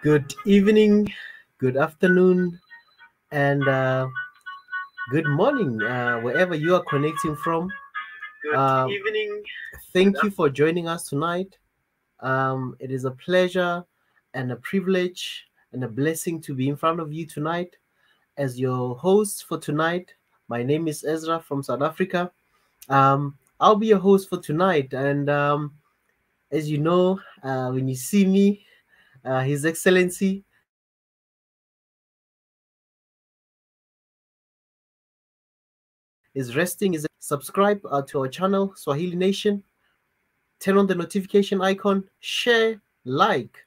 Good evening, good afternoon, and good morning, wherever you are connecting from. Good evening. Thank you for joining us tonight. It is a pleasure and a privilege and a blessing to be in front of you tonight as your host for tonight. My name is Ezra from South Africa. I'll be your host for tonight, and as you know, when you see me, His Excellency is resting. Is subscribe to our channel, Swahili Nation. Turn on the notification icon, share, like,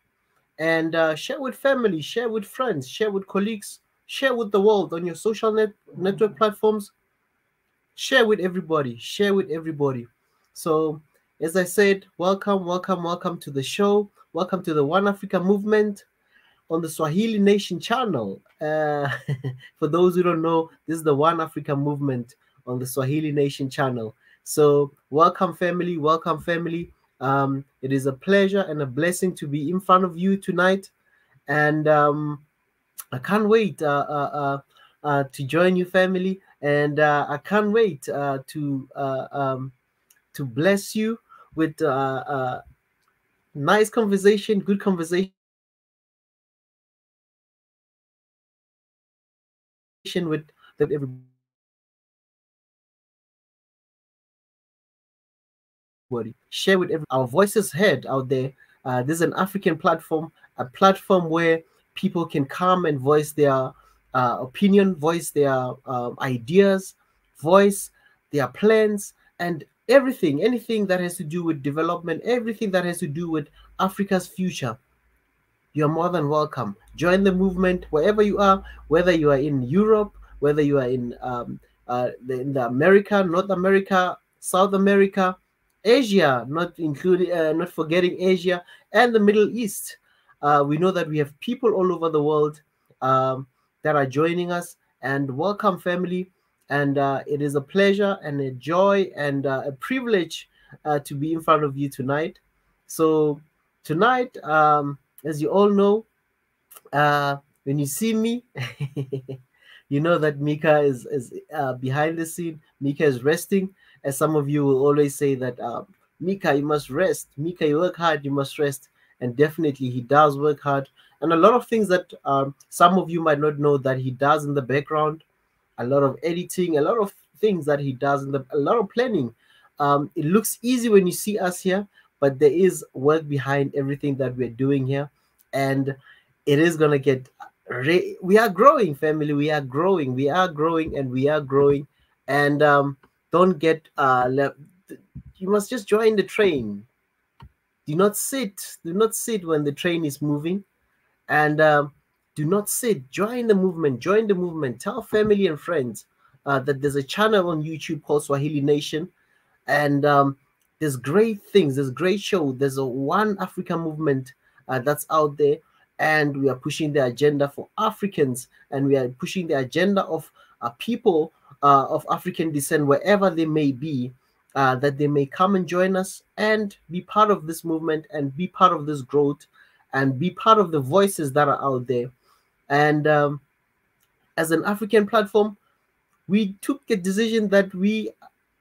and share with family, share with friends, share with colleagues, share with the world on your social network platforms. Share with everybody. Share with everybody. So, as I said, welcome, welcome, welcome to the show. Welcome to the One Africa movement on the Swahili Nation channel. For those who don't know, this is the One Africa movement on the Swahili Nation channel. So, welcome, family. Welcome, family. It is a pleasure and a blessing to be in front of you tonight. And I can't wait to join you, family. And I can't wait to bless you with nice conversation, good conversation with everybody. Share with our voices heard out there. This is an African platform, a platform where people can come and voice their opinion, voice their ideas, voice their plans, and everything, anything that has to do with development, everything that has to do with Africa's future. You're more than welcome. Join the movement wherever you are, whether you are in Europe, whether you are in the America, North America, South America, Asia, not forgetting Asia and the Middle East. We know that we have people all over the world that are joining us, and welcome, family. And it is a pleasure and a joy and a privilege to be in front of you tonight. So tonight, as you all know, when you see me, you know that Mika is behind the scene. Mika is resting, as some of you will always say that Mika, you must rest. Mika, you work hard, you must rest. And definitely, he does work hard. And a lot of things that some of you might not know that he does in the background, a lot of editing, a lot of things that he does, a lot of planning. It looks easy when you see us here, but there is work behind everything that we're doing here. And it is going to get we are growing, family. We are growing, and we are growing. And don't get you must just join the train. Do not sit when the train is moving. And do not sit. Join the movement. Tell family and friends that there's a channel on YouTube called Swahili Nation. And there's great things, there's great show, there's a One Africa movement that's out there, and we are pushing the agenda for Africans, and we are pushing the agenda of people of African descent, wherever they may be, that they may come and join us and be part of this movement and be part of this growth and be part of the voices that are out there. And as an African platform, we took a decision that we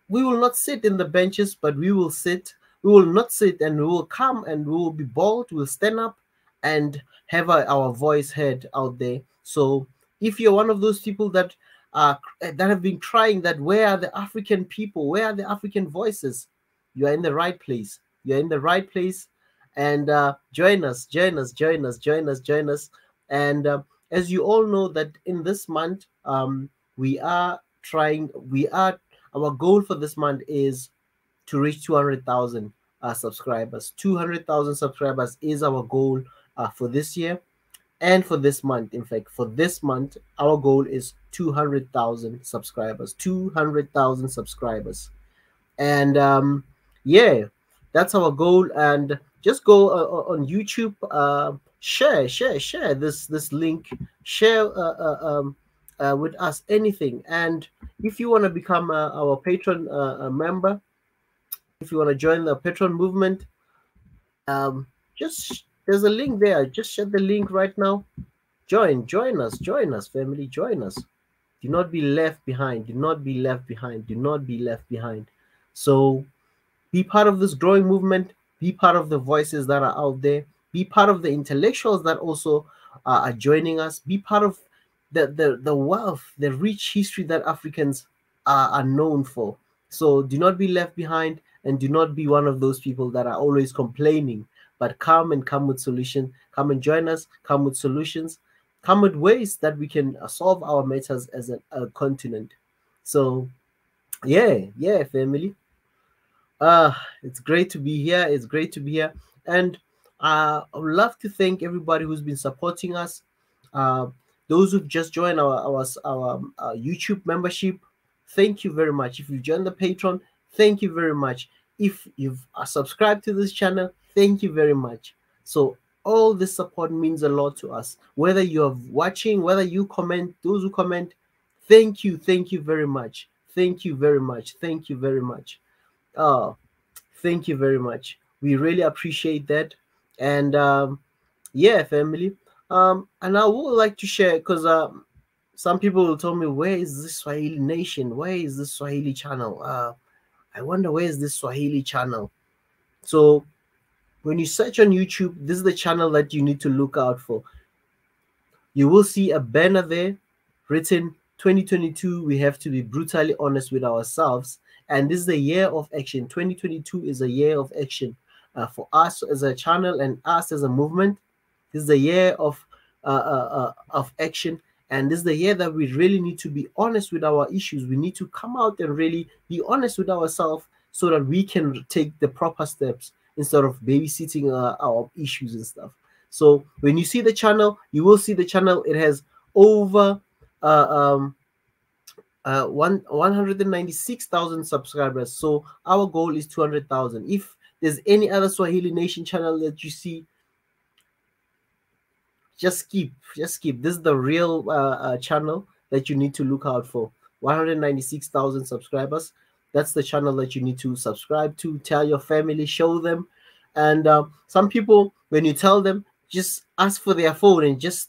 will not sit in the benches, but we will sit. We will not sit, and we will come and we will be bold. We'll stand up and have our voice heard out there. So if you're one of those people that have been crying that where are the African people? Where are the African voices? You are in the right place. You're in the right place. And join us. And as you all know that in this month, we are our goal for this month is to reach 200,000 subscribers. 200,000 subscribers is our goal for this year and for this month. In fact, for this month, our goal is 200,000 subscribers. 200,000 subscribers. And yeah, that's our goal. And just go on YouTube, share this link, share with us anything. And if you want to become our patron member, if you want to join the patron movement, just There's a link there. Just share the link right now. Join us, family. Join us. Do not be left behind. Do not be left behind. Do not be left behind. So be part of this growing movement. Be part of the voices that are out there. Be part of the intellectuals that also are joining us. Be part of the wealth, the rich history that Africans are known for. So do not be left behind, and do not be one of those people that are always complaining. But come with solution. Come and join us. Come with solutions. Come with ways that we can solve our matters as a continent. So yeah, family. It's great to be here. It's great to be here. And I would love to thank everybody who's been supporting us. Uh, those who've just joined our YouTube membership, thank you very much. If you've joined the Patreon, thank you very much. If you've subscribed to this channel, thank you very much. So all this support means a lot to us. Whether you're watching, whether you comment, those who comment, thank you very much. Thank you very much. Thank you very much. Oh, thank you very much. We really appreciate that. And yeah, family. And I would like to share because some people will tell me, where is this Swahili nation? Where is this Swahili channel? I wonder, where is this Swahili channel? So when you search on YouTube, this is the channel that you need to look out for. You will see a banner there written 2022. We have to be brutally honest with ourselves. And this is the year of action. 2022 is a year of action for us as a channel and us as a movement. This is the year of action. And this is the year that we really need to be honest with our issues. We need to come out and really be honest with ourselves so that we can take the proper steps instead of babysitting our issues and stuff. So when you see the channel, you will see the channel. It has over 196,000 subscribers. So our goal is 200,000. If there's any other Swahili Nation channel that you see, just skip. This is the real channel that you need to look out for. 196,000 subscribers. That's the channel that you need to subscribe to. Tell your family, show them. And some people, when you tell them, just ask for their phone and just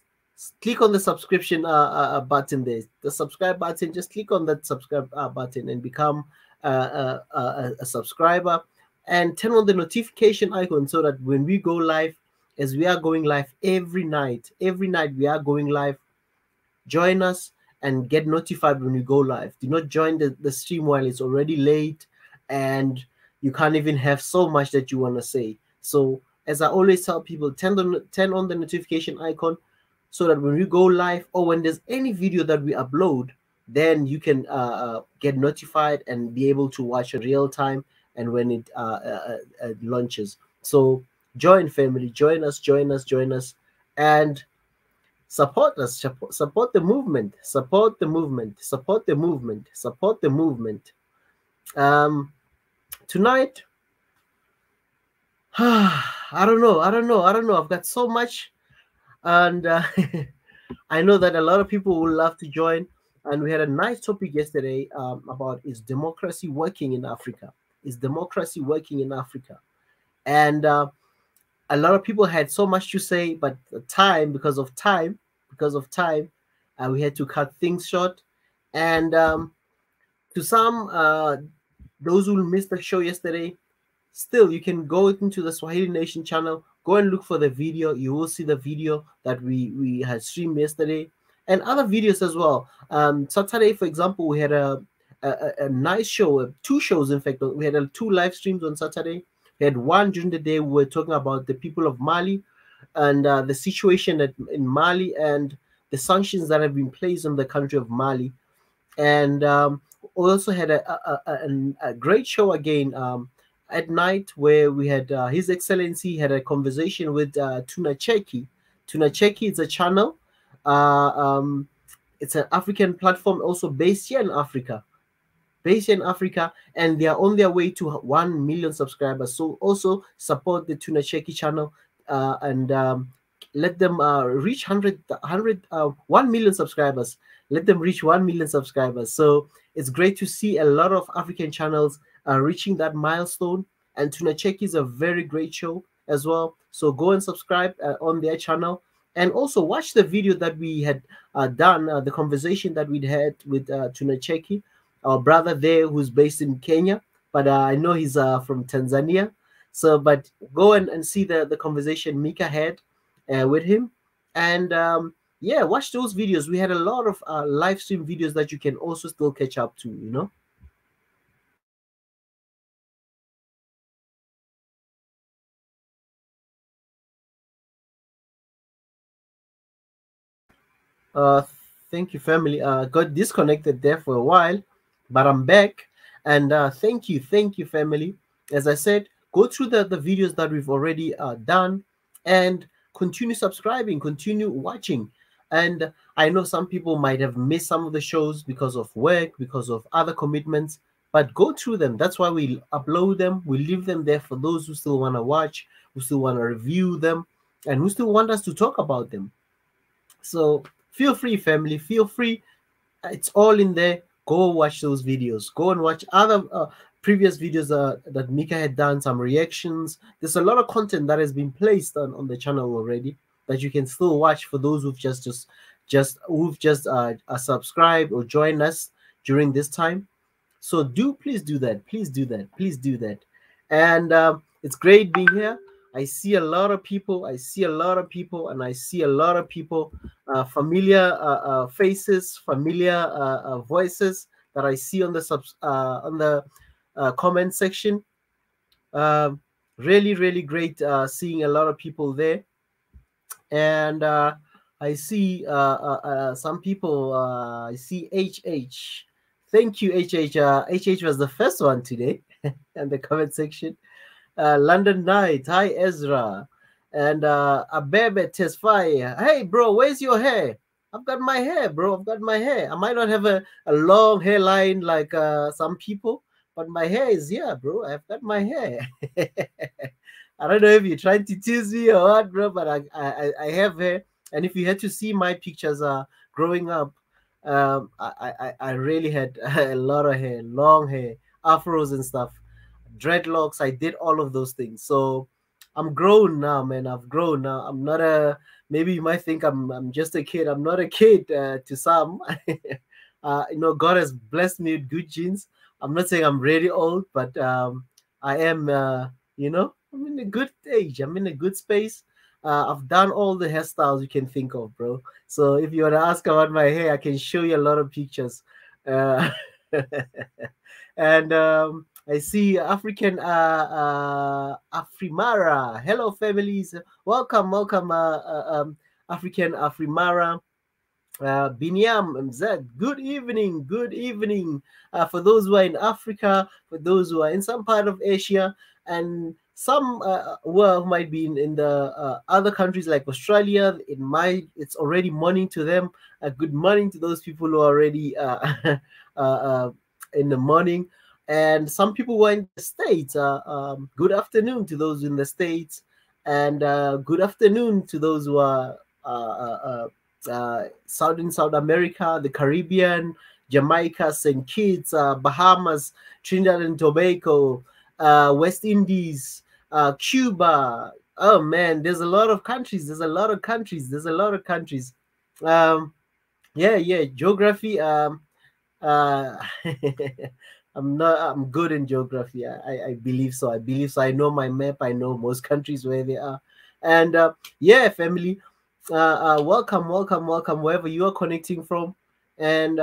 click on the subscription button there. The subscribe button, just click on that subscribe button and become a subscriber. And turn on the notification icon so that when we go live, as we are going live every night we are going live, join us and get notified when we go live. Do not join the stream while it's already late and you can't even have so much that you want to say. So as I always tell people, turn on the notification icon so that when we go live or when there's any video that we upload, then you can get notified and be able to watch in real time and when it launches. So join, family, join us, and support us, support the movement. Tonight, I don't know. I've got so much, and I know that a lot of people would love to join. And we had a nice topic yesterday about, is democracy working in Africa? And a lot of people had so much to say, but because of time, we had to cut things short. And to some, those who missed the show yesterday, still you can go into the Swahili Nation channel, go and look for the video. You will see the video that we had streamed yesterday and other videos as well. Saturday, for example, we had a nice show, two shows. In fact, we had two live streams on Saturday. We had one during the day. We were talking about the people of Mali and the situation in Mali and the sanctions that have been placed on the country of Mali. And we also had a great show again at night where we had His Excellency had a conversation with Tuna Cheki. Tuna Cheki is a channel. It's an African platform also based here in Africa. And they are on their way to 1 million subscribers. So also support the Tuna Cheki channel and let them reach 1 million subscribers. Let them reach 1 million subscribers. So it's great to see a lot of African channels reaching that milestone. And Tuna Cheki is a very great show, as well. So go and subscribe on their channel, and also watch the video that we had done, the conversation that we'd had with Tunacheki, our brother there who's based in Kenya, but I know he's from Tanzania. So, but go and see the conversation Mika had with him, and yeah, watch those videos. We had a lot of live stream videos that you can also still catch up to, you know. Uh, Thank you, family. Got disconnected there for a while, but I'm back. And thank you, family. As I said, go through the videos that we've already done, and continue subscribing, continue watching. And I know some people might have missed some of the shows because of work, because of other commitments, but go through them. That's why we upload them. We leave them there for those who still want to watch, who still want to review them, and who still want us to talk about them. So feel free, family, feel free. It's all in there. Go watch those videos. Go and watch other previous videos that Mika had done, some reactions. There's a lot of content that has been placed on the channel already that you can still watch for those who've just subscribed or joined us during this time. So please do that. Please do that. Please do that. And it's great being here. I see a lot of people. I see a lot of people, and I see a lot of people, familiar faces, familiar voices that I see on the comment section. Really, really great seeing a lot of people there. And I see some people. I see HH. Thank you, HH. HH was the first one today in the comment section. London Night. Hi, Ezra. And Abebe Tesfaye. Hey, bro, where's your hair? I've got my hair, bro. I've got my hair. I might not have a long hairline like some people, but my hair is here, bro. I've got my hair. I don't know if you're trying to tease me or what, bro, but I have hair. And if you had to see my pictures growing up, I really had a lot of hair, long hair, afros and stuff, dreadlocks. I did all of those things. So I'm grown now, man. I've grown now. I'm not a. Maybe you might think I'm just a kid. I'm not a kid to some. God has blessed me with good genes. I'm not saying I'm really old, but I am. I'm in a good age. I'm in a good space. I've done all the hairstyles you can think of, bro. So if you want to ask about my hair, I can show you a lot of pictures. And I see African Afrimara. Hello, families. Welcome, African Afrimara. Binyam Mzed, good evening, good evening. For those who are in Africa, for those who are in some part of Asia, and some who might be in the other countries like Australia, it's already morning to them. Good morning to those people who are already in the morning. And some people were in the States. Good afternoon to those in the States, and good afternoon to those who are South America, the Caribbean, Jamaica, St. Kitts, Bahamas, Trinidad and Tobago, West Indies, Cuba. Oh man, there's a lot of countries. There's a lot of countries. There's a lot of countries. Yeah. Geography. Uh, I'm good in geography. I believe so. I believe so. I know my map. I know most countries where they are. And yeah, family. Welcome, wherever you are connecting from. And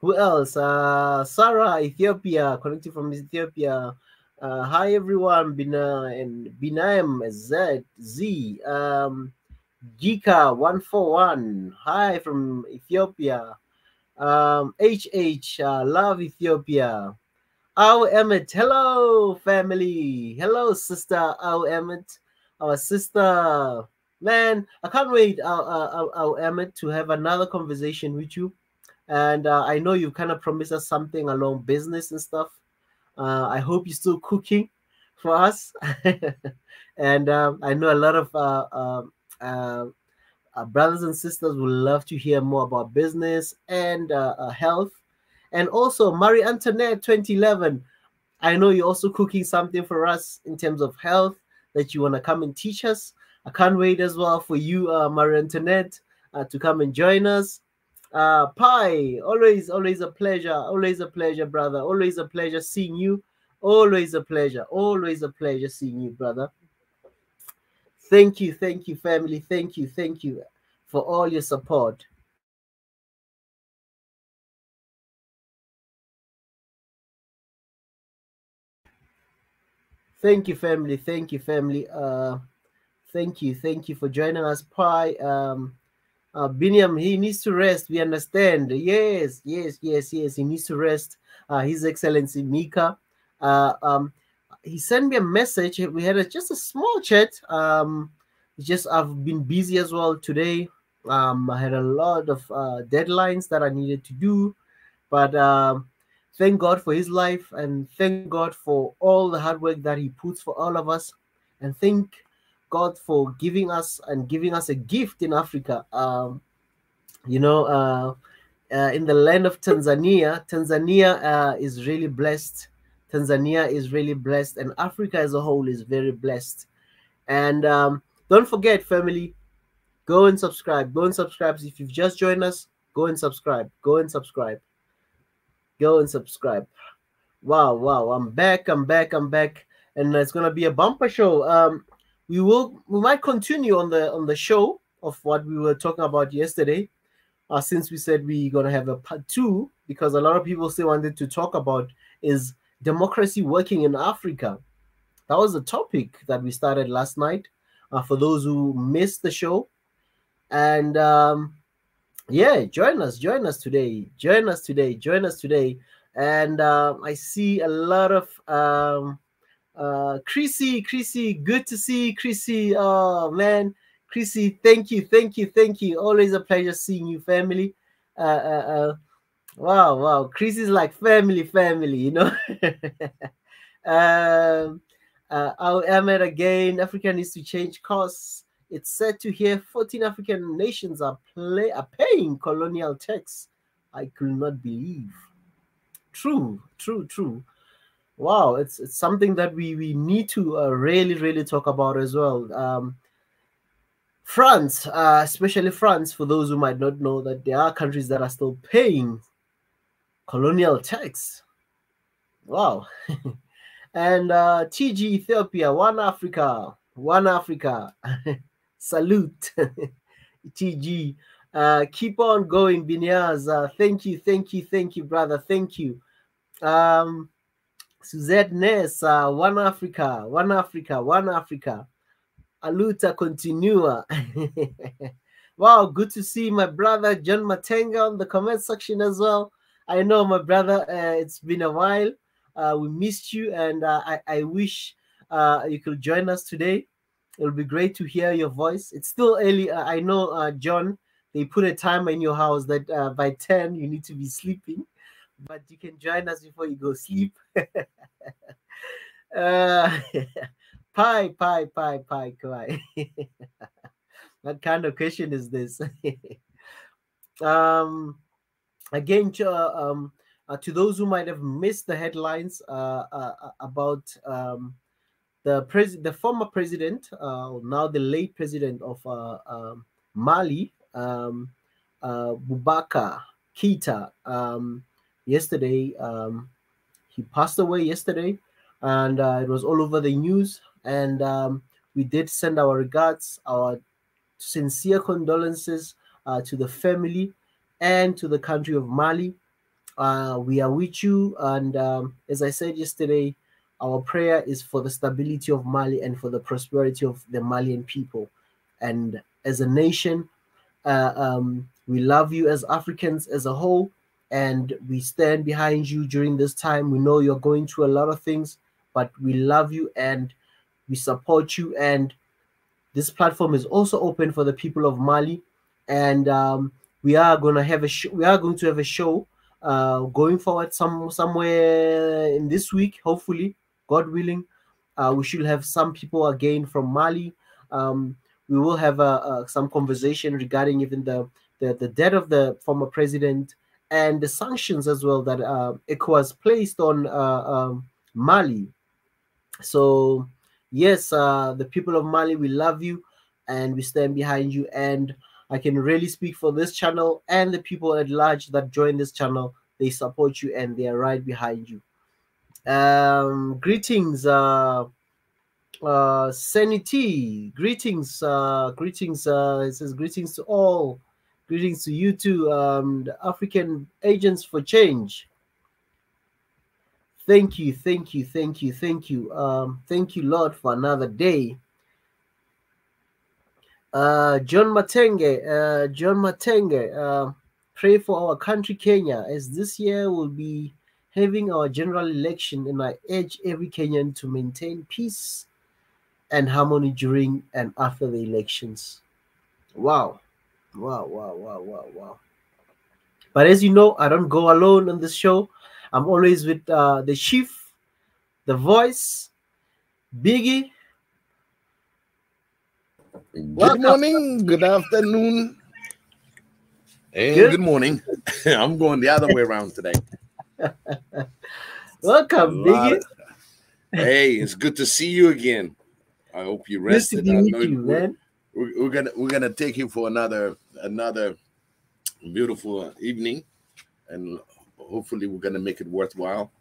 who else? Sarah, Ethiopia, connecting from Ethiopia. Hi everyone, Binaim Z. Gika 141. Hi from Ethiopia. HH, love Ethiopia. Our Emmett, hello family, hello sister. Our Emmett, our sister. Man, I can't wait, our Emmett, to have another conversation with you. And I know you kind of promised us something along business and stuff. I hope you're still cooking for us. And I know a lot of brothers and sisters would love to hear more about business and health. And also, Marie Antoinette 2011. I know you're also cooking something for us in terms of health. that you want to come and teach us. I can't wait as well for you, Maria Antoinette, to come and join us. Pi, always a pleasure, brother. Always a pleasure seeing you. Always always a pleasure seeing you, brother. Thank you, family. Thank you for all your support. Thank you, family. Thank you, family. Thank you for joining us, Pi. Biniam, he needs to rest. We understand. Yes. He needs to rest. His Excellency Mika. He sent me a message. We had just a small chat. Just I've been busy as well today. I had a lot of deadlines that I needed to do, but thank God for his life, and thank God for all the hard work that he puts for all of us, and thank God for giving us a gift in Africa. You know, in the land of Tanzania, is really blessed. Tanzania is really blessed, and Africa as a whole is very blessed. And don't forget, family, go and subscribe. Go and subscribe. If you've just joined us, go and subscribe. Go and subscribe. Go and subscribe. Wow. I'm back. And it's gonna be a bumper show. We might continue on the show of what we were talking about yesterday. Since we said we're gonna have a part 2, because a lot of people still wanted to talk about is democracy working in Africa. That was the topic that we started last night. For those who missed the show, and yeah, join us today. Join us today. And I see a lot of Chrissy, good to see you, Chrissy. Oh man, Chrissy, thank you. Always a pleasure seeing you, family. Wow. Chrissy's like family, you know. Ahmed again. Africa needs to change course. It's said to hear 14 African nations are paying colonial tax. I could not believe. True. Wow, it's something that we need to really talk about as well. France, especially France, for those who might not know, that there are countries that are still paying colonial tax. Wow. And TG Ethiopia, one Africa. Salute. TG. Keep on going, Binyaz. Thank you, brother. Thank you. Suzette Ness, one Africa. Aluta continua. Wow, good to see my brother John Matenga on the comment section as well. I know, my brother, it's been a while. We missed you, and I wish you could join us today. It'll be great to hear your voice. It's still early. I know, John, they put a timer in your house that by 10 you need to be sleeping, but you can join us before you go sleep. Pie. What kind of question is this? Again, to those who might have missed the headlines about the former president, now the late president of Mali, Boubacar Keita. Yesterday, he passed away yesterday, and it was all over the news. And we did send our regards, our sincere condolences to the family and to the country of Mali. We are with you, and as I said yesterday, our prayer is for the stability of Mali and for the prosperity of the Malian people. And as a nation, we love you as Africans as a whole, and we stand behind you during this time. We know you're going through a lot of things, but we love you and we support you. And this platform is also open for the people of Mali, and we are going to have a show going forward somewhere in this week, hopefully, God willing. We should have some people again from Mali. We will have some conversation regarding even the death of the former president and the sanctions as well that ECOWAS placed on Mali. So Yes, the people of Mali, we love you and we stand behind you. And I can really speak for this channel and the people at large that join this channel. They support you and they are right behind you. Greetings, Sanity. Greetings. It says greetings to all. Greetings to you too, the African Agents for Change. Thank you, thank you, thank you, thank you. Thank you, Lord, for another day. John Matenga, pray for our country, Kenya, as this year will be having our general election, and I urge every Kenyan to maintain peace and harmony during and after the elections. Wow. Wow, wow, wow, wow, wow. But as you know, I don't go alone on this show. I'm always with the chief, the voice, Biggie. Good morning, good afternoon, and good morning. I'm going the other way around today. Welcome, Biggie. Hey, it's good to see you again. I hope you rested. Good to meet you, man. We're gonna take you for another beautiful evening, and hopefully we're gonna make it worthwhile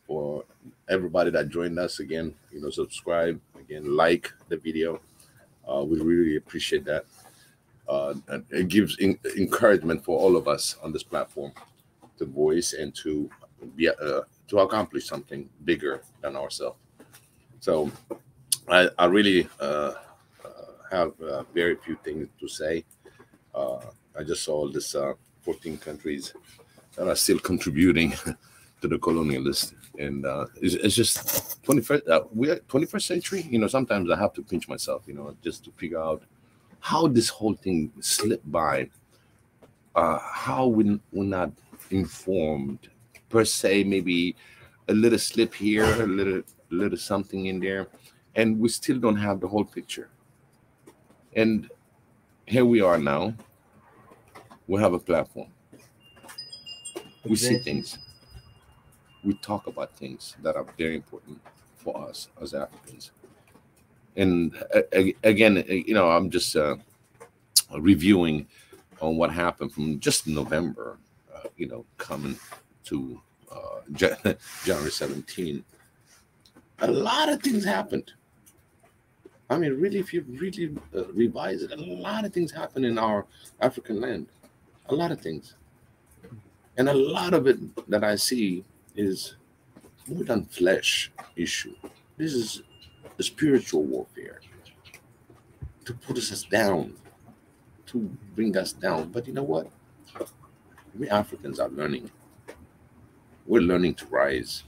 for everybody that joined us again. Subscribe again, like the video. We really appreciate that. And it gives encouragement for all of us on this platform to voice and to be to accomplish something bigger than ourselves. So I really have very few things to say. I just saw this 14 countries that are still contributing to the colonialists, and it's just 21st. We're 21st century. Sometimes I have to pinch myself, just to figure out how this whole thing slipped by. How we're not informed per se. Maybe a little slip here, a little something in there, and we still don't have the whole picture. And here we are now. We have a platform. We see things. We talk about things that are very important for us as Africans. And again, I'm just reviewing on what happened from just November, coming to January 17. A lot of things happened. I mean, really, if you really revise it, a lot of things happened in our African land. A lot of things. And a lot of it that I see is more than flesh issue. This is a spiritual warfare to put us down, to bring us down. But you know what? We Africans are learning. We're learning to rise.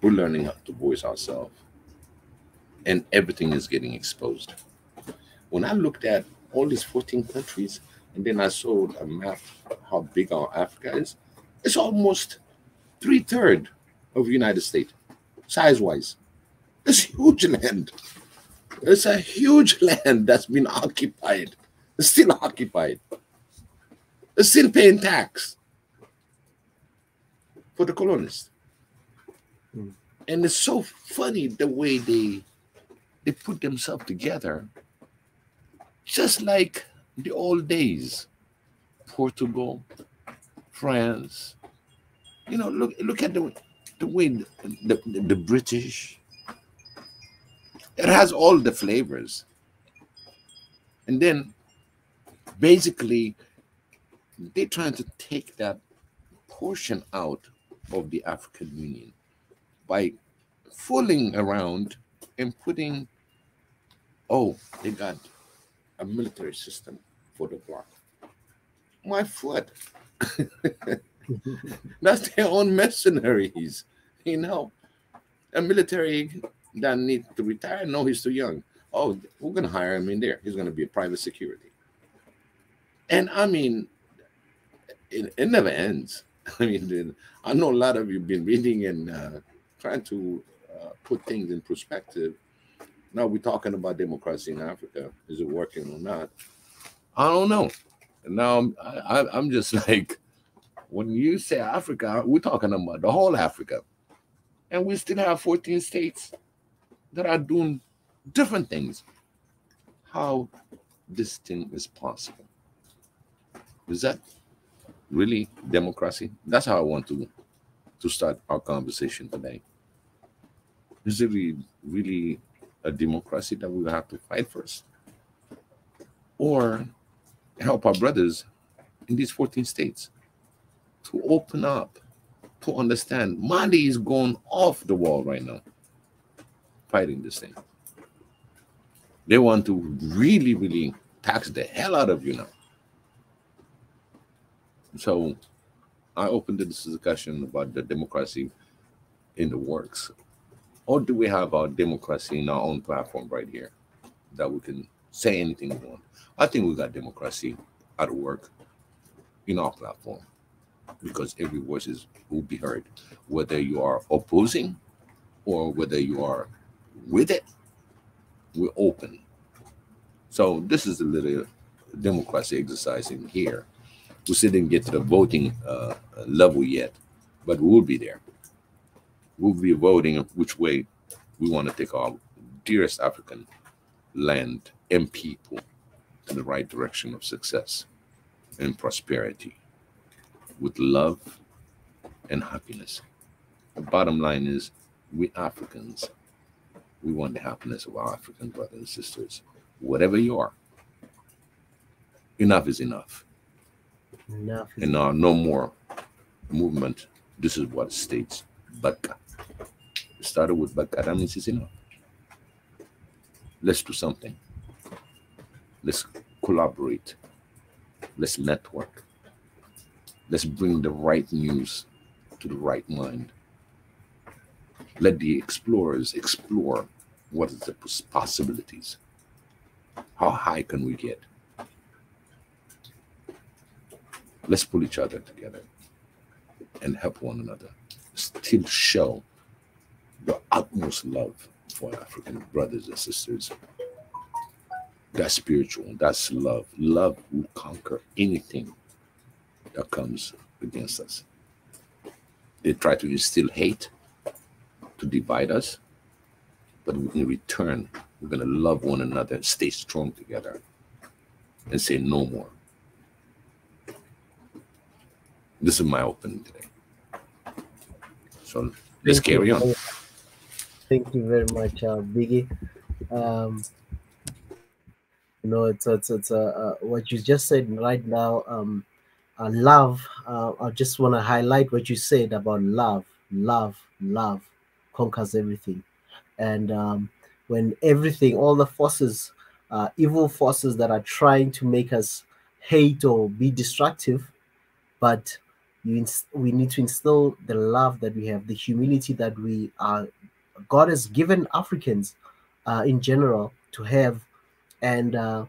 We're learning how to voice ourselves. And everything is getting exposed. When I looked at all these 14 countries, and then I saw a map how big our Africa is, it's almost 3/3 of the United States, size-wise. It's huge land. It's a huge land that's been occupied. It's still occupied. It's still paying tax for the colonists. And it's so funny the way they put themselves together, just like the old days. Portugal, France. Look at the way the British. It has all the flavors. And then basically they're trying to take that portion out of the African Union by fooling around and putting, they got a military system for the bloc. My foot. That's their own mercenaries. A military that needs to retire. No, he's too young. Oh, we're going to hire him in there. He's going to be a private security. And I mean, it never ends. I mean, I know a lot of you have been reading and trying to put things in perspective. Now we're talking about democracy in Africa. Is it working or not? I don't know. Now I'm just like, when you say Africa, we're talking about the whole Africa. And we still have 14 states. that are doing different things. How this thing is possible? Is that really democracy? That's how I want to start our conversation today. Is it really a democracy that we have to fight first, or help our brothers in these 14 states to open up, to understand Mali is going off the wall right now, fighting this thing. They want to really tax the hell out of you now. So I opened this discussion about the democracy in the works. Or do we have our democracy in our own platform right here that we can say anything we want? I think we got democracy at work in our platform, because every voice will be heard, whether you are opposing or whether you are with it. We're open. So this is a little democracy exercise in here. We still didn't get to the voting level yet, but we'll be there. We'll be voting which way we want to take our dearest African land and people in the right direction of success and prosperity, with love and happiness. The bottom line is, we Africans, we want the happiness of our African brothers and sisters, whatever you are. Enough is enough. Enough is And no more movement. This is what states Baka. It started with Baka. That means it's enough. Let's do something. Let's collaborate. Let's network. Let's bring the right news to the right mind. Let the explorers explore what is the possibilities. How high can we get? Let's pull each other together and help one another. Still show the utmost love for African brothers and sisters. That's spiritual. That's love. Love will conquer anything that comes against us. They try to instill hate to divide us, but in return, we're going to love one another, stay strong together, and say no more. This is my opening today. So let's carry on. Thank you very much, Biggie. It's what you just said right now. Love. I just want to highlight what you said about love. Love conquers everything. And when everything, all the forces, evil forces that are trying to make us hate or be destructive, but we need to instill the love that we have, the humility that we are. God has given Africans, in general, to have, and to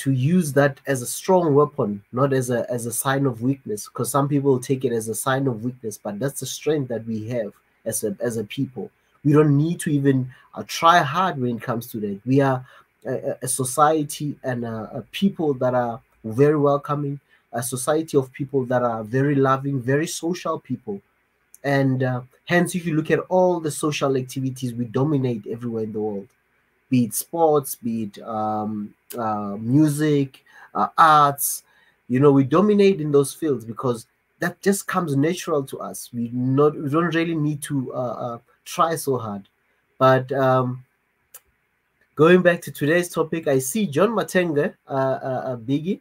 use that as a strong weapon, not as a sign of weakness. Because some people take it as a sign of weakness, but that's the strength that we have as a people. We don't need to even try hard when it comes to that. We are a society and a people that are very welcoming, a society of people that are very loving, very social people. And hence, if you look at all the social activities, we dominate everywhere in the world, be it sports, be it music, arts. We dominate in those fields because that just comes natural to us. We don't really need to try so hard. But going back to today's topic, I see John Matenga, Biggie,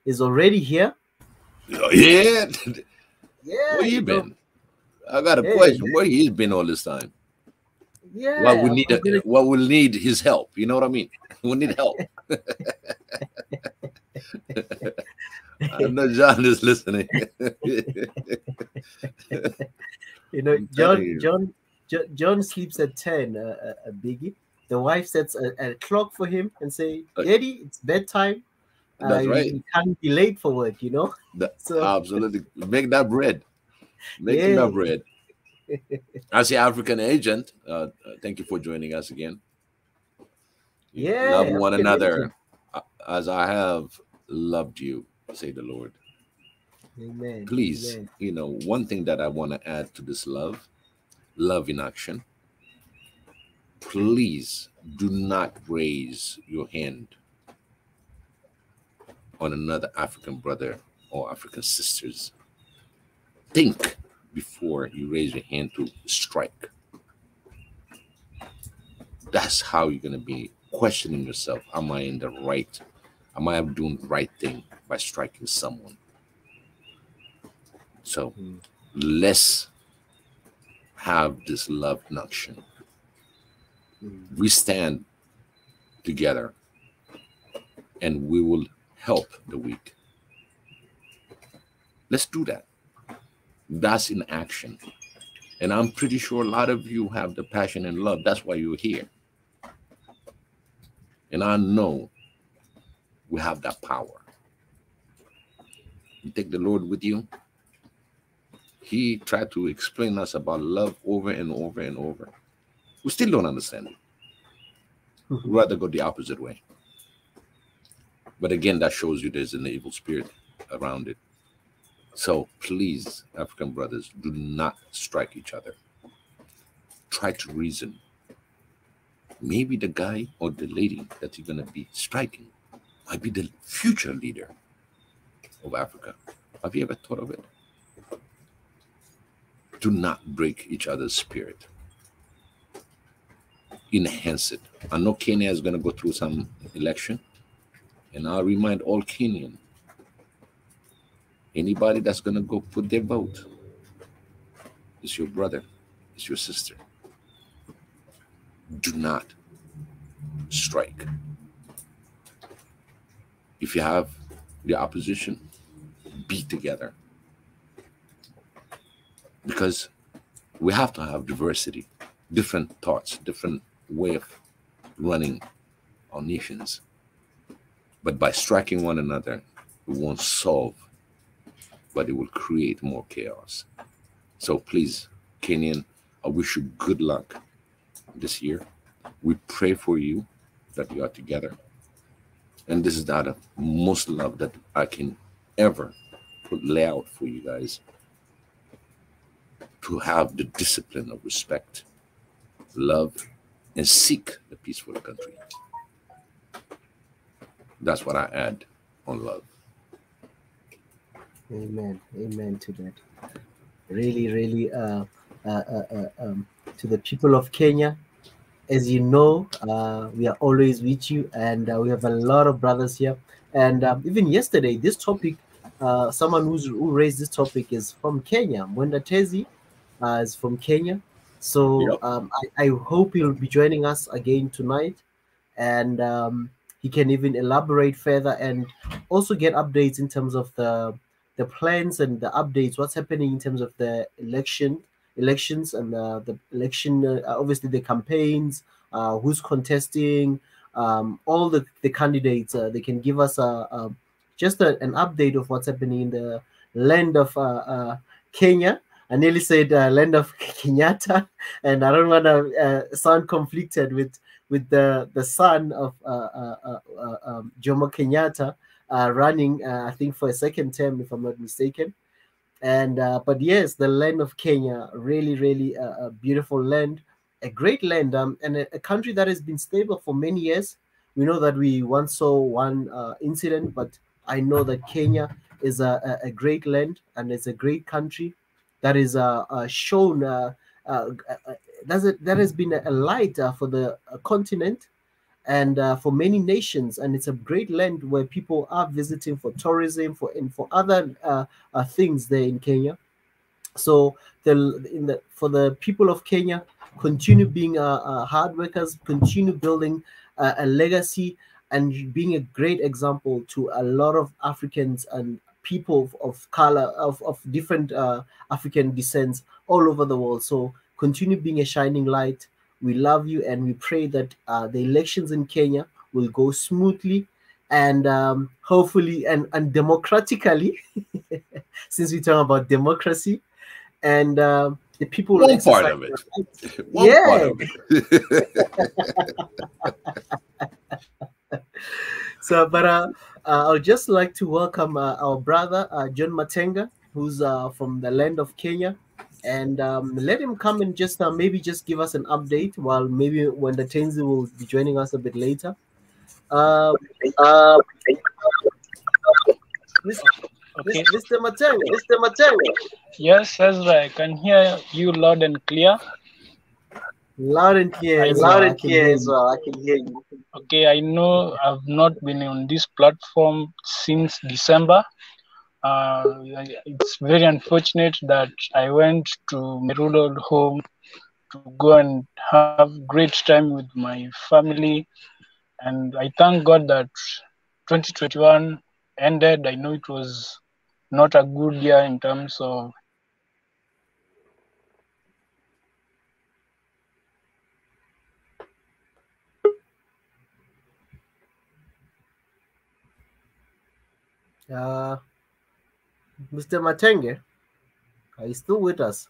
is already here. Yeah. Yeah. Where you been? I got a question. Where he's been all this time? Yeah. What we need his help. You know what I mean? We need help. I know John is listening. John sleeps at 10, a Biggie. The wife sets a clock for him and say, Daddy, it's bedtime. That's right. You can't be late for work, So absolutely. Make that bread. Making that bread. As the African agent, thank you for joining us again. Love one another as I have loved you, say the Lord. Amen. Please, Amen. one thing that I want to add to this love in action. please do not raise your hand on another African brother or African sisters. Think before you raise your hand to strike. That's how you're going to be questioning yourself. Am I in the right? Am I doing the right thing by striking someone? So let's have this love notion. We stand together and we will help the weak. Let's do that. That's in action. And I'm pretty sure a lot of you have the passion and love. That's why you're here. And I know we have that power. You take the Lord with you. He tried to explain us about love over and over and over. We still don't understand it. We'd rather go the opposite way. But again, that shows you there's an evil spirit around it. So please, African brothers, do not strike each other. Try to reason. Maybe the guy or the lady that you're going to be striking might be the future leader of Africa. Have you ever thought of it? Do not break each other's spirit. Enhance it. I know Kenya is going to go through some election, and I'll remind all Kenyan, anybody that's going to go put their vote is your brother, is your sister. Do not strike. If you have the opposition, be together. Because we have to have diversity, different thoughts, different way of running our nations. But by striking one another, it won't solve, but it will create more chaos. So please, Kenyan, I wish you good luck this year. We pray for you that you are together. And this is the most love that I can ever lay out for you guys. To have the discipline of respect, love, and seek the peaceful country. That's what I add on love. Amen. Amen to that. Really, really, to the people of Kenya, as you know, we are always with you, and we have a lot of brothers here. And even yesterday, this topic, someone who raised this topic is from Kenya. Mwenda Tezi is from Kenya. So I hope he'll be joining us again tonight, and he can even elaborate further and also get updates in terms of the plans and the updates, what's happening in terms of the elections and the election, obviously the campaigns, who's contesting, all the candidates. They can give us just an update of what's happening in the land of Kenya. I nearly said land of Kenyatta, and I don't want to sound conflicted with the son of Jomo Kenyatta running, I think, for a second term, if I'm not mistaken. And but yes, the land of Kenya, really, really a beautiful land, a great land, and a country that has been stable for many years. We know that we once saw one incident, but I know that Kenya is a great land, and it's a great country that is shown that has been a light for the continent and for many nations, and it's a great land where people are visiting for tourism, for other things there in Kenya. So for the people of Kenya, continue being hard workers, continue building a legacy, and being a great example to a lot of Africans and people of color, of different African descents all over the world. So continue being a shining light. We love you, and we pray that the elections in Kenya will go smoothly and hopefully and democratically, since we talk about democracy, and the people will part of it. One part of it. So, but I would just like to welcome our brother John Matenga, who's from the land of Kenya. and let him come and just maybe just give us an update. While maybe when the Tenzi will be joining us a bit later. Uh, Uh, Okay. Mr. Matenga. Mr. Matenga. Yes, Ezra, I can hear you loud and clear. Loud and clear I as know. well. Loud I and can hear clear as you. well. I can hear you. Okay, I know I've not been on this platform since December. It's very unfortunate that I went to my rural home to go and have great time with my family, and I thank God that 2021 ended. I know it was not a good year in terms of Uh, Mr. Matenga, are you still with us?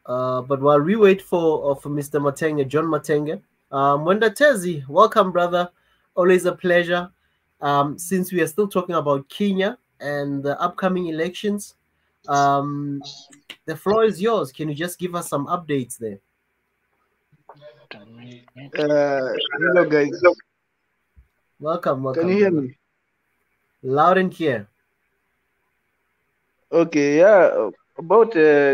But while we wait for Mr. Matenga, John Matenga, Mwenda Tezi, welcome, brother. Always a pleasure. Since we are still talking about Kenya and the upcoming elections, the floor is yours. Can you just give us some updates there? Hello guys. Welcome, Can you hear brother. me? Loud and clear. Okay, yeah. About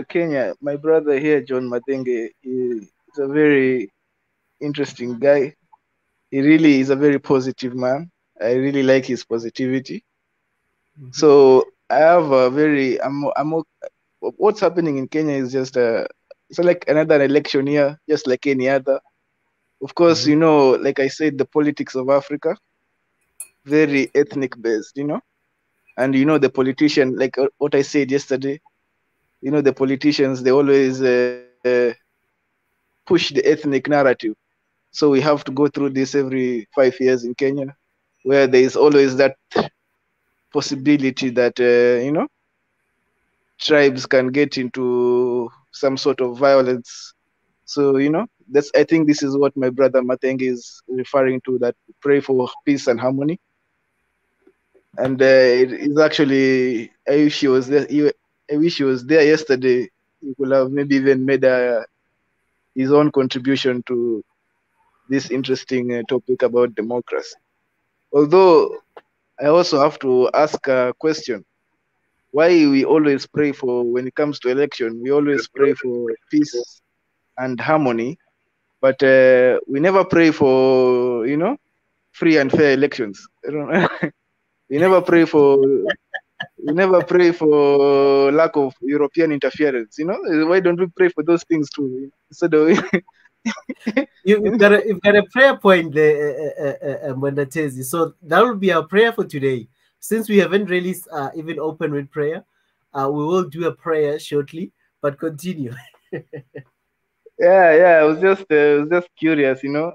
Kenya, my brother here, John Matenga, is a very interesting guy. He really is a very positive man. I really like his positivity. Mhm. So I have a very, what's happening in Kenya is just it's like another election here, just like any other. Of course, Mhm. you know, like I said, the politics of Africa, very ethnic based, you know, and you know the politician, like what I said yesterday, you know, the politicians, they always push the ethnic narrative. So we have to go through this every 5 years in Kenya, where there is always that possibility that you know, tribes can get into some sort of violence. So you know, that's, I think this is what my brother Mateng is referring to, that pray for peace and harmony. And it is actually, I wish he was there. I wish he was there yesterday. He could have maybe even made his own contribution to this interesting topic about democracy. Although I also have to ask a question: why we always pray for, when it comes to election, we always pray for peace and harmony, but we never pray for, you know, free and fair elections. I don't know. we never pray for we never pray for lack of European interference. You know, why don't we pray for those things too? Instead of You've got a prayer point there, Mwenda Tezi. So that will be our prayer for today. Since we haven't really even opened with prayer, we will do a prayer shortly. But continue. yeah. I was just curious. You know,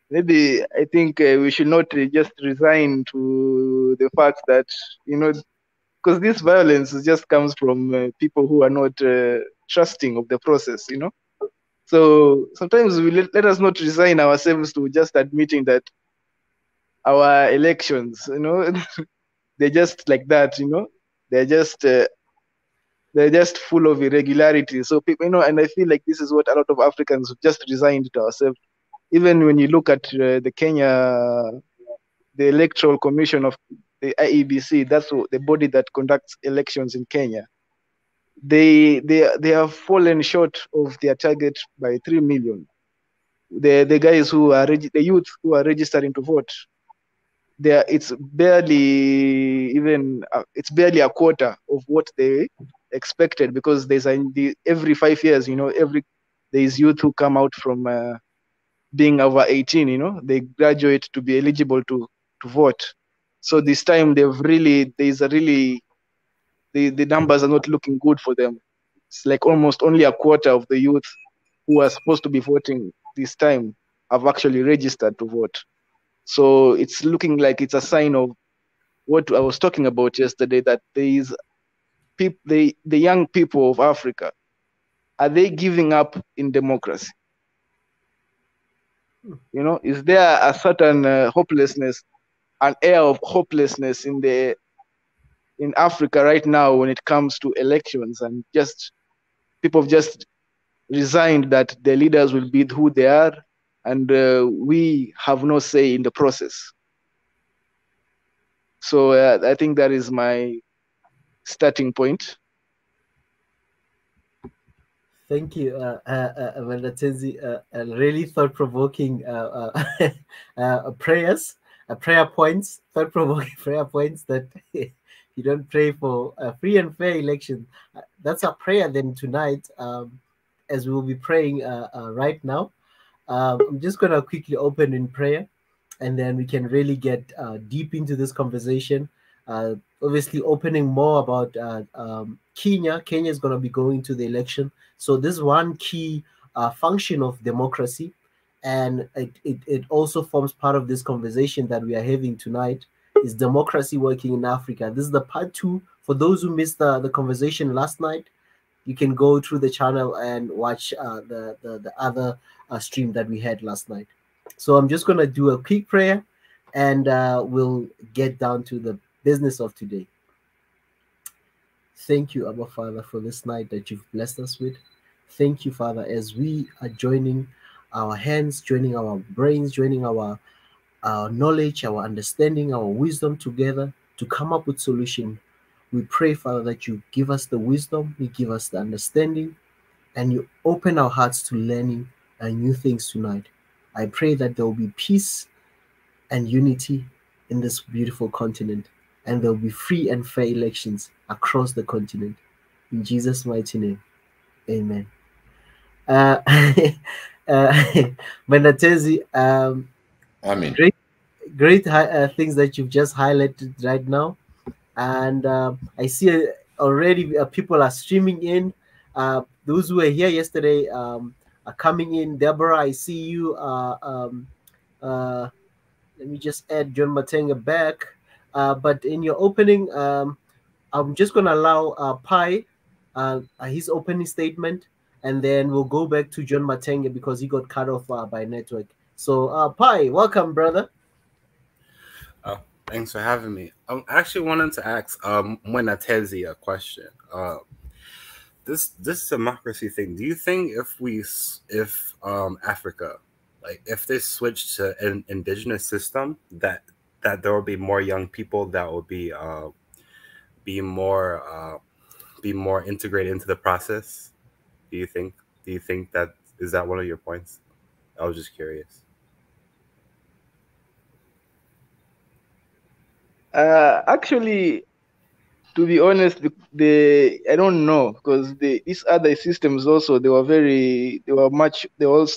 maybe I think we should not just resign to the fact that, you know, because this violence just comes from people who are not trusting of the process. You know, so sometimes let us not resign ourselves to just admitting that our elections, you know, they're just like that. You know, they're just uh, they're just full of irregularity. So people, you know, and I feel like this is what a lot of Africans have just resigned to ourselves. Even when you look at the Kenya, the Electoral Commission of the IEBC, that's the body that conducts elections in Kenya. They have fallen short of their target by 3 million. The guys who are the youth who are registering to vote, there it's barely even it's barely a quarter of what they expected, because every 5 years, you know, there is youth who come out from being over 18, you know, they graduate to be eligible to vote. So this time the numbers are not looking good for them. It's like almost only a quarter of the youth who are supposed to be voting this time have actually registered to vote. So it's looking like it's a sign of what I was talking about yesterday, that there is the young people of Africa, are they giving up in democracy? You know, is there a certain hopelessness, an air of hopelessness in Africa right now when it comes to elections and just People have just resigned that their leaders will be who they are, and we have no say in the process. So I think that is my starting point. Thank you, Tenzi. Really thought-provoking prayers, prayer points, thought-provoking prayer points that you don't pray for a free and fair election. That's our prayer then tonight, as we will be praying right now. I'm just going to quickly open in prayer, and then we can really get deep into this conversation. Obviously, opening more about Kenya. Kenya is going to be going to the election. So this is one key function of democracy, and it also forms part of this conversation that we are having tonight. Is democracy working in Africa? This is the part 2. For those who missed the conversation last night, you can go through the channel and watch the other stream that we had last night. So I'm just going to do a quick prayer, and we'll get down to the business of today. Thank you, Abba Father, for this night that you've blessed us with. Thank you, Father, as we are joining our hands, joining our brains, joining our knowledge, our understanding, our wisdom together to come up with solution. We pray, Father, that you give us the wisdom, you give us the understanding, and you open our hearts to learning new things tonight. I pray that there will be peace and unity in this beautiful continent, and there will be free and fair elections across the continent. In Jesus' mighty name, amen. Menatezi, I mean, great things that you've just highlighted right now. And I see already people are streaming in. Those who were here yesterday are coming in. Deborah, I see you. Let me just add John Matenga back. But in your opening, I'm just going to allow Pi his opening statement, and then we'll go back to John Matenga because he got cut off by network. So, Pi, welcome, brother. Thanks for having me. I actually wanted to ask Mwenatezi a question. This democracy thing, do you think if Africa, like if they switch to an indigenous system, that there will be more young people that will be more integrated into the process? Do you think that is that one of your points? I was just curious. Actually, to be honest, I don't know, because these other systems also the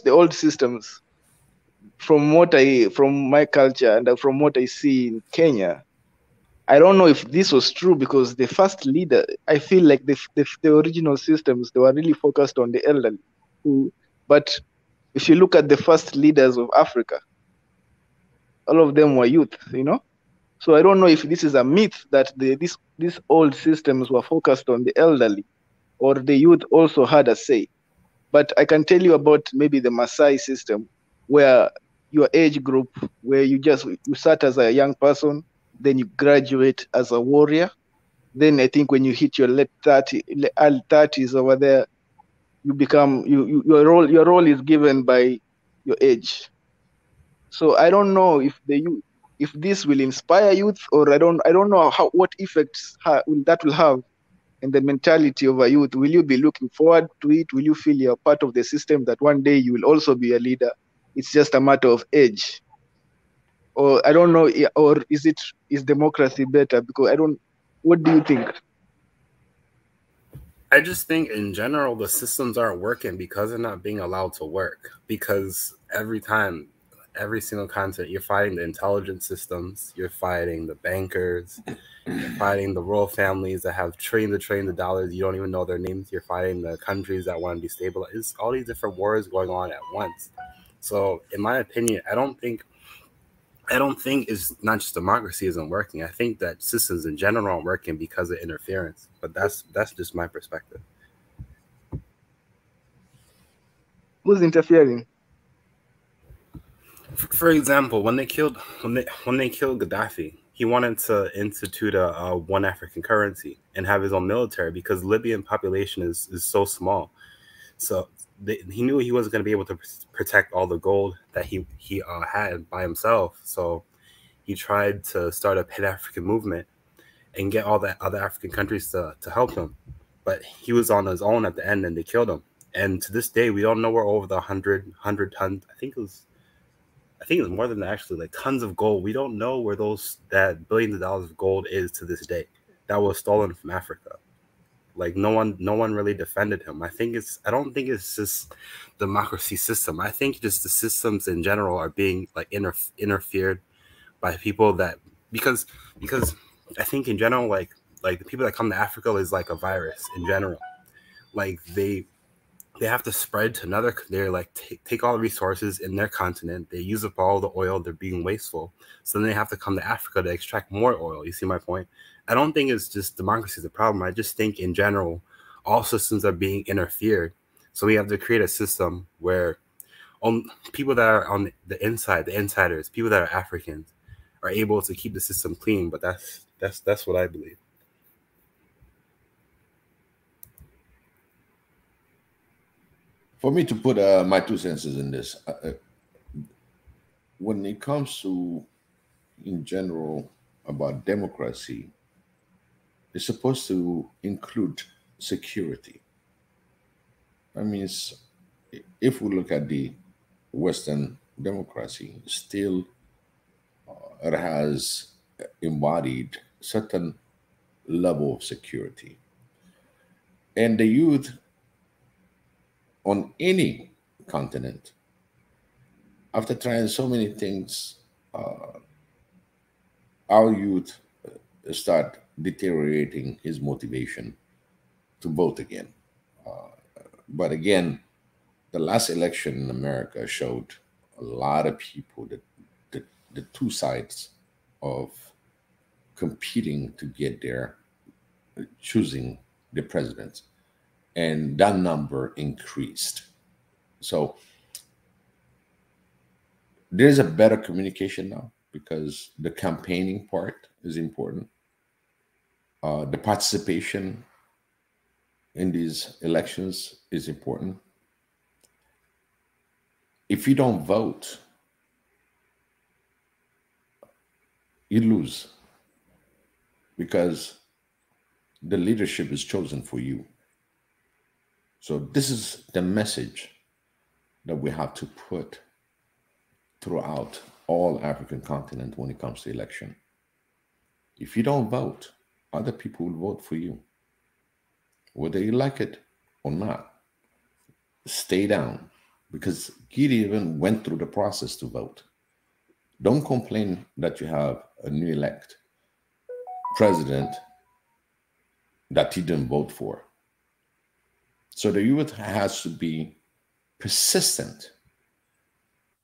old systems. From my culture and from what I see in Kenya, I don't know if this was true, because the first leader, I feel like the original systems, they were really focused on the elderly. But if you look at the first leaders of Africa, all of them were youth, So I don't know if this is a myth that these old systems were focused on the elderly, or the youth also had a say. But I can tell you about maybe the Maasai system, where your age group, where you start as a young person, then you graduate as a warrior. Then I think when you hit your early 30s over there, you become your role is given by your age. So I don't know if this will inspire youth, or I don't know what effects that will have in the mentality of a youth. Will you be looking forward to it? Will you feel you're part of the system, that one day you will also be a leader? It's just a matter of age. Or I don't know, or is democracy better? Because what do you think? I just think in general the systems aren't working because they're not being allowed to work. Because every single continent, you're fighting the intelligence systems, you're fighting the bankers, you're fighting the royal families that have trillions of dollars, you don't even know their names, you're fighting the countries that want to destabilize. It's all these different wars going on at once. So in my opinion, I don't think it's not just democracy isn't working. I think that systems in general aren't working because of interference. But that's just my perspective. Who's interfering? For example, when they killed Gaddafi, he wanted to institute a one African currency and have his own military because Libyan population is so small. So he knew he wasn't going to be able to protect all the gold that he had by himself. So he tried to start a Pan-African movement and get all the other African countries to help him. But he was on his own at the end, and they killed him. And to this day, we don't know where over the 100 tons. I think it was more than that, actually, like tons of gold. We don't know where that billions of dollars of gold is to this day. That was stolen from Africa. Like no one really defended him. I don't think it's just democracy system. I think just the systems in general are being like interfered by people that because I think in general like the people that come to Africa is like a virus in general. Like they have to spread to another. They're like take all the resources in their continent. They use up all the oil. They're being wasteful. So then they have to come to Africa to extract more oil. You see my point? I don't think it's just democracy is the problem. I just think in general, all systems are being interfered. So we have to create a system where people that are on the inside, the insiders, people that are Africans, are able to keep the system clean. But that's what I believe. For me to put my 2 cents in this, when it comes to, in general, about democracy, it's supposed to include security. That means if we look at the Western democracy, still it has embodied certain level of security. And the youth on any continent, after trying so many things, our youth start deteriorating his motivation to vote again. But again, the last election in America showed a lot of people that the two sides of competing to get there, choosing the president, and that number increased. So there's a better communication now because the campaigning part is important. The participation in these elections is important. If you don't vote, you lose because the leadership is chosen for you. So this is the message that we have to put throughout all African continent when it comes to election. If you don't vote, other people will vote for you. Whether you like it or not, stay down because Gideon went through the process to vote. Don't complain that you have a new elect president that you didn't vote for. So the youth has to be persistent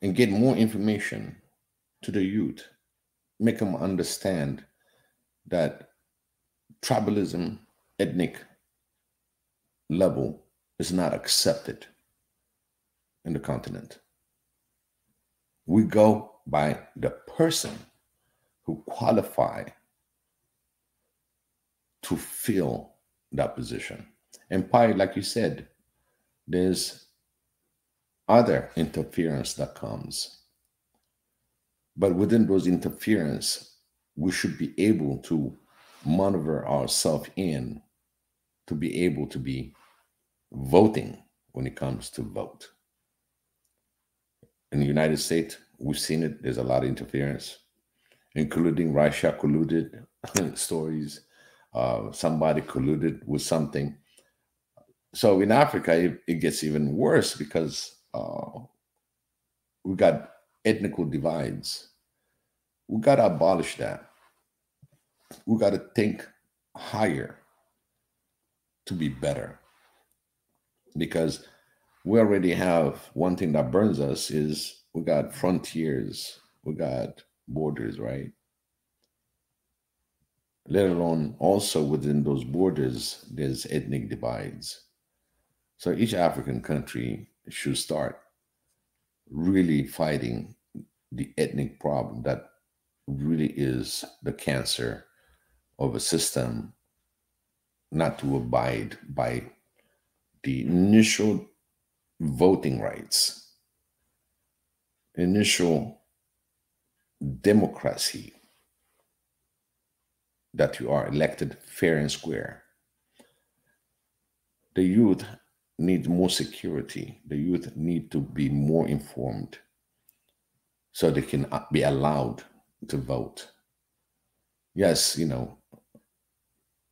and get more information to the youth, make them understand that tribalism, ethnic level is not accepted in the continent. We go by the person who qualify to fill that position. And probably, like you said, there's other interference that comes. But within those interference, we should be able to maneuver ourselves in to be able to be voting when it comes to vote. In the United States, we've seen it. There's a lot of interference, including Russia colluded stories. Somebody colluded with something. So in Africa, it gets even worse because we got ethnical divides. We got to abolish that. We got to think higher to be better. Because we already have one thing that burns us is we got frontiers, we got borders, right? Let alone also within those borders, there's ethnic divides. So each African country should start really fighting the ethnic problem that really is the cancer of a system not to abide by the initial voting rights, initial democracy, that you are elected fair and square. The youth need more security. The youth need to be more informed so they can be allowed to vote. Yes, you know,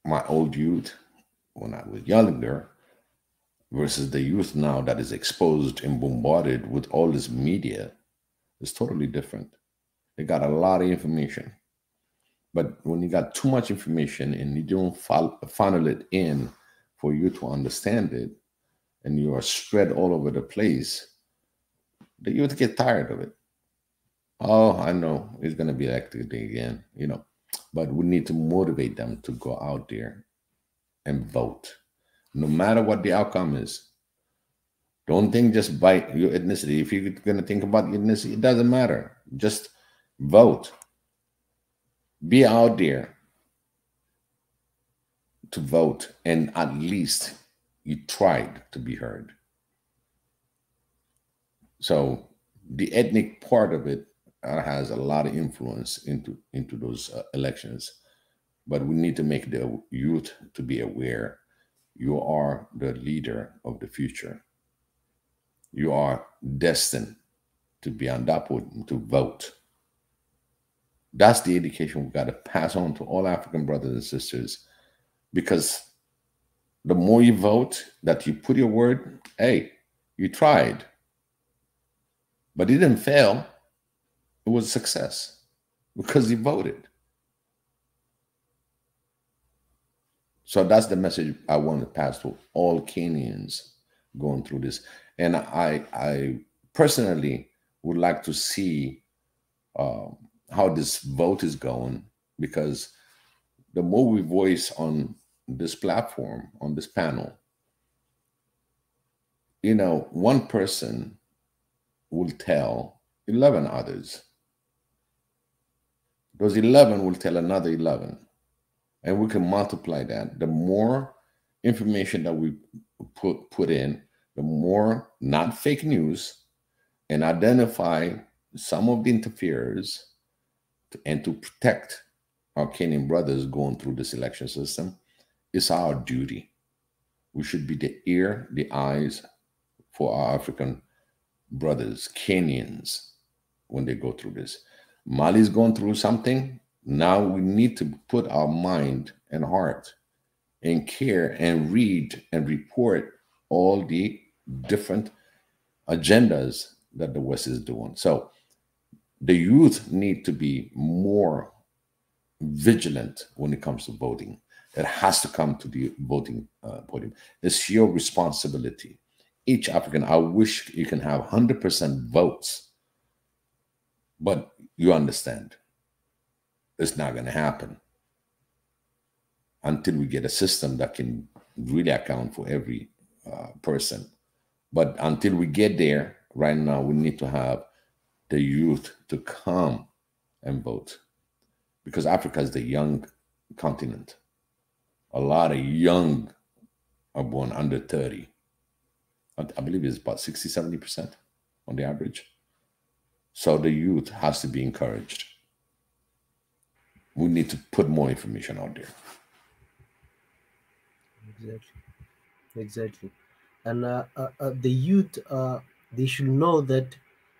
my old youth, when I was younger, versus the youth now that is exposed and bombarded with all this media is totally different. They got a lot of information. But when you got too much information and you don't funnel it in for you to understand it, and you are spread all over the place, the youth get tired of it. Oh, I know it's going to be elected again, you know. But we need to motivate them to go out there and vote, no matter what the outcome is. Don't think just by your ethnicity. If you're going to think about your ethnicity, it doesn't matter. Just vote. Be out there to vote, and at least you tried to be heard. So the ethnic part of it has a lot of influence into those elections. But we need to make the youth to be aware. You are the leader of the future. You are destined to be on that podium, to vote. That's the education we've got to pass on to all African brothers and sisters, because the more you vote, that you put your word, hey, you tried, but it didn't fail. It was a success because you voted. So that's the message I want to pass to all Kenyans going through this. And I personally would like to see how this vote is going, because the more we voice on this platform, on this panel, you know, one person will tell 11 others. Those 11 will tell another 11. And we can multiply that. The more information that we put in, the more not fake news, and identify some of the interferers, and to protect our Kenyan brothers going through this election system is our duty. We should be the ear, the eyes for our African brothers, Kenyans, when they go through this. Mali's going through something. Now we need to put our mind and heart and care and read and report all the different agendas that the West is doing. So the youth need to be more vigilant when it comes to voting. It has to come to the voting podium. It's your responsibility. Each African, I wish you can have 100% votes, but you understand it's not going to happen until we get a system that can really account for every person. But until we get there, right now, we need to have the youth to come and vote, because Africa is the young continent. A lot of young are born under 30. I believe it's about 60, 70% on the average. So the youth has to be encouraged. We need to put more information out there. Exactly. And the youth, they should know that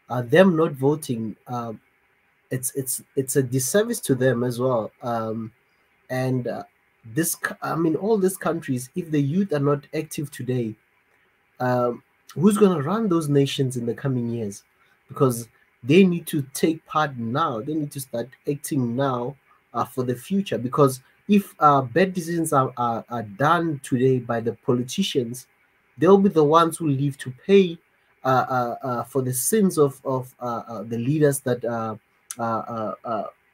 them not voting, it's a disservice to them as well. And all these countries, if the youth are not active today, who's going to run those nations in the coming years? Because they need to take part now. They need to start acting now for the future. Because if bad decisions are done today by the politicians, they'll be the ones who live to pay for the sins of the leaders that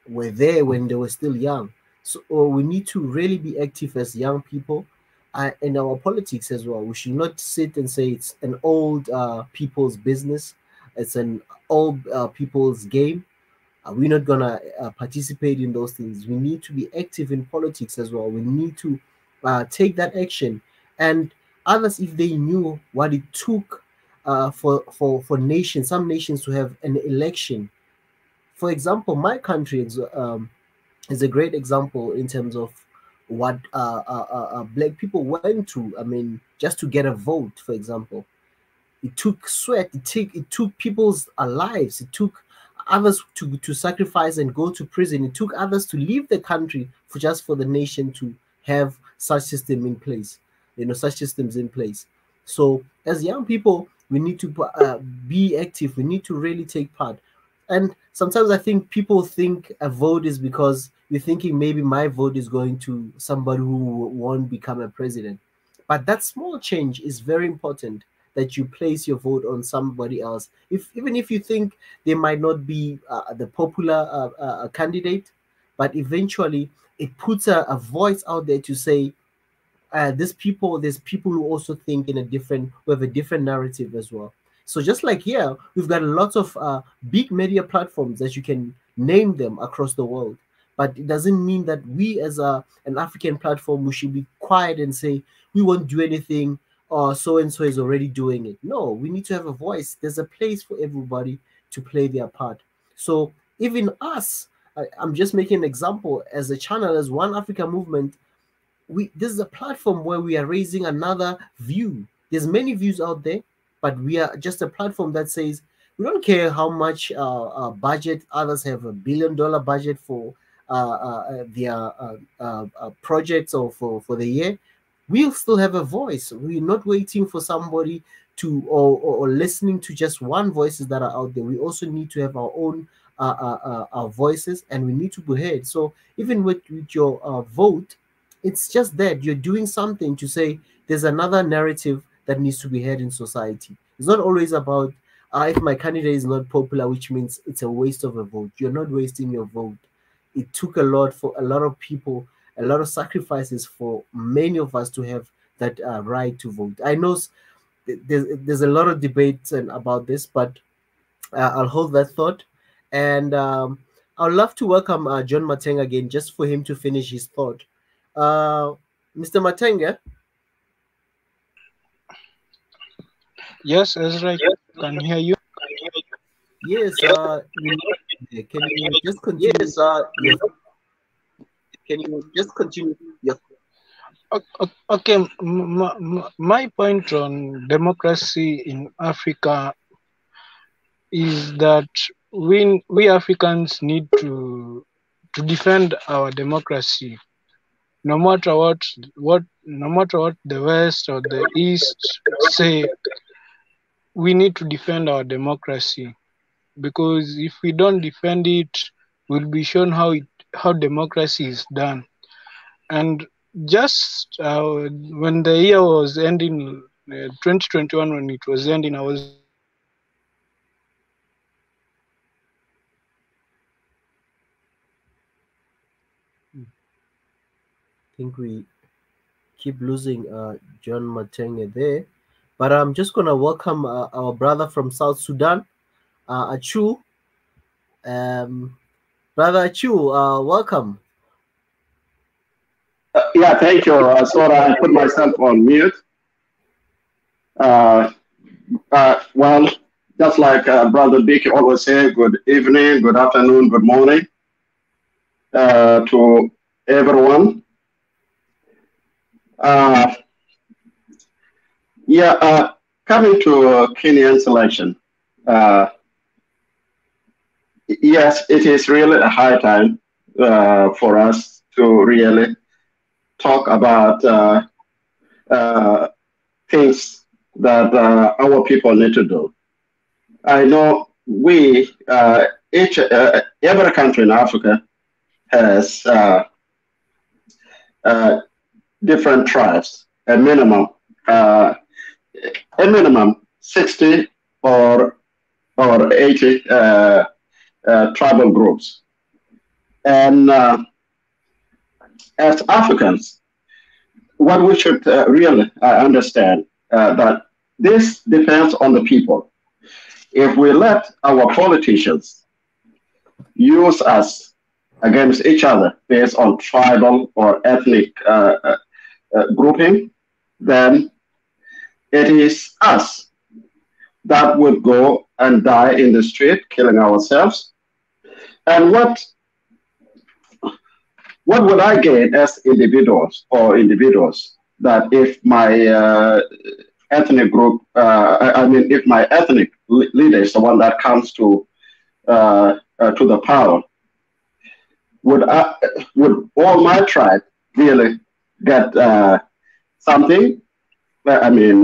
were there when they were still young. So we need to really be active as young people in our politics as well. We should not sit and say it's an old people's business. It's an old people's game. We're not gonna participate in those things. We need to be active in politics as well. We need to take that action. And others, if they knew what it took for nations, some nations to have an election. For example, my country is a great example in terms of what black people went through. I mean, just to get a vote, for example, it took sweat. It took people's lives. It took others to sacrifice and go to prison. It took others to leave the country for just for the nation to have such system in place. Such systems in place. So as young people, we need to be active. We need to really take part. And sometimes I think people think a vote is because you're thinking maybe my vote is going to somebody who won't become a president. But that small change is very important, that you place your vote on somebody else. Even if you think they might not be the popular candidate, but eventually it puts a voice out there to say, there's people who also think in a different, who have a different narrative as well. So just like here, we've got a lot of big media platforms that you can name them across the world. But it doesn't mean that we as an African platform, we should be quiet and say, we won't do anything, or so-and-so is already doing it. No, we need to have a voice. There's a place for everybody to play their part. So even us, I'm just making an example, as a channel, as One Africa Movement, this is a platform where we are raising another view. There's many views out there, but we are just a platform that says we don't care how much budget others have, $1 billion budget for their projects or for the year. We'll still have a voice. We're not waiting for somebody to or listening to just one voices that are out there. We also need to have our own our voices, and we need to be heard. So even with your vote, it's just that you're doing something to say there's another narrative that needs to be heard in society. It's not always about if my candidate is not popular, which means it's a waste of a vote. You're not wasting your vote. It took a lot for a lot of people, a lot of sacrifices for many of us to have that right to vote. I know there's a lot of debates about this, but I'll hold that thought. And I'd love to welcome John Matenga again, just for him to finish his thought. Mr. Matenga? Yes, Ezra, I can hear you. Yes, can you just continue? Yes, can you just continue? Yes. Okay, my point on democracy in Africa is that we Africans need to defend our democracy, no matter what the West or the East say. We need to defend our democracy, because if we don't defend it, we'll be shown how democracy is done. And just when the year was ending, 2021, when it was ending, I was I think we keep losing John Matenga there, but I'm just gonna welcome our brother from South Sudan, Achu. Brother Achu, welcome. Yeah, thank you. Sorry, I put myself on mute. Well, just like Brother Dick always say, good evening, good afternoon, good morning to everyone. Coming to Kenyan selection, yes, it is really a high time for us to really talk about things that our people need to do. I know every country in Africa has different tribes, a minimum 60 or 80 tribal groups. And as Africans, what we should really understand that this depends on the people. If we let our politicians use us against each other based on tribal or ethnic grouping, then it is us that would go and die in the street, killing ourselves. And what would I gain as individuals that if my ethnic group, I mean, if my ethnic leader is the one that comes to the power, would all my tribe really get something? I mean,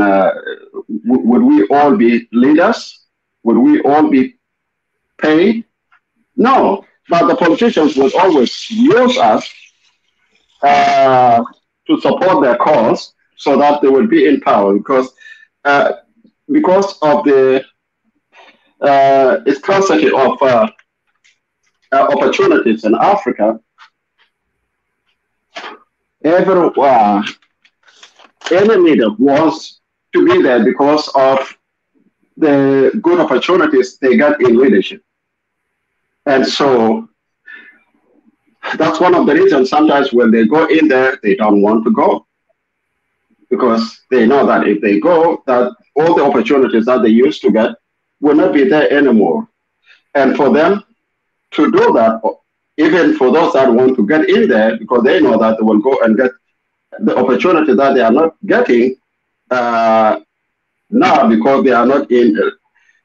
would we all be leaders? Would we all be paid? No, but the politicians would always use us to support their cause so that they would be in power because of the scarcity of opportunities in Africa. Any leader wants to be there because of the good opportunities they get in leadership. And so that's one of the reasons sometimes when they go in there, they don't want to go. Because they know that if they go, that all the opportunities that they used to get will not be there anymore. And for them to do that, even for those that want to get in there, because they know that they will go and get the opportunity that they are not getting now because they are not in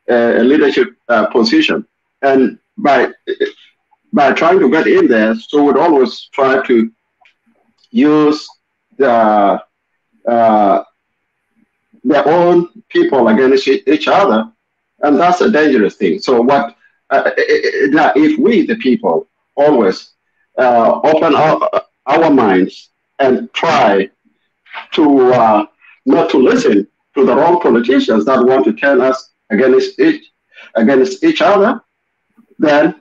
a leadership position. And by trying to get in there, so would always try to use their own people against each other, and that's a dangerous thing. So what if we, the people, always open our minds and try to not to listen to the wrong politicians that want to turn us against each other, then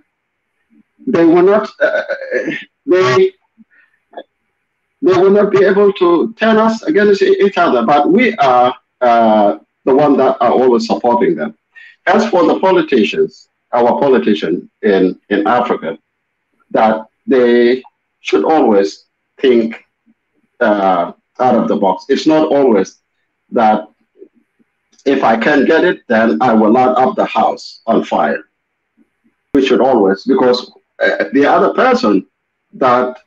they will not they will not be able to turn us against each other. But we are the one that are always supporting them. As for the politicians, our politicians in Africa, that they should always think out of the box. It's not always that if I can get it, then I will light up the house on fire. We should always, because the other person that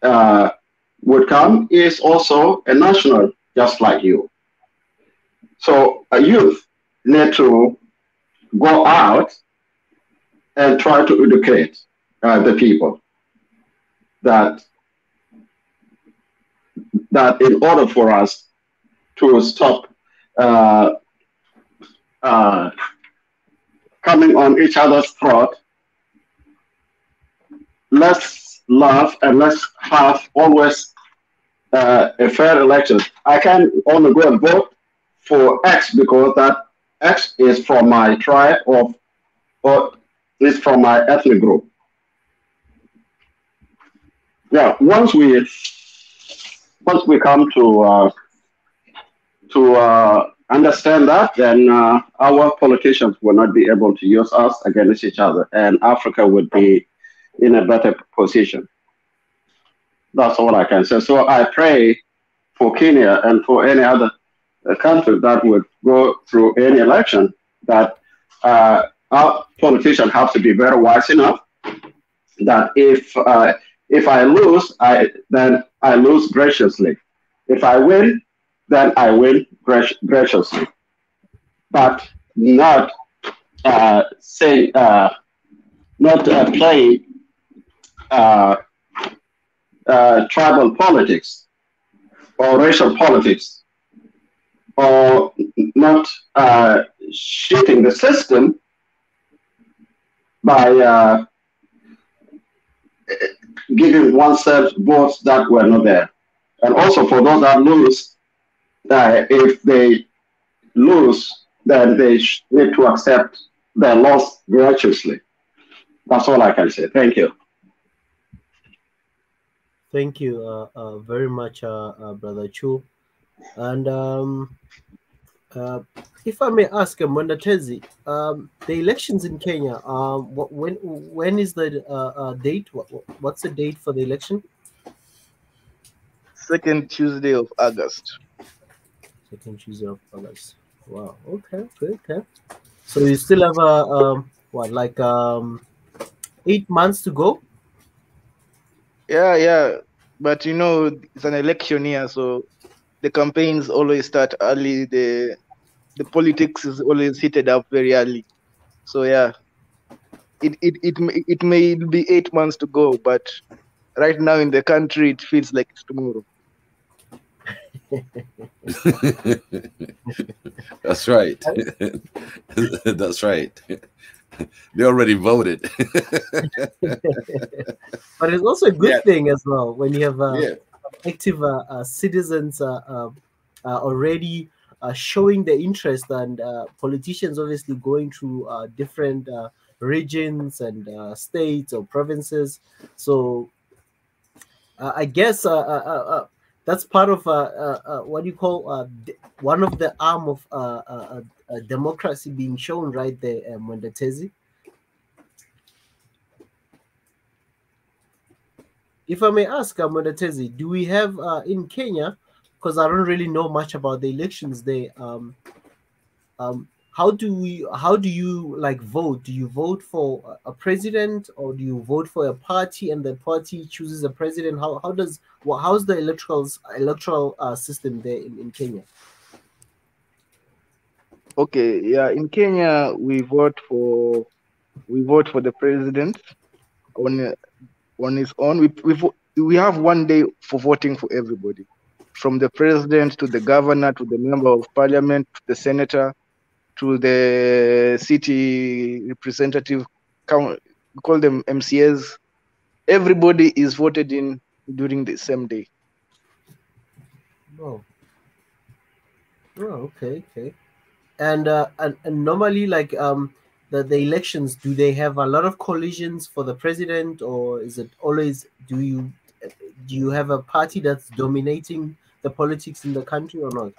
would come is also a national, just like you. So a youth need to go out and try to educate the people that in order for us to stop coming on each other's throat, let's love and let's have always a fair election. I can only go and vote for X because that X is from my tribe or is from my ethnic group. Yeah, once we come to understand that, then our politicians will not be able to use us against each other, and Africa would be in a better position. That's all I can say. So I pray for Kenya and for any other country that would go through any election that our politicians have to be very wise enough that if I lose, then I lose graciously. If I win, then I win graciously. But not play tribal politics or racial politics, or not shifting the system by giving oneself votes that were not there. And also for those that lose, if they lose, then they need to accept their loss graciously. That's all I can say. Thank you. Thank you very much, Brother Chu. And If I may ask, Mondatezi, the elections in Kenya, when is the date? What's the date for the election? Second Tuesday of August. Second Tuesday of August. Wow. Okay. Okay. So you still have what, like 8 months to go? Yeah. But it's an election year, so the campaigns always start early. The politics is always heated up very early. So yeah, it may be 8 months to go, but right now in the country it feels like it's tomorrow. That's right. That's right. They already voted. But it's also a good thing as well when you have active citizens already showing their interest, and politicians obviously going through different regions and states or provinces. So I guess that's part of what you call one of the arm of democracy being shown right there, Mwendatezi. If I may ask, Mwendatezi, do we have in Kenya, because I don't really know much about the elections there, how do you like vote? Do you vote for a president, or do you vote for a party and the party chooses a president? How's the electoral system there in Kenya? Okay, yeah, in Kenya we vote for the president on his own. We have 1 day for voting for everybody, from the president to the governor to the member of parliament to the senator to the city representative, we call them MCAs. Everybody is voted in during the same day. Oh, okay. And normally, like the elections, do they have a lot of collisions for the president, or is it always, do you have a party that's dominating the politics in the country or not?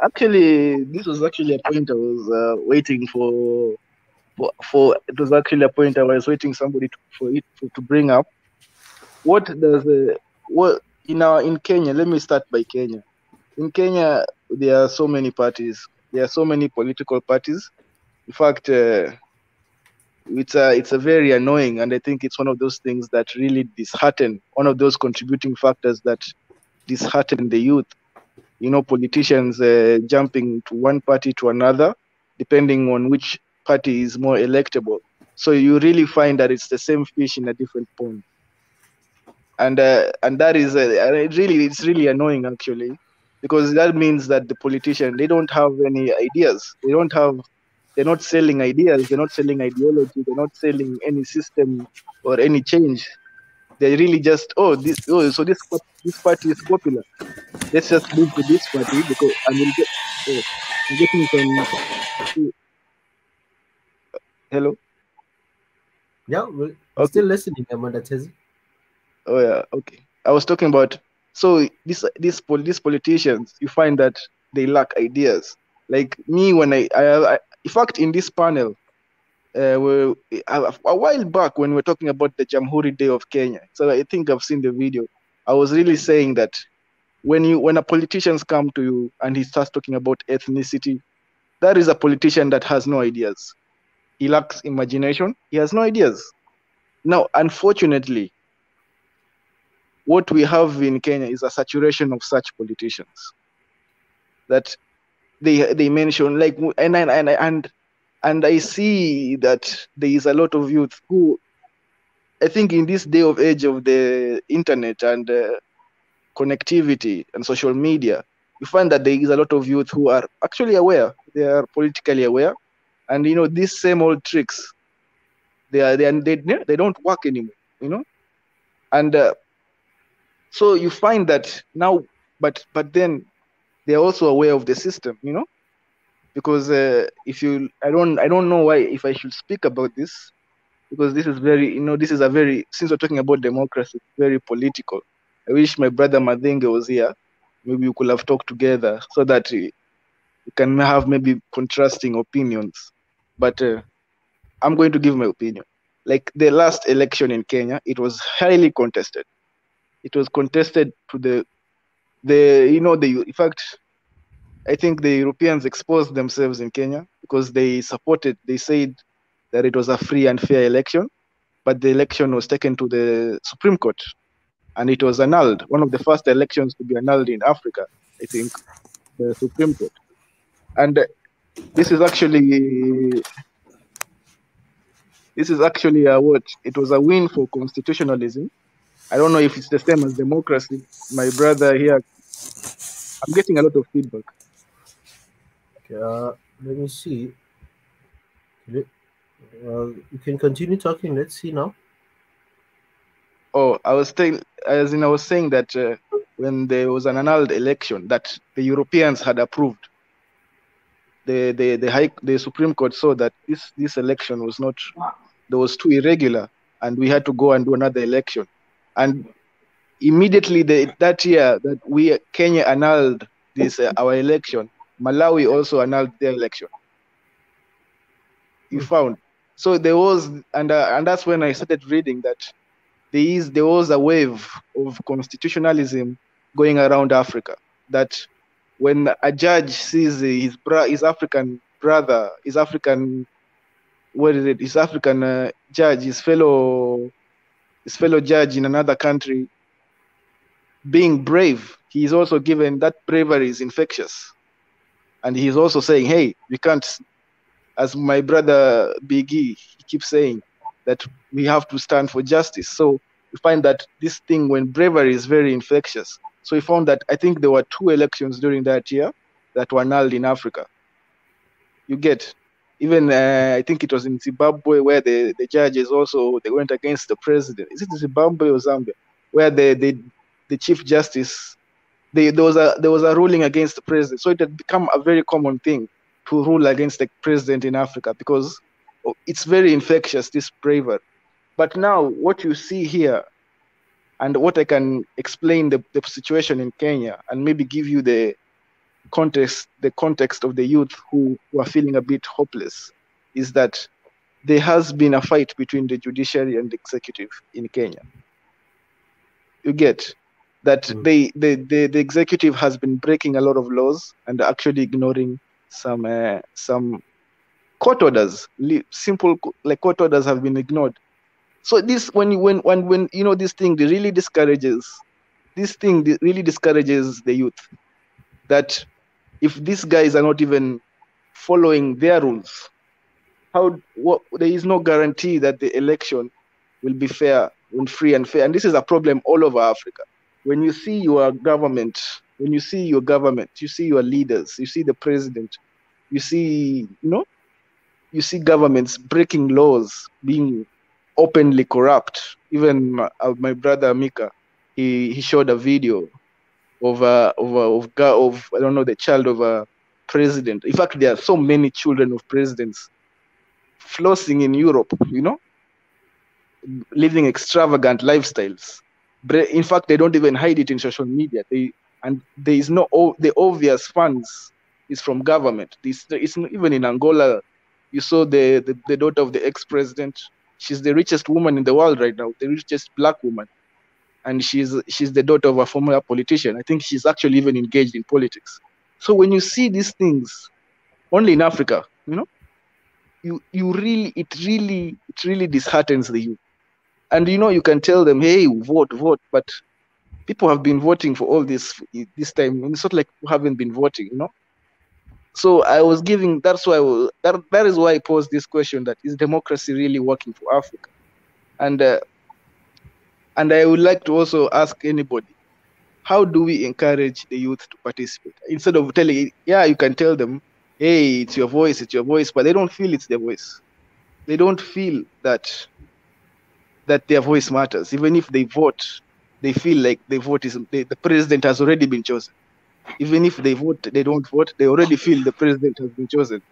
Actually, this was actually a point I was waiting for. It was actually a point I was waiting somebody to bring up. What does in Kenya? Let me start by Kenya. In Kenya, there are so many parties. There are so many political parties. In fact, it's a very annoying, and I think it's one of those things that really dishearten. One of those contributing factors that dishearten the youth. Politicians jumping to one party to another, depending on which party is more electable. So you really find that it's the same fish in a different pond, and that is it's really annoying actually, because that means that the politician, they don't have any ideas. They're not selling ideas. They're not selling ideology. They're not selling any system or any change. They really just so this party is popular. Let's just move to this party because I'm getting some. Hello. Yeah, we're still listening, Mondatezi. Oh yeah, okay. I was talking about, so these politicians, you find that they lack ideas. Like me, when I in fact in this panel, a while back when we were talking about the Jamhuri Day of Kenya, so I think I've seen the video. I was really saying that when a politician come to you and he starts talking about ethnicity, that is a politician that has no ideas. He lacks imagination. He has no ideas. Now, unfortunately, what we have in Kenya is a saturation of such politicians that they mention, like, and I see that there is a lot of youth who, I think in this day of age of the internet and connectivity and social media, you find that there is a lot of youth who are actually aware. They are politically aware, and these same old tricks, they don't work anymore. And so you find that now, but then they are also aware of the system, because I don't know why, if I should speak about this, because this is very, since we're talking about democracy, very political. I wish my brother Matenga was here. Maybe we could have talked together so that You can have maybe contrasting opinions, but I'm going to give my opinion. Like the last election in Kenya, it was highly contested. It was contested to in fact, I think the Europeans exposed themselves in Kenya because they said that it was a free and fair election, but the election was taken to the Supreme Court and it was annulled. One of the first elections to be annulled in Africa, I think, the Supreme Court. And this is actually what? It was a win for constitutionalism. I don't know if it's the same as democracy. My brother here, I'm getting a lot of feedback. Okay, let me see. You can continue talking. Let's see now. Oh, I was saying that when there was an annulled election that the Europeans had approved, the Supreme Court saw that this election was too irregular, and we had to go and do another election. And immediately that year that Kenya annulled this our election, Malawi also annulled their election. You found. So there was, and that's when I started reading that there was a wave of constitutionalism going around Africa. That when a judge sees his African brother, his African judge, his fellow judge in another country being brave, he is also given that bravery is infectious. And he's also saying, hey, we can't, as my brother Biggie, he keeps saying that we have to stand for justice. So we find that this thing, when bravery is very infectious. So we found that I think there were 2 elections during that year that were annulled in Africa. You get, even I think it was in Zimbabwe where the judges also, they went against the president. Is it Zimbabwe or Zambia? Where the Chief Justice, there was a ruling against the president. So it had become a very common thing to rule against the president in Africa because it's very infectious, this bravery. But now what you see here, and what I can explain the situation in Kenya and maybe give you the context of the youth who are feeling a bit hopeless, is that there has been a fight between the judiciary and the executive in Kenya. You get that the executive has been breaking a lot of laws and actually ignoring some court orders. Simple like court orders have been ignored. So this when you know this thing really discourages the youth, that if these guys are not even following their rules, there is no guarantee that the election will be fair and free and fair. And this is a problem all over Africa. When you see your government, you see your leaders, you see the president, you see governments breaking laws, being openly corrupt. Even my brother Mika, he showed a video of I don't know, the child of a president. In fact, there are so many children of presidents flossing in Europe, living extravagant lifestyles. In fact, they don't even hide it in social media. There is the obvious funds is from government. It's not, even in Angola, you saw the daughter of the ex-president. She's the richest woman in the world right now, the richest black woman. And she's the daughter of a former politician. I think she's actually even engaged in politics. So when you see these things only in Africa, it really disheartens the youth. And you can tell them, hey, vote, but people have been voting for all this time. And it's not like people haven't been voting, So I was giving, that is why I posed this question, that is democracy really working for Africa? And I would like to also ask anybody, how do we encourage the youth to participate? Instead of telling, you can tell them, hey, it's your voice, but they don't feel it's their voice. They don't feel that their voice matters. Even if they vote, they feel like the president has already been chosen. Even if they don't vote, they already feel the president has been chosen.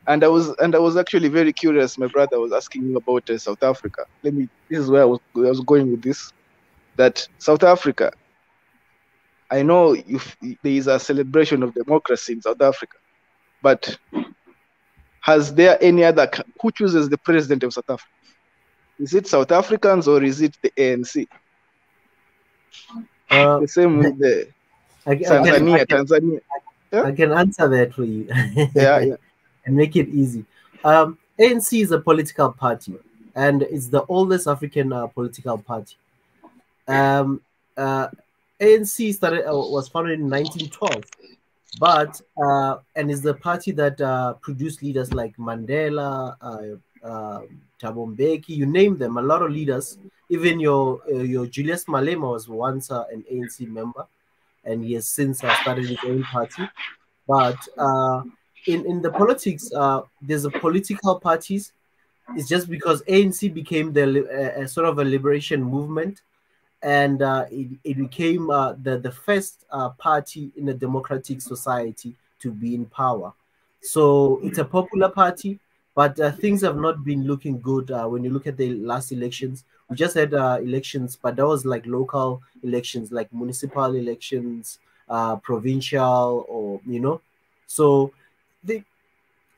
And I was actually very curious. My brother was asking me about South Africa. This is where I was going with this. That South Africa, I know there is a celebration of democracy in South Africa, but has there any other, who chooses the president of South Africa? Is it South Africans or is it the ANC? The same with the Tanzania. Yeah? I can answer that for you. Yeah. And make it easy. ANC is a political party, and it's the oldest African political party. ANC was founded in 1912, but and is the party that produced leaders like Mandela, Thabo Mbeki, you name them. A lot of leaders. Even your Julius Malema was once an ANC member, and he has since started his own party. But in the politics, there's a political parties. It's just because ANC became the sort of a liberation movement, and it became the first party in a democratic society to be in power. So it's a popular party, but things have not been looking good when you look at the last elections. We just had elections, but that was like local elections, like municipal elections, provincial, or so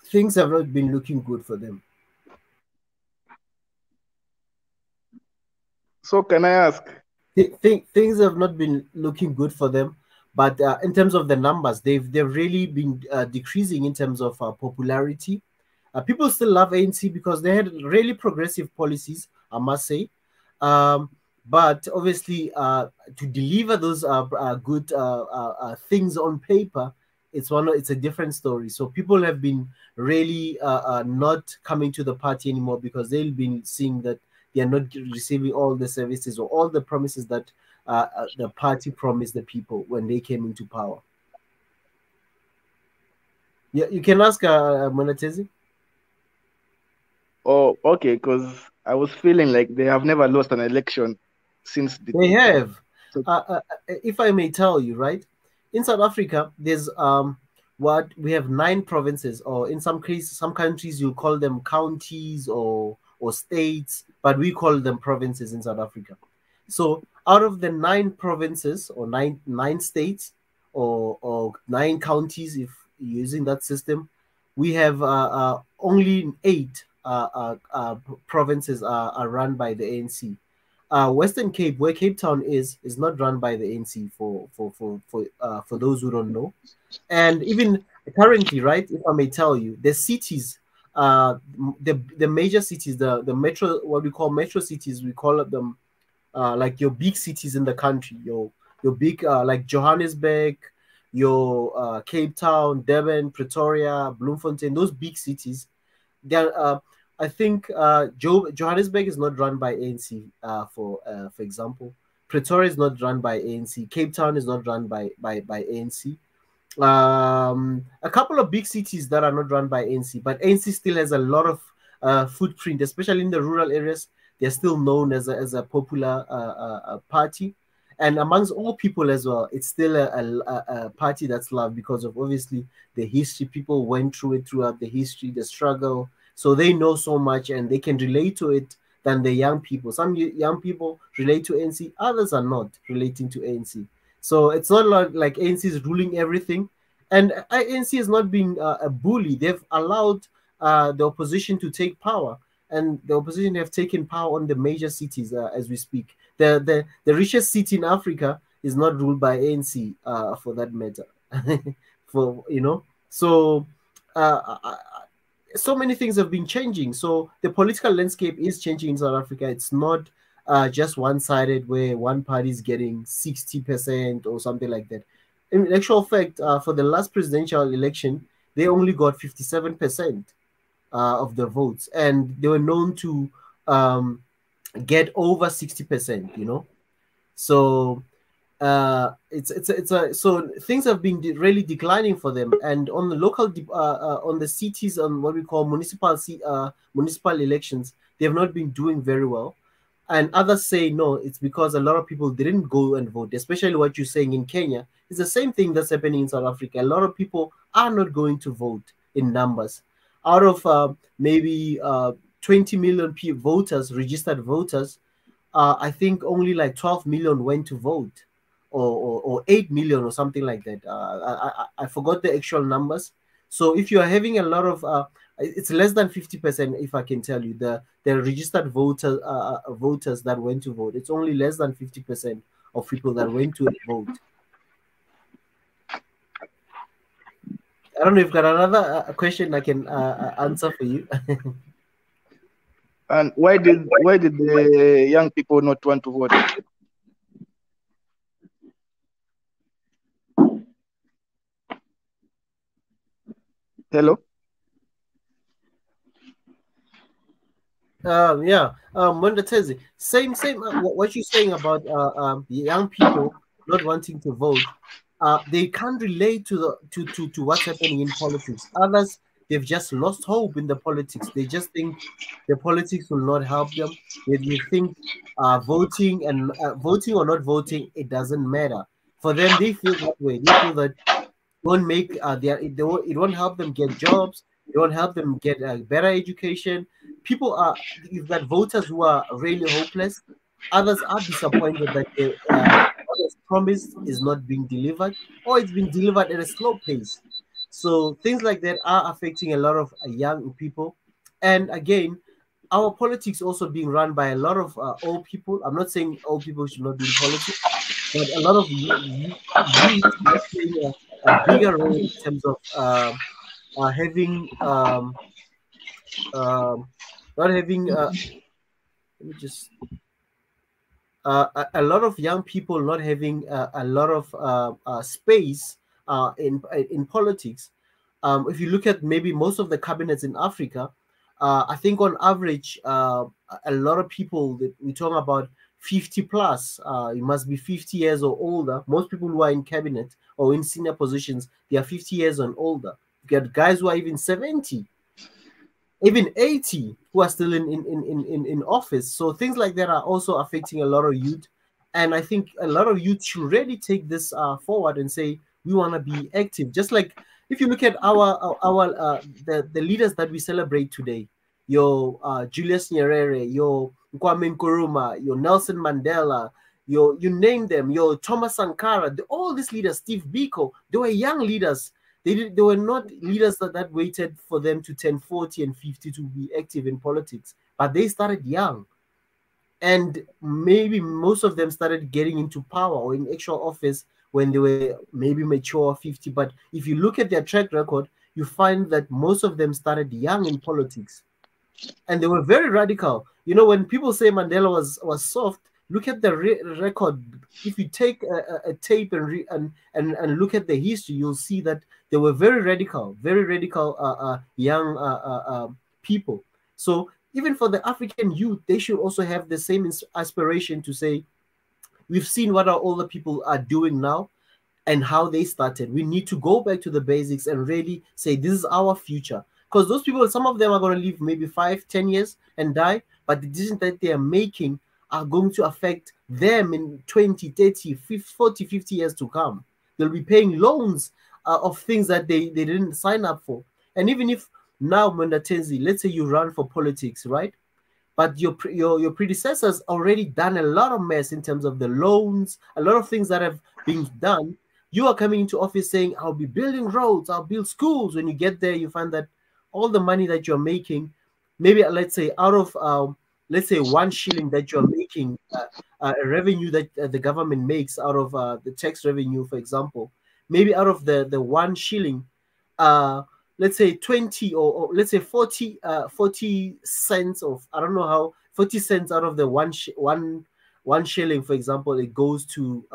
things have not been looking good for them. So can I ask? Things have not been looking good for them, but in terms of the numbers, they've really been decreasing in terms of popularity. People still love ANC because they had really progressive policies, I must say. But obviously, to deliver those good things on paper, it's a different story. So people have been really not coming to the party anymore because they've been seeing that they are not receiving all the services or all the promises that the party promised the people when they came into power. Yeah, you can ask Monatezi. Oh, okay, because I was feeling like they have never lost an election since they have. If I may tell you, right, in South Africa, there's what we have 9 provinces, or in some cases, some countries you call them counties or states, but we call them provinces in South Africa. So out of the 9 provinces or nine states or 9 counties, if you're using that system, we have only 8 provinces are run by the ANC. Western Cape, where Cape Town is not run by the ANC for those who don't know. And even currently, right, if I may tell you, the cities, the major cities, the metro, what we call metro cities, we call them like your big cities in the country, your big like Johannesburg, your Cape Town, Durban, Pretoria, Bloemfontein, those big cities. They're I think Johannesburg is not run by ANC, for example. Pretoria is not run by ANC. Cape Town is not run by ANC. A couple of big cities that are not run by ANC, but ANC still has a lot of footprint, especially in the rural areas. They're still known as a popular party. And amongst all people as well, it's still a party that's loved because of obviously the history. People went through it throughout the history, the struggle. So they know so much and they can relate to it than the young people. Some young people relate to ANC, others are not relating to ANC. So it's not like ANC is ruling everything. And ANC has not been a bully. They've allowed the opposition to take power. And the opposition have taken power on the major cities as we speak. The richest city in Africa is not ruled by ANC, for that matter. So so many things have been changing. So the political landscape is changing in South Africa. It's not just one-sided where one party is getting 60% or something like that. In actual fact, for the last presidential election, they only got 57% of the votes, and they were known to get over 60%. So so things have been really declining for them, and on the local on the cities, on what we call municipal elections, they have not been doing very well. And others say no, it's because a lot of people didn't go and vote, especially what you're saying in Kenya. It's the same thing that's happening in South Africa. A lot of people are not going to vote in numbers. Out of maybe 20 million voters, registered voters, I think only like 12 million went to vote. or 8 million or something like that. I forgot the actual numbers. So if you are having a lot of it's less than 50%, if I can tell you, the registered voters that went to vote. It's only less than 50% of people that went to vote. I don't know if you've got another question I can answer for you. And why did the young people not want to vote? Hello? Mondatezi, same. What you're saying about the young people not wanting to vote, they can't relate to what's happening in politics. Others, they've just lost hope in the politics. They just think the politics will not help them. They think voting or not voting, it doesn't matter for them. They feel that way. They feel that won't make it won't help them get jobs. It won't help them get a better education. You've got voters who are really hopeless. Others are disappointed that what is promised is not being delivered, or it's being delivered at a slow pace. So things like that are affecting a lot of young people. And again, our politics also being run by a lot of old people. I'm not saying old people should not be in politics, but a lot of youth are playing a bigger role in terms of having not having let me just a lot of young people not having a lot of space in politics. If you look at maybe most of the cabinets in Africa, I think on average, a lot of people that we talk about 50 plus, you must be 50 years or older. Most people who are in cabinet or in senior positions, they are 50 years and older. You get guys who are even 70, even 80, who are still in office. So things like that are also affecting a lot of youth. And I think a lot of youth should really take this forward and say, we want to be active. Just like if you look at the leaders that we celebrate today, your Julius Nyerere, your Kwame Nkrumah, your Nelson Mandela, you name them, your Thomas Sankara, all these leaders, Steve Biko, they were young leaders. They were not leaders that waited for them to turn 40 and 50 to be active in politics, but they started young. And maybe most of them started getting into power or in actual office when they were maybe mature 50. But if you look at their track record, you find that most of them started young in politics. And they were very radical. You know, when people say Mandela was soft, look at the record. If you take a tape and look at the history, you'll see that they were very radical young people. So even for the African youth, they should also have the same aspiration to say, we've seen what our older people are doing now and how they started. We need to go back to the basics and really say, this is our future. Because those people, some of them are going to live maybe 5-10 years and die, but the decisions that they are making are going to affect them in 20, 30, 40, 50 years to come. They'll be paying loans of things that they didn't sign up for. And even if now, Mondatenzi, let's say you run for politics, right? But your predecessors already done a lot of mess in terms of the loans, a lot of things that have been done. You are coming into office saying, I'll be building roads, I'll build schools. When you get there, you find that all the money that you're making, maybe let's say out of let's say 1 shilling that you're making, a revenue that the government makes out of the tax revenue, for example, maybe out of the 1 shilling, let's say 20 or let's say 40 cents of, I don't know how, 40 cents out of the one shilling, for example, it goes to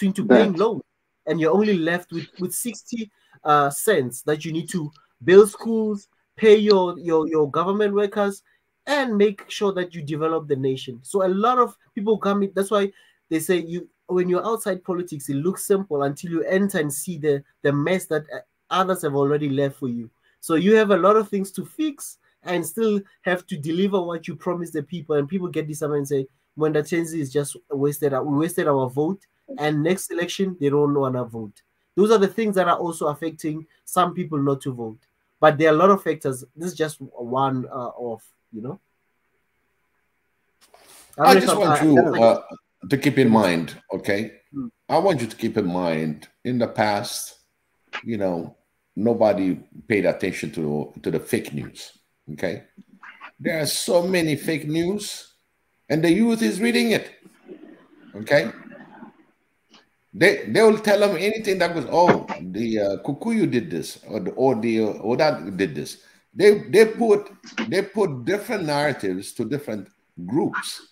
into paying loans, and you're only left with 60 cents that you need to build schools, pay your government workers, and make sure that you develop the nation. So a lot of people come in. That's why they say when you're outside politics, it looks simple until you enter and see the mess that others have already left for you. So you have a lot of things to fix and still have to deliver what you promised the people. And people get disappointed and say, when the change is just wasted, we wasted our vote, and next election, they don't want to vote. Those are the things that are also affecting some people not to vote. But there are a lot of factors. This is just one of, you know. I just want to to keep in mind, okay? I want you to keep in mind, in the past, you know, nobody paid attention to the fake news, okay? There are so many fake news, and the youth is reading it, okay? They will tell them anything that goes, oh, the Kikuyu did this, or the Oda did this. They put different narratives to different groups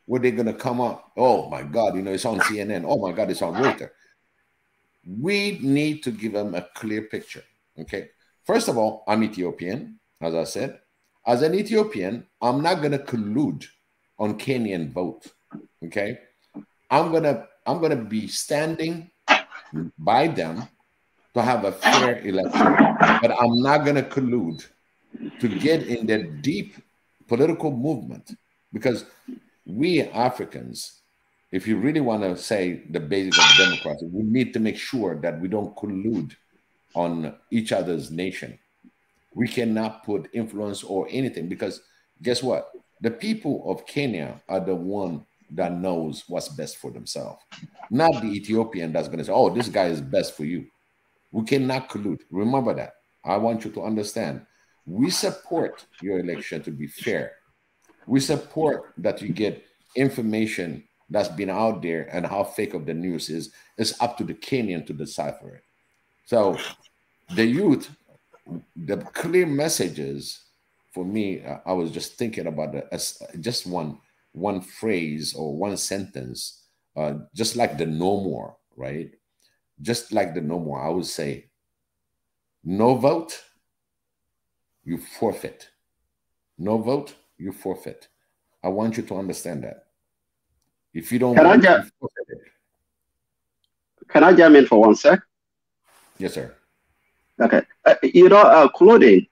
where they're gonna come up. Oh my God, you know, it's on CNN. Oh my God, it's on Reuters. We need to give them a clear picture. Okay. First of all, I'm Ethiopian, as I said. As an Ethiopian, I'm not gonna collude on Kenyan vote. Okay. I'm gonna be standing by them to have a fair election, but I'm not gonna collude to get in their deep political movement, because we Africans, if you really want to say the basics of democracy, we need to make sure that we don't collude on each other's nation. We cannot put influence or anything, because guess what? The people of Kenya are the one that knows what's best for themselves, not the Ethiopian that's going to say, oh, this guy is best for you. We cannot collude. Remember that. I want you to understand. We support your election to be fair. We support that you get information that's been out there, and how fake of the news is. It's up to the Kenyan to decipher it. So the youth, the clear messages for me, I was just thinking about just one phrase or one sentence, just like the no more, right? Just like the no more, I would say, no vote, you forfeit. No vote, you forfeit. I want you to understand that. If you don't vote, you forfeit it. Can I jump in for 1 sec? Yes, sir. Okay. You know, clothing,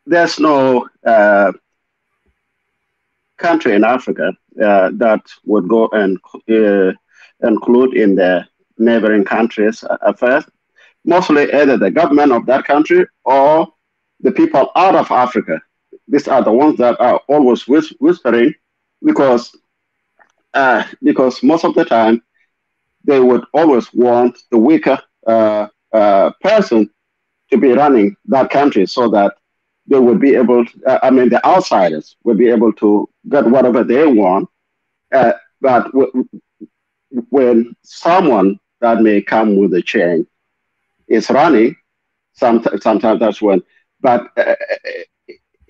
there's no country in Africa that would go and include in the neighboring countries affairs. Mostly either the government of that country or the people out of Africa. These are the ones that are always whispering, because most of the time they would always want the weaker person to be running that country, so that they would be able, the outsiders would be able to get whatever they want. But when someone that may come with a change is running, sometimes that's when. But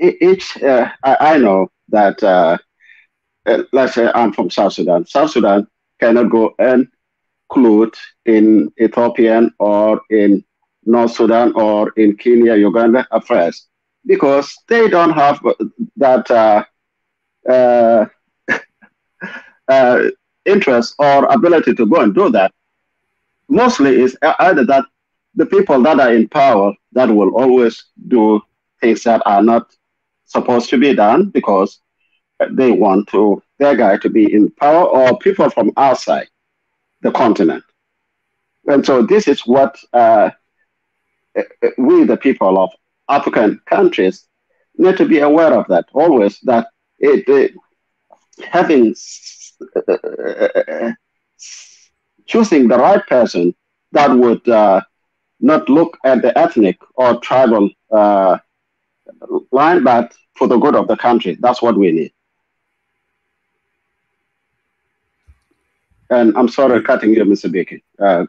I know that, let's say I'm from South Sudan. South Sudan cannot go and include in Ethiopian or in North Sudan or in Kenya, Uganda affairs, because they don't have that interest or ability to go and do that. Mostly is either that the people that are in power that will always do things that are not supposed to be done, because they want their guy to be in power, or people from outside the continent. And so this is what we, the people of African countries, need to be aware of, that always, that having choosing the right person that would not look at the ethnic or tribal line, but for the good of the country. That's what we need. And I'm sorry cutting you, Mr. Baker.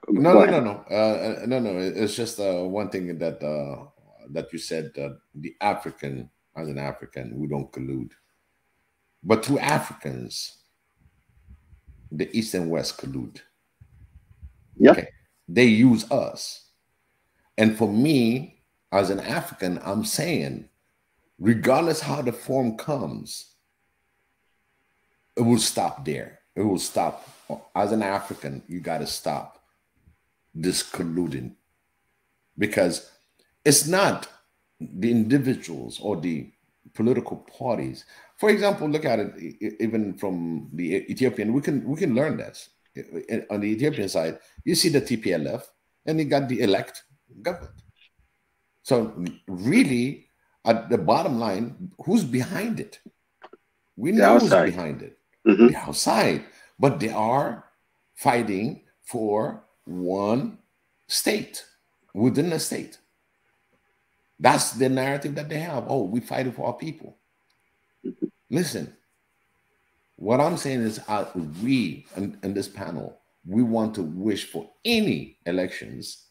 No. It's just one thing that you said. The African, as an African, we don't collude. But to Africans, the East and West collude. Yeah. Okay. They use us. And for me, as an African, I'm saying, regardless how the form comes, it will stop there. It will stop. As an African, you got to stop this colluding, because it's not the individuals or the political parties. For example, look at it even from the Ethiopian. We can learn this. On the Ethiopian side, you see the TPLF, and you got the elect government. So really, at the bottom line, who's behind it? We know who's behind it. They're outside, but they are fighting for one state within the state. That's the narrative that they have. Oh, we fighting for our people. Listen, what I'm saying is we in this panel, we want to wish for any elections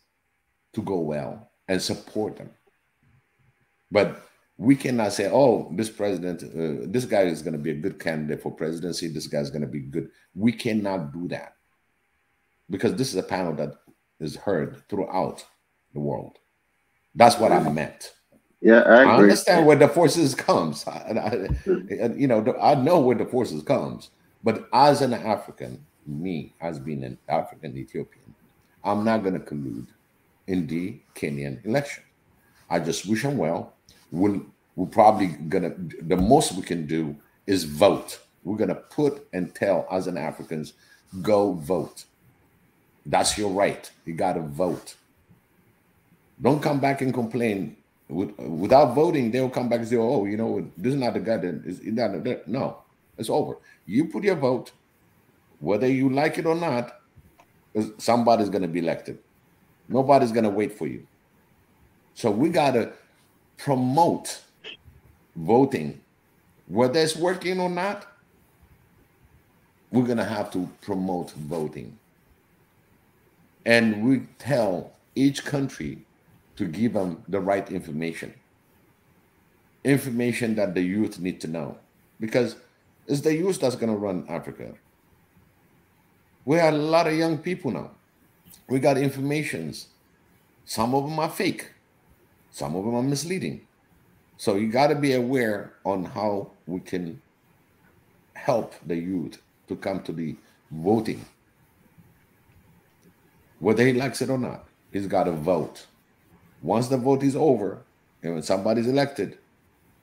to go well and support them. But we cannot say, oh, this president, this guy is going to be a good candidate for presidency. This guy's going to be good. We cannot do that because this is a panel that is heard throughout the world. That's what I meant. Yeah, I agree. I understand where the forces comes. You know, I know where the forces comes. But as an African, me as being an African Ethiopian, I'm not going to collude in the Kenyan election. I just wish them well. We're probably gonna. The most we can do is vote. We're gonna put and tell as an Africans, go vote. That's your right. You gotta vote. Don't come back and complain. Without voting, they'll come back and say, "Oh, you know, this is not the guy that is not." No, it's over. You put your vote, whether you like it or not. Somebody's gonna be elected. Nobody's gonna wait for you. So we gotta promote voting, whether it's working or not. We're gonna have to promote voting, and we tell each country to give them the right information that the youth need to know, because it's the youth that's going to run Africa. We have a lot of young people now. We got informations. Some of them are fake. Some of them are misleading. So you got to be aware on how we can help the youth to come to the voting. Whether he likes it or not, he's got to vote. Once the vote is over, and when somebody's elected,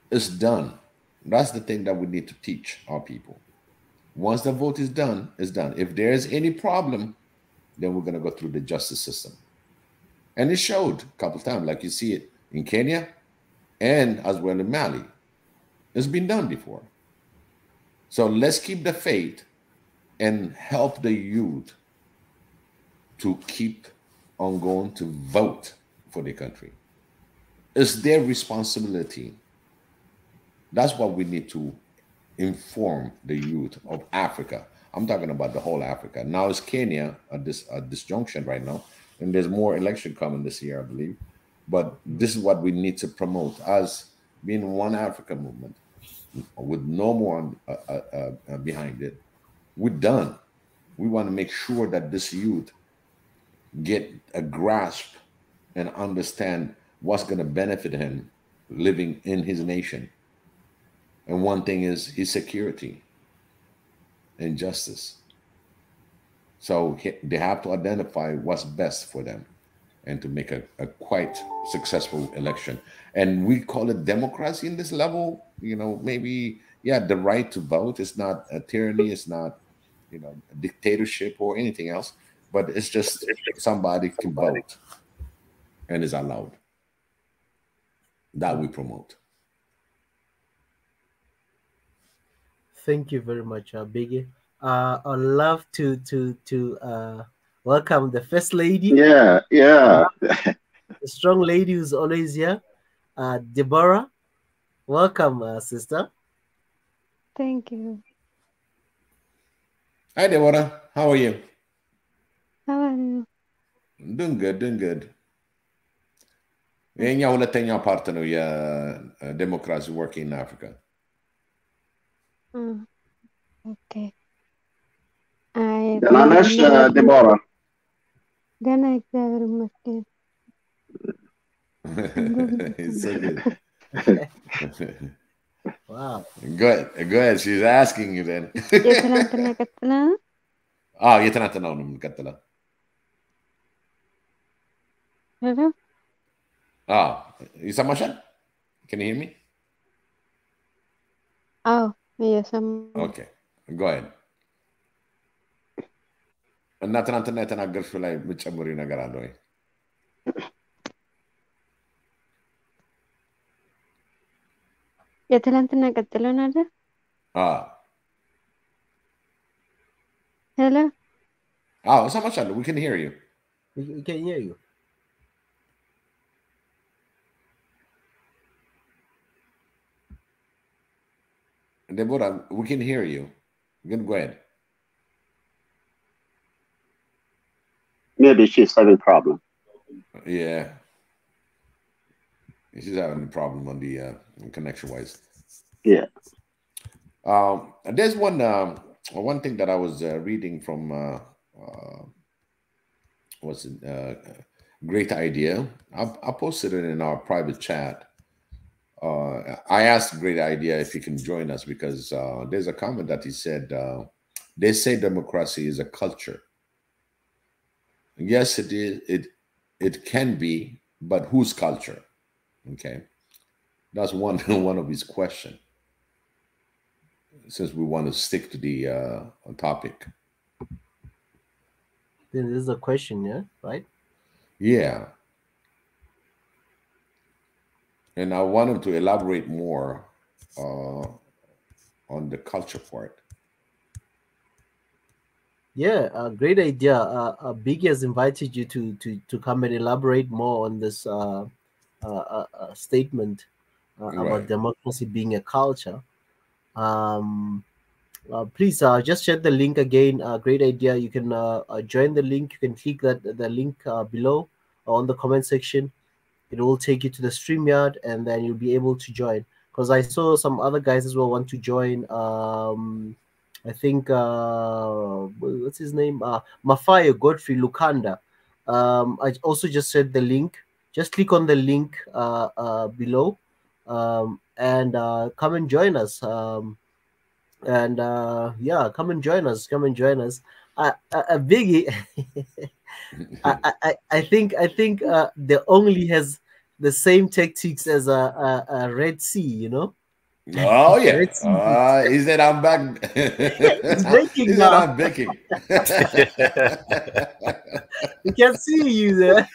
it's done. That's the thing that we need to teach our people. Once the vote is done, it's done. If there's any problem, then we're going to go through the justice system. And it showed a couple of times, like you see it in Kenya and as well in Mali. It's been done before. So let's keep the faith and help the youth to keep on going to vote for the country. It's their responsibility. That's what we need to inform the youth of Africa. I'm talking about the whole Africa. Now it's Kenya at this junction right now, and there's more election coming this year, I believe. But this is what we need to promote as being one Africa movement with no more behind it. We're done. We want to make sure that this youth get a grasp and understand what's going to benefit him living in his nation. And one thing is his security and justice. So they have to identify what's best for them and to make a quite successful election. And we call it democracy in this level. You know, maybe, yeah, the right to vote is not a tyranny. It's not, you know, a dictatorship or anything else. But it's just somebody can vote and is allowed. That we promote. Thank you very much, Biggie. I'd love to welcome the First Lady. Yeah. The strong lady who's always here, Deborah. Welcome, sister. Thank you. Hi, Deborah. How are you? How are you? Doing good, doing good. የኛ ሁለተኛው ፓርት ነው የዴሞክራሲ work in Africa. Okay. ደህና ነሽ ዲቦራ? ደህና እግዚአብሔር ይመስገን። It's so good. Wow. Go ahead. She's asking you then. የትናንትና ቀጥላ የትናንትናው ነው የምንቀጥለው። Hello? ይሰማሻል? Can you hear me? እየሰማሁ። Okay, go ahead. እና ትናንትና የተናገርሽው ላይ የምትጨምሪው ነገር አለ ወይ? የትናንትና ቀጥሎ ነው አይደል? Hello? Oh, so much. We can hear you. We can hear you. Deborah, we can hear you. You can go ahead. Maybe she's having problem. Yeah. She's having a problem on the connection wise. Yeah. There's one thing that I was reading from what's it? Great idea. I posted it in our private chat. I asked Great Idea if he can join us because there's a comment that he said they say democracy is a culture. Yes, it is. It can be, but whose culture? Okay, that's one one of his questions. Since we want to stick to the topic, Then this is a question, yeah, right? yeah. And I want him to elaborate more on the culture part. Yeah, great idea. Biggie has invited you to come and elaborate more on this statement about Right. democracy being a culture. Please just share the link again. Great idea. You can join the link. You can click the link below on the comment section. It will take you to the StreamYard, and then you'll be able to join. Because I saw some other guys as well want to join. I think what's his name? Mafayo Godfrey Lukanda. I also just said the link. Just click on the link below, and come and join us. And yeah, come and join us. Come and join us. Biggie, I think the only has the same tactics as a Red Sea, you know. Oh yeah. Red Sea. He said I'm back. He's baking He said now. I'm baking. We can see you there.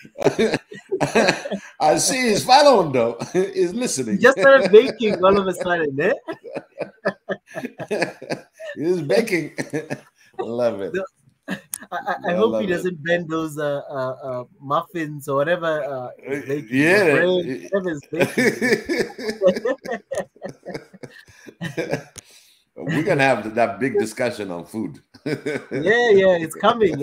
I see he's following though. He's listening. He just started baking all of a sudden, eh? He's baking. Love it. I hope he doesn't bend those muffins or whatever is baking. Yeah. Bread, whatever is baking. We're gonna have that big discussion on food. Yeah, it's coming.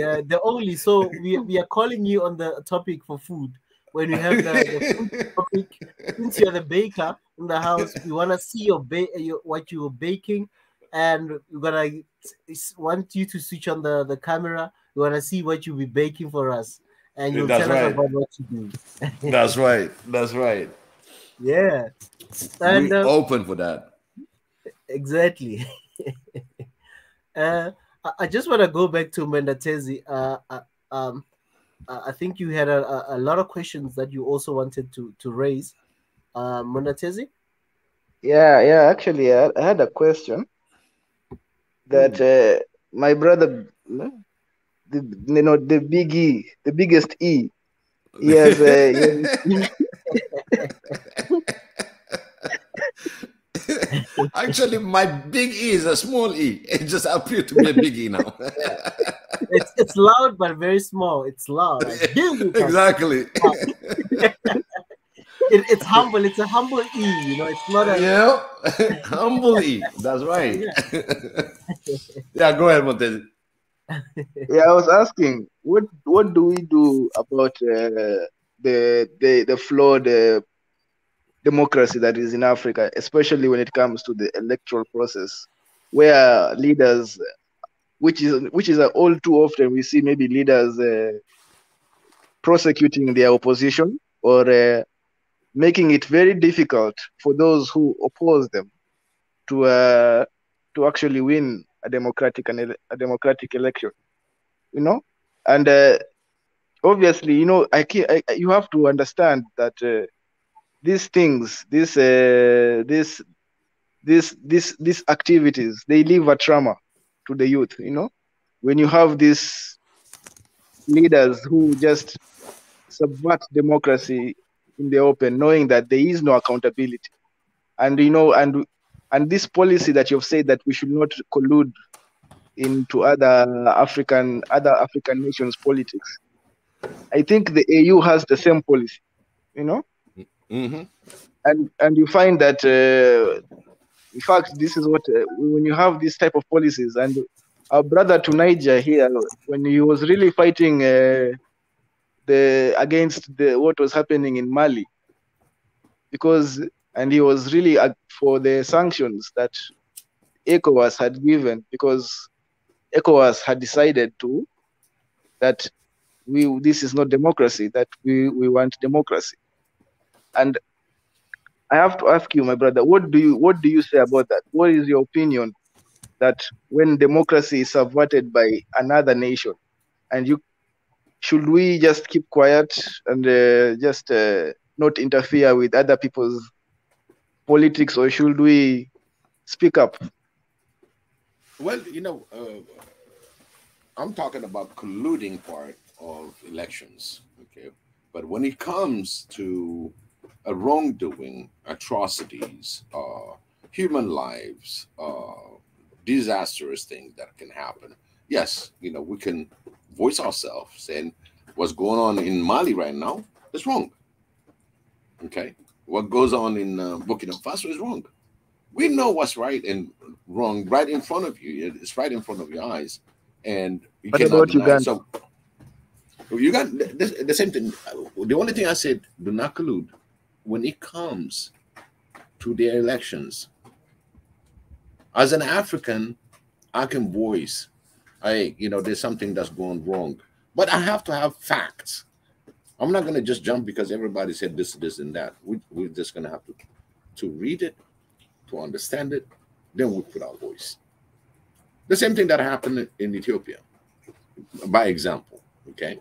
So we are calling you on the topic for food. When we have the food topic, since you're the baker in the house, we want to see what you're baking, and we're gonna want you to switch on the camera. We want to see what you'll be baking for us, and you'll tell us about what you do. That's right. That's right. Yeah, and we're open for that. Exactly. I just want to go back to Mendatezi. I think you had a lot of questions that you also wanted to raise. Mendatezi? Yeah. Actually, I had a question that my brother, the big E, the biggest E, he has Actually, my big E is a small E. It just appeared to be a big E now. It's loud but very small. It's loud. Exactly. It's humble. It's a humble E. You know, it's not a humble E. That's right. Yeah, go ahead, Montez. Yeah, I was asking, what do we do about the flawed democracy that is in Africa, especially when it comes to the electoral process, where leaders, which is all too often we see maybe leaders prosecuting their opposition or making it very difficult for those who oppose them to actually win a democratic election, you know. And obviously, you know, you have to understand that these things, these activities, they leave a trauma to the youth, you know. When you have these leaders who just subvert democracy in the open, knowing that there is no accountability, and you know, and this policy that you've said that we should not collude into other African nations' politics. I think the AU has the same policy, you know, and you find that in fact this is what when you have this type of policies. And our brother to Niger here, when he was really fighting against what was happening in Mali, and he was really for the sanctions that ECOWAS had given, because ECOWAS had decided that this is not democracy, that we want democracy. And I have to ask you, my brother, what do you say about that? What is your opinion that when democracy is subverted by another nation, and should we just keep quiet and just not interfere with other people's politics, or should we speak up? Well, I'm talking about colluding part of elections, okay? But when it comes to a wrongdoing, atrocities, human lives, disastrous things that can happen, yes, we can voice ourselves saying what's going on in Mali right now is wrong. Okay, what goes on in Burkina Faso is wrong. We know what's right and wrong right in front of you. It's right in front of your eyes, and you cannot deny it. So you got the same thing. The only thing I said, do not collude when it comes to their elections. As an African, I can voice, hey, there's something that's going wrong, but I have to have facts. I'm not going to just jump because everybody said this, and that. We're just going to have to read it, to understand it, then we put our voice. The same thing that happened in Ethiopia, by example, okay?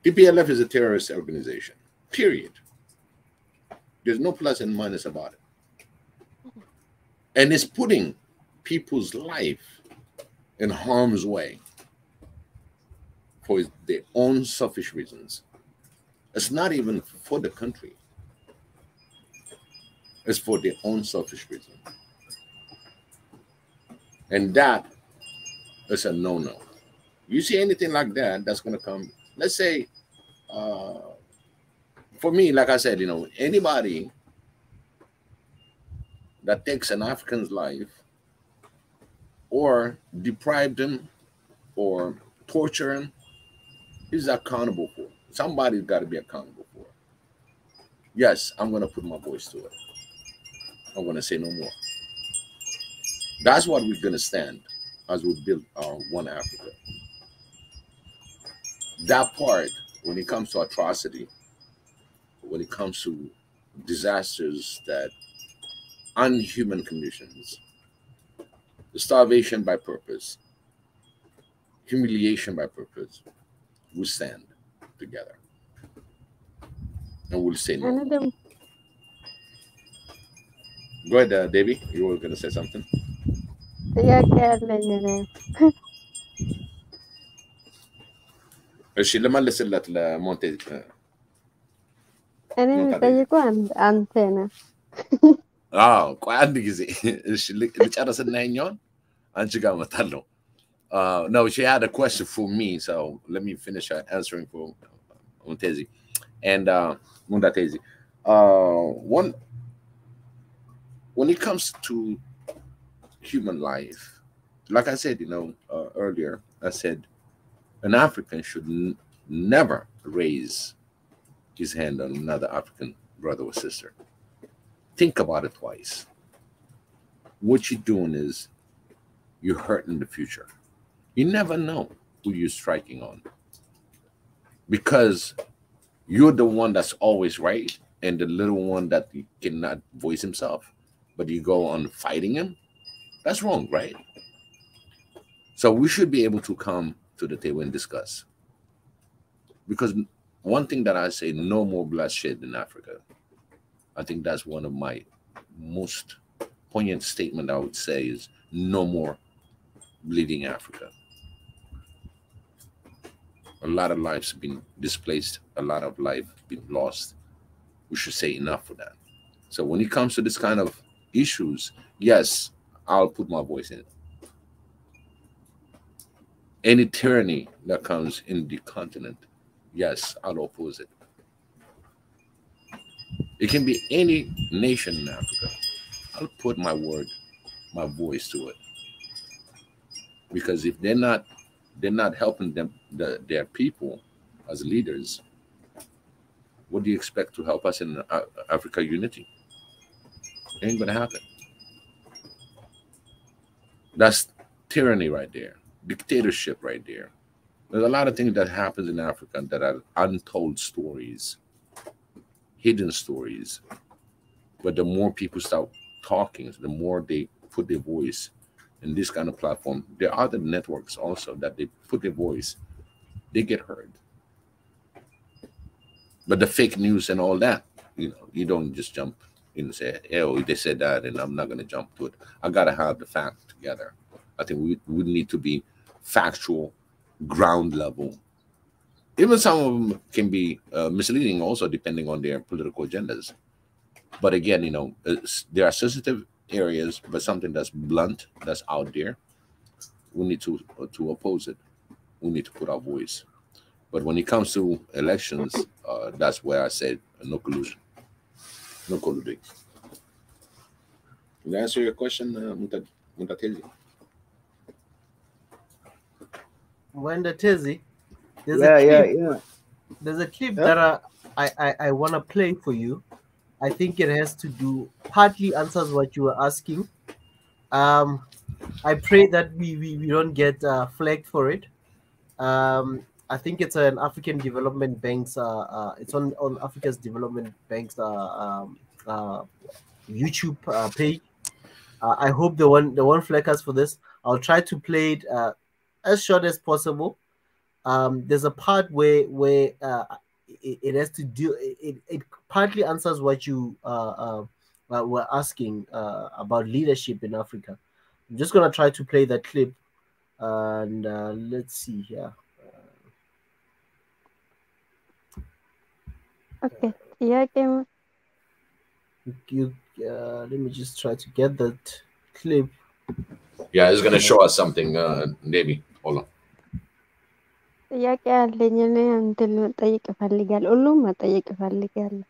TPLF is a terrorist organization, period. There's no plus and minus about it. And it's putting people's life in harm's way for their own selfish reasons. It's not even for the country. It's for their own selfish reason. And that is a no-no. You see anything like that, that's going to come. Let's say, for me, like I said, anybody that takes an African's life or deprive them or torture him is accountable for. Somebody's got to be accountable for it. Yes, I'm going to put my voice to it. I'm going to say no more. That's what we're going to stand as we build our One Africa. That part, when it comes to atrocity, when it comes to disasters, that unhuman conditions, the starvation by purpose, humiliation by purpose, we stand together. And we'll say no. Go ahead, Debbie. You were going to say something? እሺ ልመልስለት ለሞንቴዝ እኔ የምጠይቀው አንተ ነህ። ቆይ አንድ ጊዜ እሺ ልጨርስና ይኸኛውን አንቺ ጋር እመጣለሁ። No, she had a question for me, so let me finish answering for Montezi and Mundatezi. When it comes to human life, like I said, earlier, I said an African should never raise his hand on another African brother or sister. Think about it twice. What you're doing is you're hurting the future. You never know who you're striking on, because you're the one that's always right and the little one that cannot voice himself, but you go on fighting him. That's wrong, right? So we should be able to come to the table and discuss. Because one thing that I say, no more bloodshed in Africa. I think that's one of my most poignant statement I would say is no more bleeding Africa. A lot of lives have been displaced, a lot of life been lost. We should say enough for that. So when it comes to this kind of issues, yes, I'll put my voice in. Any tyranny that comes in the continent, yes, I'll oppose it. It can be any nation in Africa. I'll put my word, my voice to it. Because if they're not helping their people as leaders, what do you expect to help us in Africa unity? It ain't gonna happen. That's tyranny right there, dictatorship right there. There's a lot of things that happens in Africa that are untold stories, hidden stories. But the more people start talking, the more they put their voice in this kind of platform. There are other networks also that they put their voice, they get heard. But the fake news and all that, you don't just jump in and say, oh, they said that, and I'm not going to jump to it. I got to have the facts together. I think we need to be factual, ground level. Even some of them can be misleading also, depending on their political agendas. But again, there are sensitive areas, but something that's blunt, that's out there, we need to oppose it. We need to put our voice. But when it comes to elections, that's where I said no collusion, no colluding. Did I answer your question, Mutatezi? Mwendatezi, there's a clip that I want to play for you. I think it has to do, partly answers what you were asking. I pray that we don't get flagged for it. I think it's an African Development Bank's. It's on Africa's Development Bank's YouTube page. I hope the one flag us for this. I'll try to play it as short as possible. There's a part where it has to do. It partly answers what you were asking about leadership in Africa. I'm just gonna try to play that clip, and let's see here. Okay, yeah, okay. Let me just try to get that clip. Yeah, it's gonna show us something, Debbie. Hold on. ጥያቄ አለኝ እኔ አንተን መጠየቅ እፈልጋለሁ። ሁሉም መጠየቅ እፈልጋለሁ።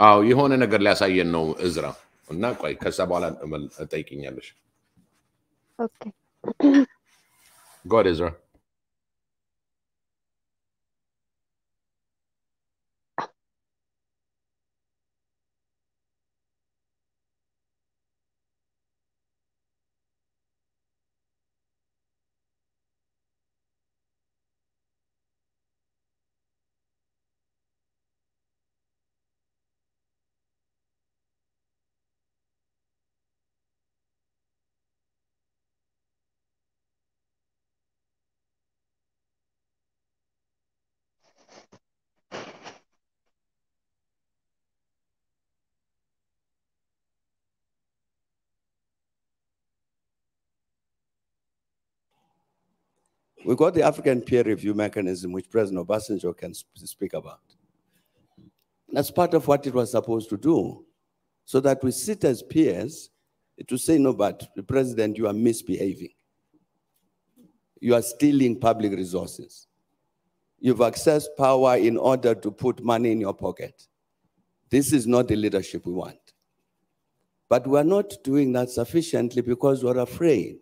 አዎ የሆነ ነገር ሊያሳየን ነው እዝራ እና ቆይ ከዛ በኋላ ጠይቅኛለሽ። ኦኬ God Ezra. We've got the African peer review mechanism, which President Obasanjo can speak about. That's part of what it was supposed to do, so that we sit as peers to say, no, but the president, you are misbehaving. You are stealing public resources. You've accessed power in order to put money in your pocket. This is not the leadership we want. But we're not doing that sufficiently because we're afraid.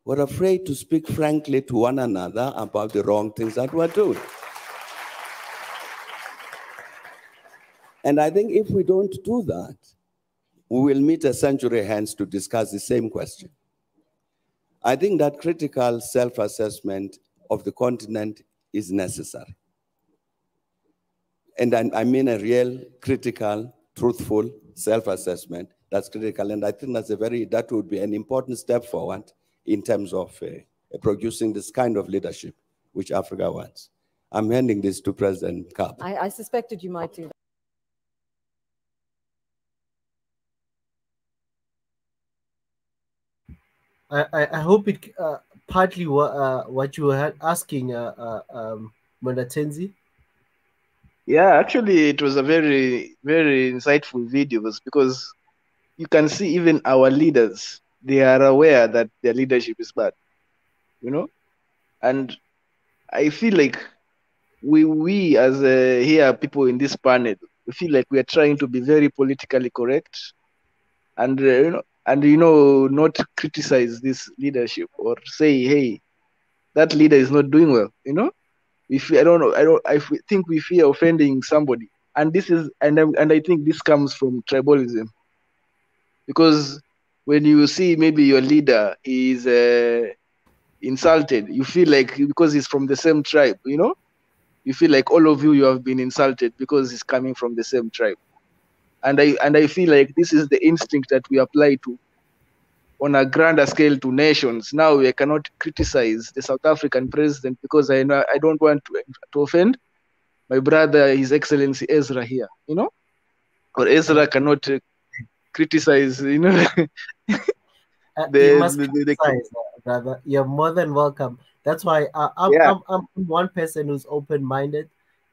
We're afraid to speak frankly to one another about the wrong things that we're doing. And I think if we don't do that, we will meet a century hence to discuss the same question. I think that critical self-assessment of the continent is necessary. And I mean a real, critical, truthful self-assessment that's critical. And I think that would be an important step forward in terms of producing this kind of leadership which Africa wants. I'm handing this to President Kapp. I suspected you might do that. I hope it partly what you were asking, Mwendatezi. Yeah, actually, it was a very, very insightful video because you can see even our leaders, they are aware that their leadership is bad, you know? And I feel like we as here people in this panel, we feel like we are trying to be very politically correct, and not criticize this leadership or say, hey, that leader is not doing well. If I think we fear offending somebody, and this is and I think this comes from tribalism, because when you see maybe your leader is insulted, you feel like because he's from the same tribe, you feel like all of you have been insulted because he's coming from the same tribe. And I feel like this is the instinct that we apply to on a grander scale to nations. Now I cannot criticize the South African president because I know I don't want to offend my brother, His Excellency Ezra here, or Ezra cannot criticize, You must criticize, brother. You're more than welcome. That's why I'm one person who's open-minded.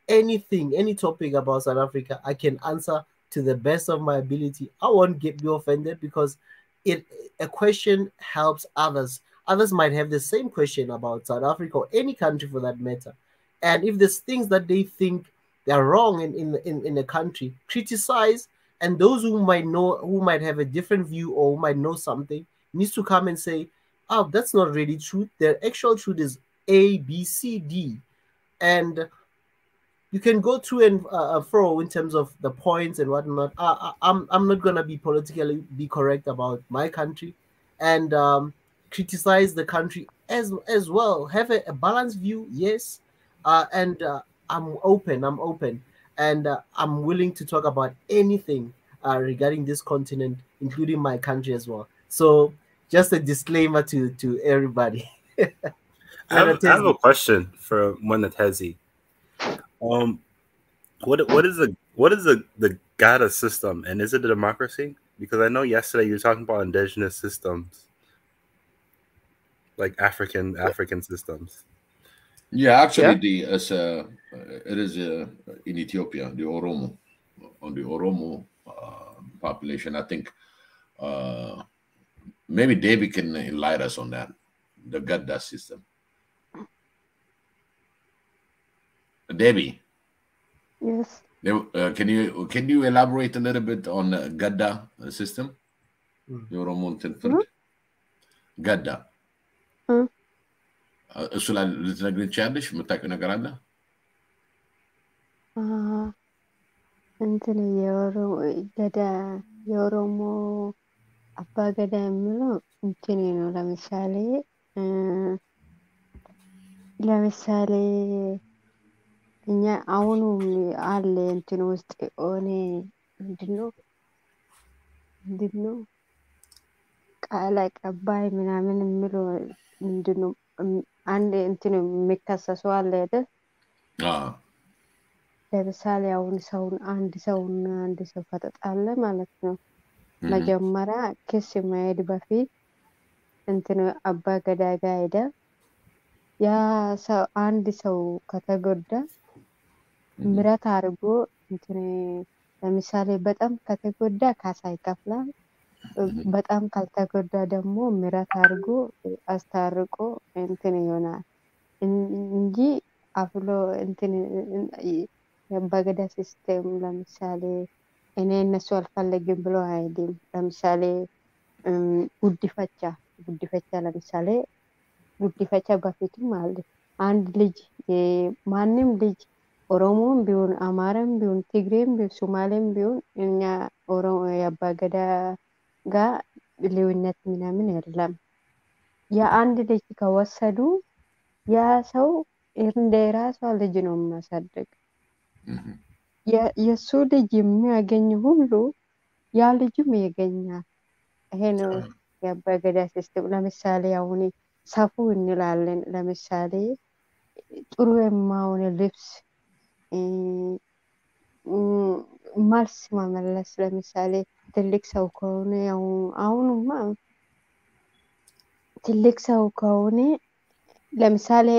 Anything, any topic about South Africa, I can answer to the best of my ability. I won't get you offended because a question helps others. Others might have the same question about South Africa or any country for that matter. And if there's things that they think they're wrong in the country, criticize. And those who might have a different view or who might know something needs to come and say, oh, that's not really true. The actual truth is A, B, C, D. And you can go through and fro in terms of the points and whatnot. I'm not gonna be politically correct about my country, and criticize the country as well. Have a balanced view, yes, and I'm open. And I'm willing to talk about anything regarding this continent, including my country as well. So just a disclaimer to everybody. I have a question for Monatezi. What is the Gada system, and is it a democracy? Because I know yesterday you were talking about indigenous systems, like African systems. Yeah, actually, it is in Ethiopia, the Oromo, on the Oromo population. I think maybe David can enlighten us on that, the Gadda system. Debbie. Yes. Can you elaborate a little bit on the Gadda system? The Oromo Tinford? Gadda. እሱ ላይ ልትነግሪኝ ትችያለሽ? የምታውቂው ነገር አለ? እንትን የኦሮሞ አባ ገዳ የሚለው እንትን ነው። ለምሳሌ እኛ አሁኑም አለ እንትን ውስጥ ሆነ ምንድነው ቃል አቀባይ ምናምን የሚለው ምንድነው አንድ እንትን የሚከሰሱ አለ አይደል? ለምሳሌ አሁን አንድ ሰው ከተጣለ ማለት ነው መጀመሪያ ክስ መሄድ በፊት እንትን አባ ገዳ ጋር ሄደ ያ ሰው አንድ ሰው ከተጎዳ ምሕረት አድርጎ እንትን ለምሳሌ በጣም ከተጎዳ ካሳ ይከፍላል። በጣም ካልተጎዳ ደግሞ ምሕረት አድርጎ አስታርቆ እንትን ይሆናል እንጂ አፍሎ እንትን የአባገዳ ሲስተም ለምሳሌ እኔ እነሱ አልፈለግም ብሎ አይደል። ለምሳሌ ጉዲፈቻ ለምሳሌ ጉዲፈቻ በፊትም አለ። አንድ ልጅ ማንም ልጅ ኦሮሞም ቢሆን አማራም ቢሆን ትግሬም ቢሆን ሶማሌም ቢሆን እኛ የአባገዳ ጋር ልዩነት ምናምን የለም። የአንድ ልጅ ከወሰዱ ያ ሰው እንደ ራሷ ልጅ ነው የሚያሳድግ። የሱ ልጅ የሚያገኝ ሁሉ ያ ልጅም ያገኛል። ይሄ ነው የአባገዳ ሲስተም። ለምሳሌ አሁን ሰፉ እንላለን። ለምሳሌ ጥሩ የማሆነ ልብስ መልስ መመለስ። ለምሳሌ ትልቅ ሰው ከሆነ አሁንማ ትልቅ ሰው ከሆነ ለምሳሌ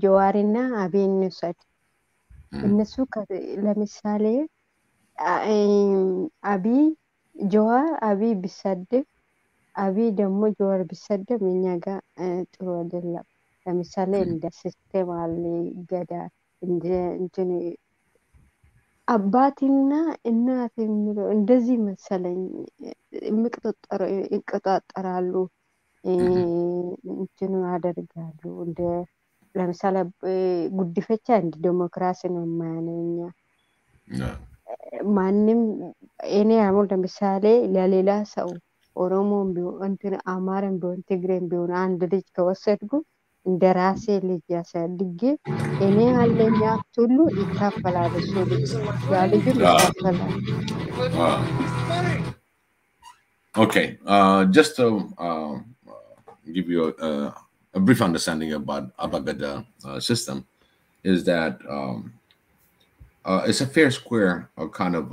ጀዋሪና አብይን እንውሰድ። እነሱ ለምሳሌ አብይ ቢሰደብ አብይ ደግሞ ጀዋር ቢሰደብ እኛ ጋር ጥሩ አይደለም። ለምሳሌ እንደ ሲስተም አለ ገዳ እንደ እንትን አባትና እናት የሚለው እንደዚህ መሰለኝ ይቆጣጠራሉ እንትን ያደርጋሉ እንደ ለምሳሌ ጉዲፈቻ እንደ ዲሞክራሲ ነው ማንኛ ማንም እኔ አሁን ለምሳሌ ለሌላ ሰው ኦሮሞም ቢሆን እንትን አማራም ቢሆን ትግሬም ቢሆን አንድ ልጅ ከወሰድኩ እንደ ራሴ ልጅ ያሳድጌ እኔ ያለኝ ሀብት ሁሉ ይካፈላል እሱ ልጅ ያ ልጅም ይካፈላል Okay, just to give you a brief understanding about Abagada system is that it's a fair square kind of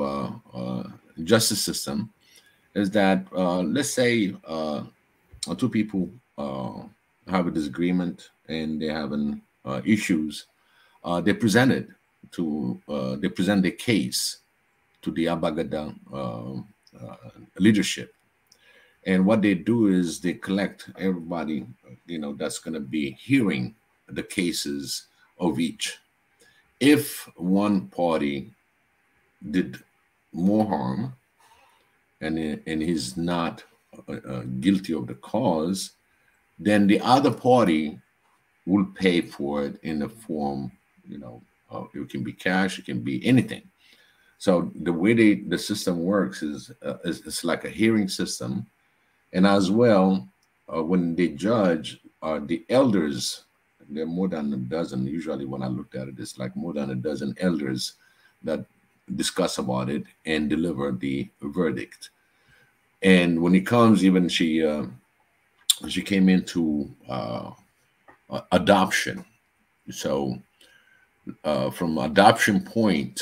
justice system. Is that let's say two people have a disagreement and they have issues. They present the case to the Abagada leadership. And what they do is they collect everybody, that's going to be hearing the cases of each. If one party did more harm and he's not guilty of the cause, then the other party will pay for it in the form, it can be cash, it can be anything. So the way the system works is it's like a hearing system. And as well, when they judge, the elders, there are more than a dozen. Usually when I looked at it, it's like more than a dozen elders that discuss about it and deliver the verdict. And when it comes, even she came into adoption. So from adoption point,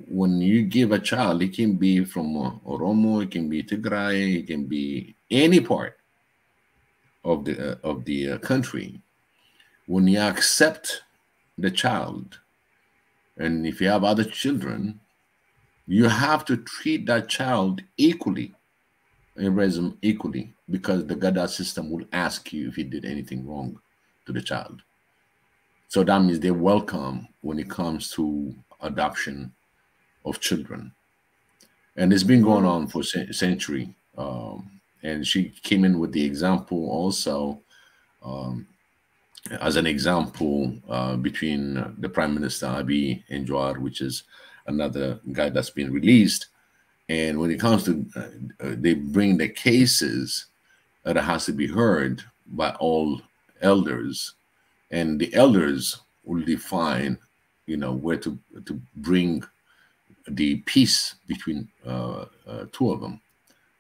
when you give a child, it can be from Oromo, it can be Tigray, it can be any part of the country. When you accept the child, and if you have other children, you have to treat that child equally, because the Gada system will ask you if you did anything wrong to the child. So that means they're welcome when it comes to adoption of children. And it's been going on for a century. And she came in with the example also as an example between the Prime Minister Abiy and Jawar, which is another guy that's been released. And when it comes to, they bring the cases that has to be heard by all elders, and the elders will define, where to bring the peace between two of them,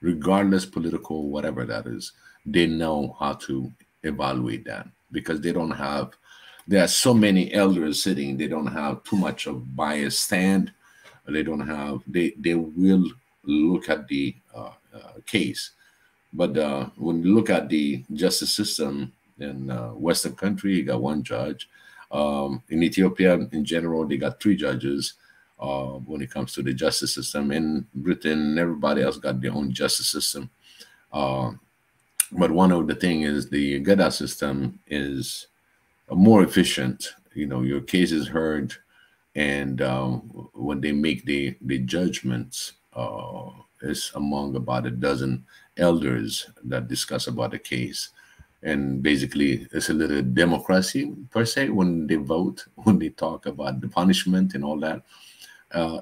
regardless political, whatever that is. They know how to evaluate that because there are so many elders sitting, they don't have too much of bias stand. They will look at the case. But when you look at the justice system in Western country, you got one judge. In Ethiopia, in general, they got 3 judges. When it comes to the justice system. In Britain, everybody else got their own justice system. But one of the things is the Gada system is more efficient. Your case is heard, and when they make the judgments, it's among about a dozen elders that discuss about the case. And basically, it's a little democracy per se when they vote, when they talk about the punishment and all that.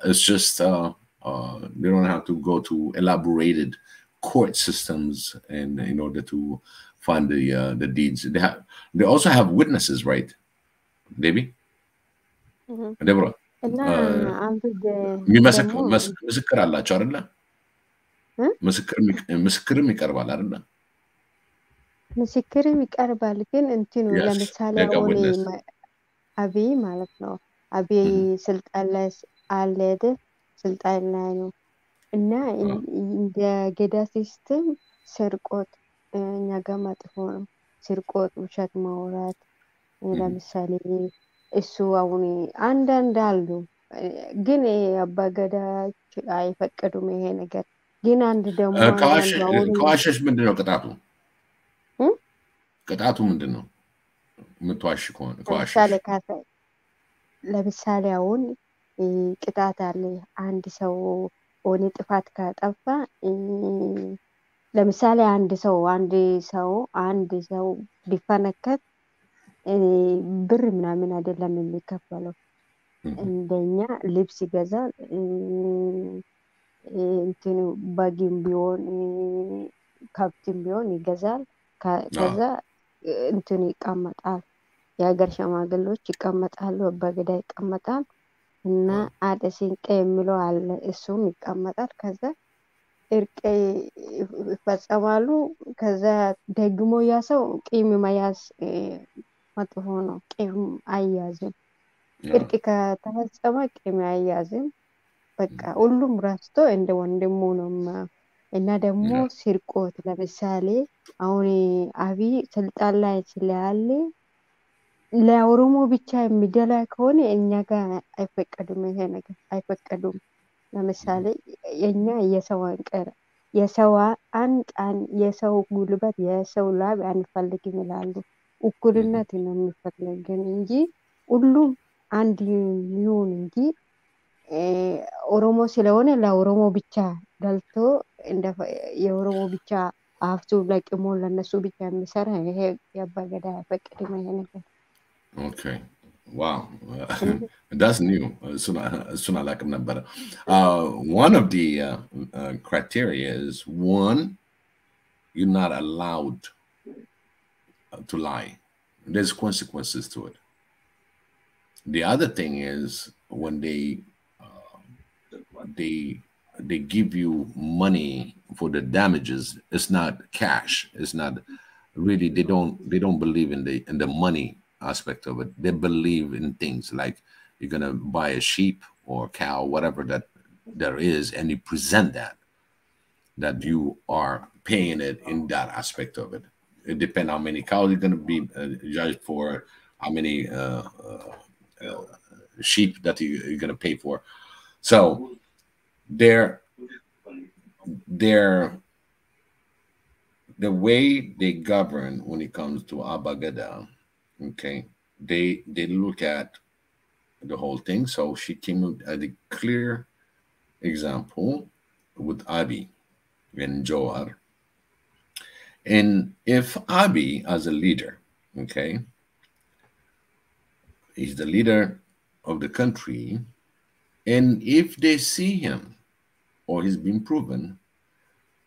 It's just they don't have to go to elaborated court systems and in order to find the deeds. They also have witnesses, right, Debbie? Deborah. ምስክር አላቸው አይደለ? ምስክርም ይቀርባል አይደለ? ምስክርም ይቀርባል ግን እንትኑ ለምሳሌ አሁን አብይ ማለት ነው አብይ ስልጣን ላይ አለደ ስልጣን ላይ ነው እና እንደ ገዳ ሲስተም ስርቆት እኛ ጋር መጥፎ ነው ስርቆት ውሸት ማውራት ለምሳሌ እሱ አሁን አንዳንድ አሉ ግን አባገዳ አይፈቀዱም ይሄ ነገር ግን አንድ ደግሞ ከዋሸሽ ምንድነው ቅጣቱ ቅጣቱ ምንድን ነው? የምትዋሽ ከሆነ ለምሳሌ ለምሳሌ አሁን ቅጣት አለ። አንድ ሰው ሆነ ጥፋት ካጠፋ ለምሳሌ አንድ ሰው ቢፈነከት ብር ምናምን አይደለም የሚከፈለው። እንደኛ ልብስ ይገዛል፣ እንትኑ በግም ቢሆን ከብትም ቢሆን ይገዛል። ከዛ እንትኑ ይቀመጣል። የሀገር ሽማግሌዎች ይቀመጣሉ፣ አባገዳ ይቀመጣል እና አደ ሲንቄ የሚለው አለ፣ እሱም ይቀመጣል። ከዛ እርቅ ይፈጸማሉ። ከዛ ደግሞ ያ ሰው ቂም መያዝ መጥፎ ነው። ቂም አያዝም። እርቅ ከተፈጸመ ቂም አያዝም። በቃ ሁሉም ረስቶ እንደ ወንድሙ ነው። እና ደግሞ ስርቆት ለምሳሌ አሁን አብይ ስልጣን ላይ ስላለ ለኦሮሞ ብቻ የሚደላ ከሆነ እኛ ጋር አይፈቀዱም። ይሄ ነገር አይፈቀዱም። ለምሳሌ የኛ የሰው አንቀር የሰው አንቃን የሰው ጉልበት የሰው ላብ አንፈልግም ይላሉ። እኩልነት ነው የሚፈልገን እንጂ ሁሉም አንድ ይሁን እንጂ ኦሮሞ ስለሆነ ለኦሮሞ ብቻ ገልቶ የኦሮሞ ብቻ ሀብቱ ለቅሞ ለነሱ ብቻ የሚሰራ ይሄ የአባገዳ አይፈቅድም ይሄ ነገር። Okay. Wow. That's new. እሱን አላውቅም ነበረ። One of the criteria is, one, you're not allowed to lie. There's consequences to it. The other thing is when they give you money for the damages, it's not cash. It's not really, they don't believe in the money aspect of it. They believe in things like you're gonna buy a sheep or a cow, whatever that there is, and you present that you are paying it in that aspect of it. It depends how many cows you're gonna be judged for, how many sheep that you're gonna pay for. So the way they govern when it comes to Abagada, okay, they look at the whole thing. So she came at a clear example with Abi and Joar. And if Abi as a leader, okay, he's the leader of the country, and if they see him or he's been proven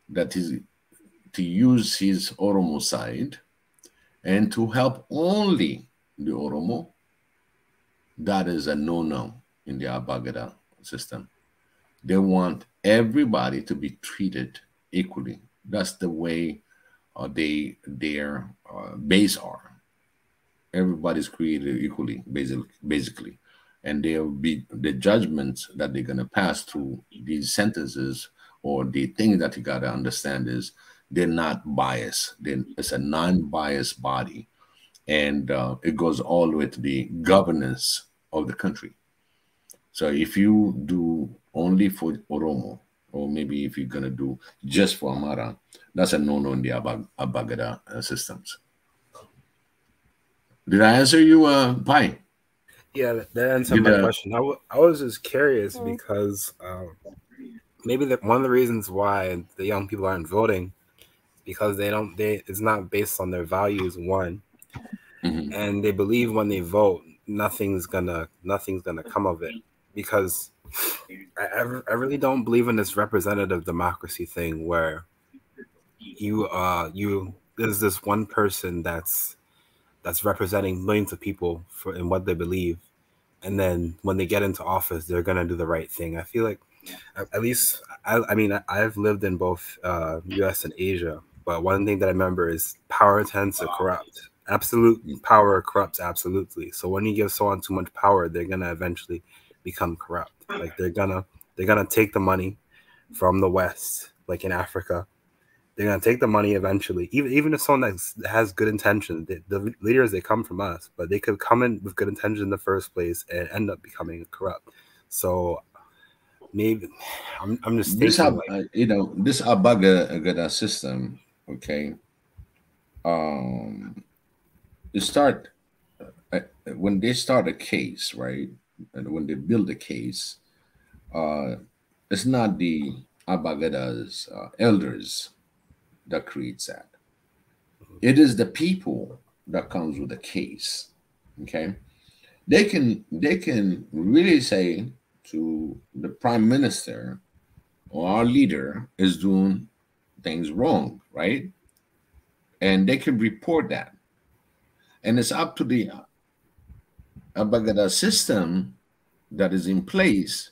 that he's to use his Oromo side and to help only the Oromo, that is a no-no in the Abagada system. They want everybody to be treated equally. That's the way their base are. Everybody's created equally, basically. And there'll be the judgments that they're going to pass through these sentences, or the thing that you got to understand is they're not biased. It's a non-biased body. And it goes all the way to the governance of the country. So if you do only for Oromo, or maybe if you're going to do just for Amara, that's a no-no in the Abagada systems. Did I answer you, Pai? Yeah, that answered my question. I was just curious because maybe one of the reasons why the young people aren't voting, because it's not based on their values, one, and they believe when they vote nothing's gonna come of it, because I really don't believe in this representative democracy thing where there's this one person that's representing millions of people in what they believe, and then when they get into office they're gonna do the right thing. I feel like, at least I mean I've lived in both US and Asia, but one thing that I remember is power tends to corrupt. Absolute power corrupts absolutely. So when you give someone too much power, they're gonna eventually become corrupt. Like they're gonna take the money from the West, like in Africa. They're gonna take the money eventually. Even if someone that has good intentions, the leaders, they come from us, but they could come in with good intentions in the first place and end up becoming corrupt. So maybe I'm just thinking, this Abagada system, okay. when they start a case, right? And when they build a case, it's not the Abagada's elders that creates that. It is the people that comes with the case. Okay, they can really say to the prime minister or our leader is doing things wrong, right? And they can report that, and it's up to the Abagada system that is in place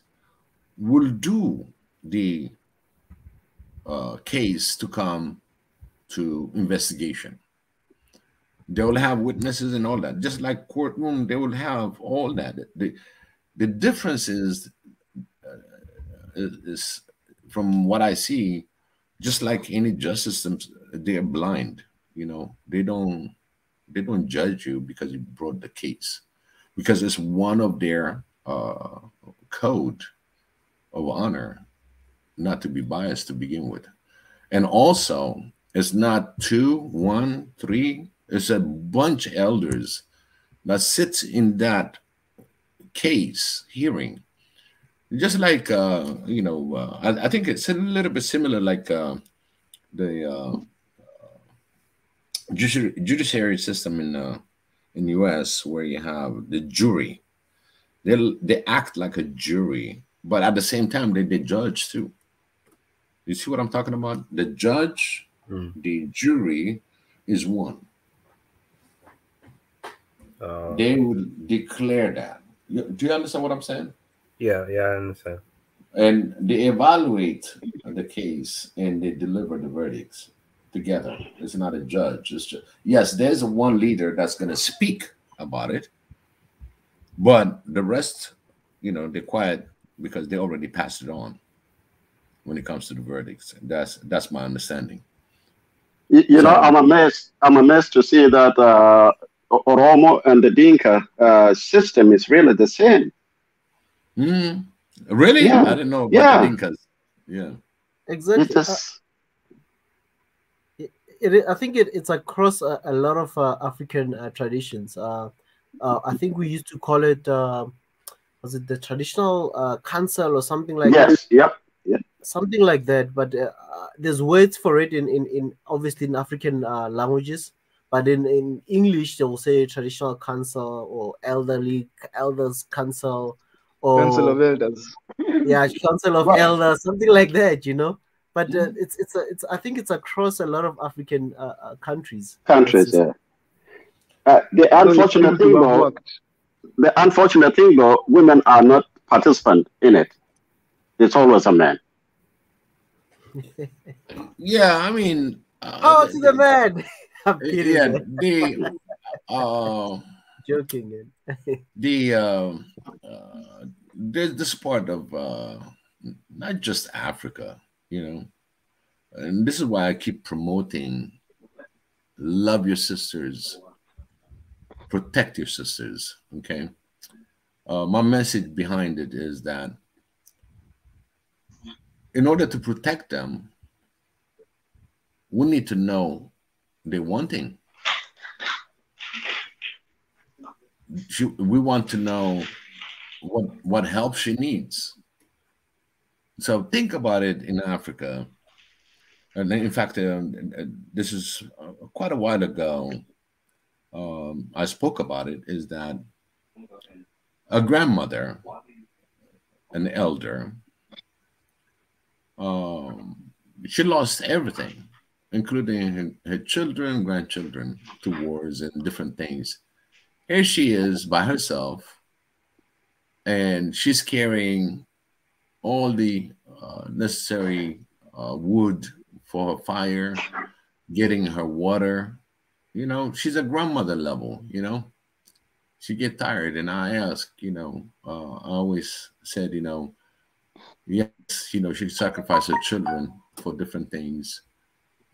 will do the case to come to investigation. They will have witnesses and all that, just like courtroom. They will have all that. The difference is from what I see, just like any justice systems, they're blind. You know, they don't judge you because you brought the case, because it's one of their code of honor not to be biased to begin with. And also, it's not 2, 1, 3. It's a bunch of elders that sits in that case hearing. Just like, I think it's a little bit similar like the judiciary system in the U.S., where you have the jury. They act like a jury, but at the same time, they judge too. You see what I'm talking about? The judge, the jury is one. They would declare that. Do you understand what I'm saying? Yeah, I understand. And they evaluate the case and they deliver the verdicts together. It's not a judge. It's just, yes, there's one leader that's going to speak about it, but the rest, they're quiet because they already passed it on when it comes to the verdicts. That's my understanding. I'm amazed to see that Oromo and the Dinka system is really the same. Really? Yeah. I didn't know about the Dinkas. Yeah. Exactly. I think it's across a lot of African traditions. I think we used to call it, was it the traditional council or something like that? Yes, yep. Something like that. But there's words for it in obviously in African languages. But in English, they will say traditional council or elders council. Or, Council of Elders. Yeah, Council of Elders, something like that, But it's I think it's across a lot of African countries. The unfortunate thing though, women are not participant in it. It's always a man. Yeah, I mean, to the man. I'm kidding. Yeah, joking. There's this part of not just Africa, and this is why I keep promoting love your sisters, protect your sisters. Okay, my message behind it is that in order to protect them, we need to know they're wanting. We want to know what help she needs. So think about it in Africa. And in fact, this is quite a while ago. I spoke about it. Is that a grandmother, an elder? She lost everything, including her children, grandchildren, to wars and different things. Here she is by herself, and she's carrying all the necessary wood for her fire, getting her water. She's a grandmother level, She get tired, and I ask, I always said, yes, she sacrificed her children for different things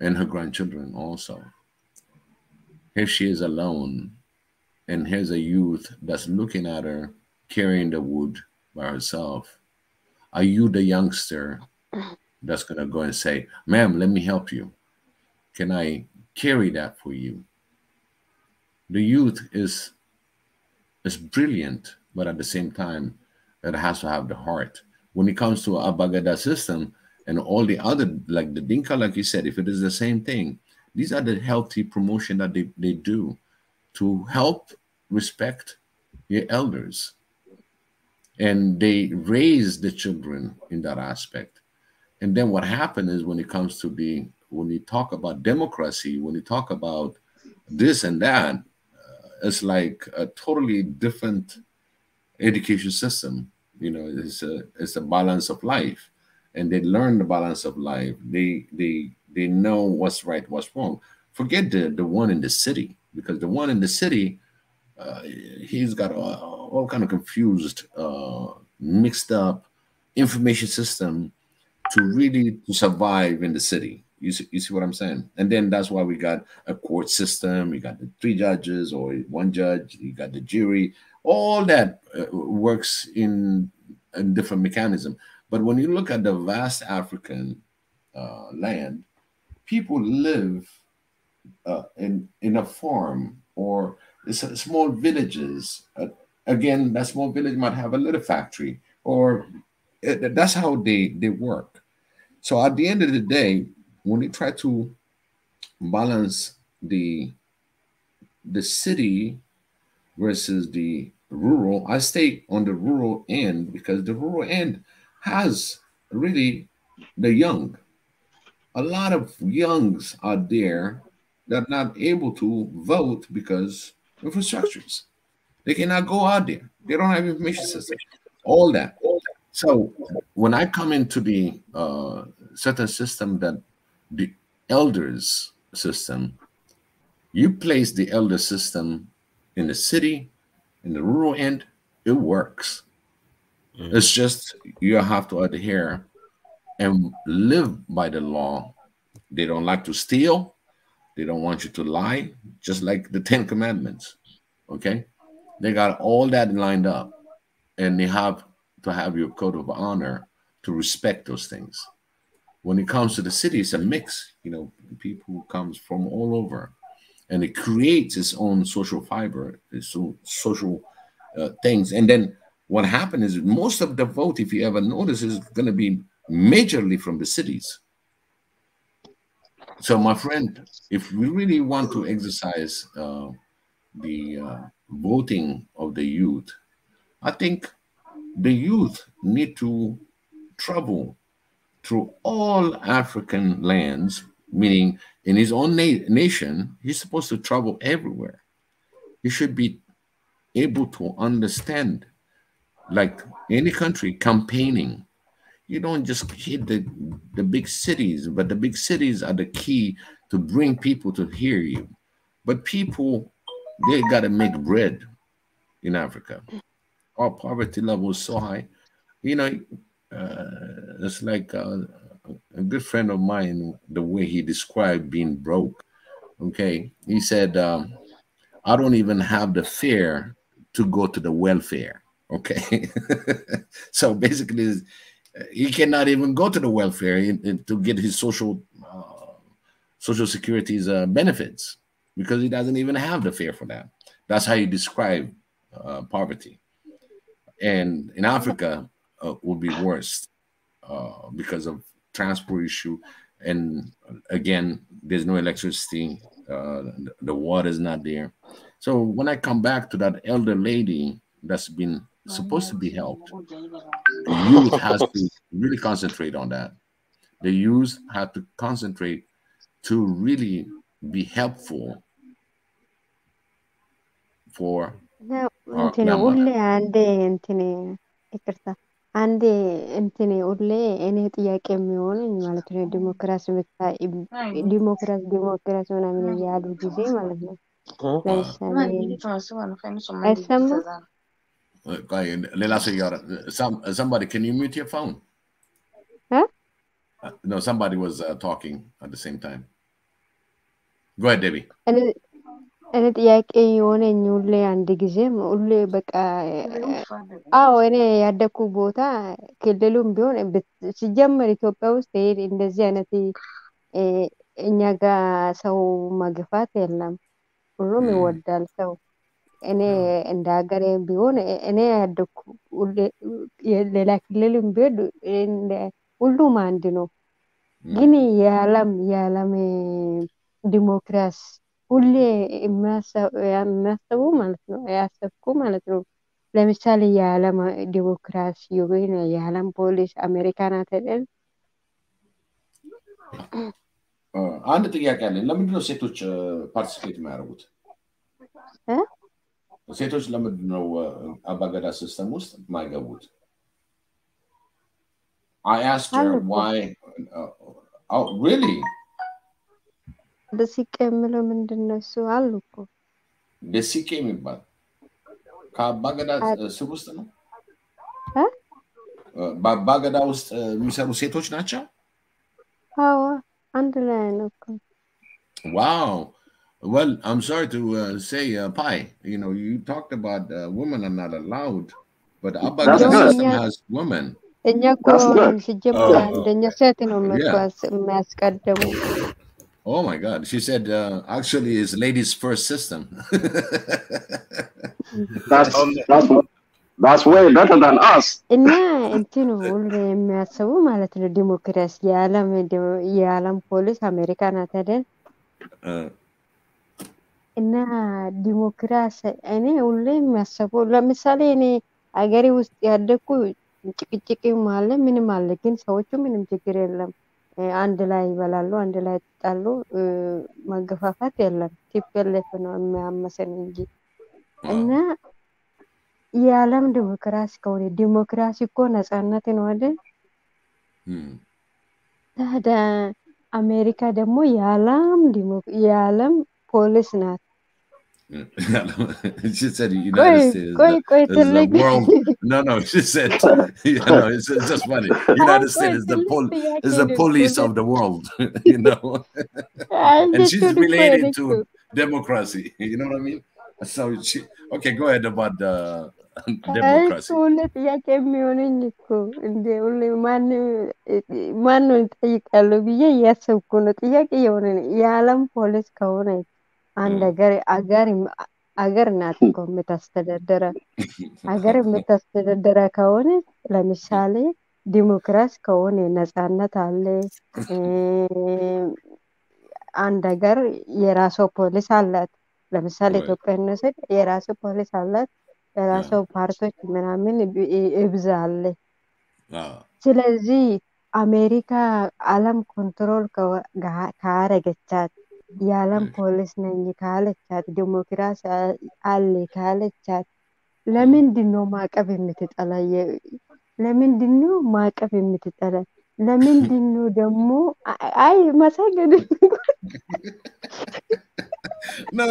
and her grandchildren also. Here she is alone, and here's a youth that's looking at her carrying the wood by herself. Are you the youngster that's going to go and say, ma'am, let me help you? Can I carry that for you? The youth is brilliant, but at the same time, it has to have the heart. When it comes to a Bagada system and all the other, like the Dinka, like you said, if it is the same thing, these are the healthy promotion that they do to help respect your elders. And they raise the children in that aspect. And then what happened is when it comes to when you talk about democracy, when you talk about this and that, it's like a totally different education system. You know, it's a balance of life, and they learn the balance of life. They know what's right, what's wrong. Forget the one in the city, because the one in the city, he's got all kind of confused, mixed up information system to survive in the city. You see what I'm saying? And then that's why we got a court system. You got the 3 judges or 1 judge. You got the jury. All that works in a different mechanism. But when you look at the vast African land, people live in a farm or small villages. Again, that small village might have a little factory, or that's how they work. So at the end of the day, when you try to balance the city versus the rural, I stay on the rural end because the rural end has really the young. A lot of youngs are there that are not able to vote because of infrastructures. They cannot go out there. They don't have information system. All that. So when I come into the certain system, that the elders system, you place the elder system in the city, in the rural end, it works. It's just you have to adhere and live by the law. They don't like to steal. They don't want you to lie, just like the 10 Commandments. Okay? They got all that lined up, and they have to have your code of honor to respect those things. When it comes to the city, it's a mix. You know, people who comes from all over, and it creates its own social fiber, its own social things. And then what happened is most of the vote, if you ever notice, is going to be majorly from the cities. So, my friend, if we really want to exercise the voting of the youth, I think the youth need to travel through all African lands, meaning in his own nation, he's supposed to travel everywhere. He should be able to understand, like any country, campaigning. You don't just hit the big cities, but the big cities are the key to bring people to hear you. But people, they got to make bread in Africa. Our poverty level is so high. You know, it's like a good friend of mine, the way he described being broke. Okay. He said, I don't even have the fare to go to the welfare. Okay. So basically, he cannot even go to the welfare to get his social security's benefits because he doesn't even have the fare for that. That's how you describe poverty. And in Africa, will be worse because of transport issue. And again, there's no electricity. The water is not there. So when I come back to that elder lady that's been supposed to be helped, the youth has to really concentrate on that. The youth have to concentrate to really be helpful for እንትን ሁሌ አንዴ እንትን ይቅርታ አንዴ እንትን ሁሌ እኔ ጥያቄ የሚሆነኝ ማለት ነው ዲሞክራሲ ምናምን እያሉ ጊዜ ማለት ነው ለምሳሌ አይሰማም somebody, can you mute your phone? Huh? No, somebody was talking at the same time. Go ahead, Debbie. እኔ ጥያቄ የሆነኝ ሁሌ አንድ ጊዜም ሁሌ በቃ አዎ እኔ ያደኩ ቦታ ክልሉም ቢሆን ሲጀመር ኢትዮጵያ ውስጥ ይሄ እንደዚህ አይነት እኛ ጋር ሰው ማግፋት የለም ሁሉም ይወዳል ሰው እኔ እንደ ሀገሬ ቢሆን እኔ ያደኩ ሌላ ክልልም ቢሄድ ሁሉም አንድ ነው። ግን የዓለም ዲሞክራሲ ሁሌ የሚያስቡ ማለት ነው ያሰብኩ ማለት ነው። ለምሳሌ የዓለም ዲሞክራሲ ወይ የዓለም ፖሊስ አሜሪካን አይደል? አንድ ጥያቄ አለኝ። ለምንድን ነው ሴቶች ፓርቲሲፔት የሚያደርጉት? ሴቶች ለምንድን ነው አባገዳ ሲስተም ውስጥ የማይገቡት? I asked her why. Oh, really? ደሲቄ የምለው ምንድን ነው እሱ? አሉ እኮ ደሲቄ የሚባል ከአባገዳ ስር ውስጥ ነው። በአባገዳ ውስጥ የሚሰሩ ሴቶች ናቸው። አዎ አንድ ላይ ነው እኮ። Wow. Well, I'm sorry to say, Pai, you talked about women are not allowed, but Abagada system has women. እኛ እኮ ሲጀምር አንደኛ ሴት ነው የሚያስቀድሙ። Oh my God. She said, actually, it's ladies first system. That's way better than us. እና እንትኑ ሁሉ የሚያስቡ ማለት ነው ዲሞክራሲ የዓለም ፖሊስ አሜሪካን አይደል? እና ዲሞክራሲ እኔ ሁሌ የሚያስበው ለምሳሌ እኔ አገሬ ውስጥ ያደኩ ጭቅጭቅም አለ ምንም አለ፣ ግን ሰዎቹ ምንም ችግር የለም። አንድ ላይ ይበላሉ፣ አንድ ላይ ይጣሉ፣ መገፋፋት የለም። ቲፒኤልኤፍ ነው የሚያመሰን እንጂ። እና የዓለም ዲሞክራሲ ከሆነ ዲሞክራሲ እኮ ነፃነት ነው አይደል? ታዲያ አሜሪካ ደግሞ የዓለም ፖሊስ ናት። She said the United States is the world. No, she said, it's just funny. United States is the police of the world, And she's related to democracy. You know what I mean? So okay, go ahead about the democracy. ጥያቄ የሚሆነኝ እኮ እንደ ሁሌ ማነው ይጠይቃሉ ብዬ እያሰብኩ ነው። ጥያቄ የሆነ የዓለም ፖሊስ ከሆነ አንድ አገር ናት እኮ የምታስተዳደረ። አገር የምታስተዳደረ ከሆነ ለምሳሌ ዲሞክራሲ ከሆነ ነፃነት አለ። አንድ ሀገር የራሷ ፖሊስ አላት። ለምሳሌ ኢትዮጵያ እንውሰድ፣ የራሷ ፖሊስ አላት። የራሷ ፓርቲዎች ምናምን እብዛ አለ። ስለዚህ አሜሪካ ዓለም ኮንትሮል ካረገቻት የዓለም ፖሊስ ነኝ ካለቻት ዲሞክራሲ አለ ካለቻት ለምንድን ነው ማዕቀብ የምትጠላ? ለምንድን ነው ማዕቀብ የምትጠላ? ለምንድን ነው ደግሞ አይ ማሳገድ? No,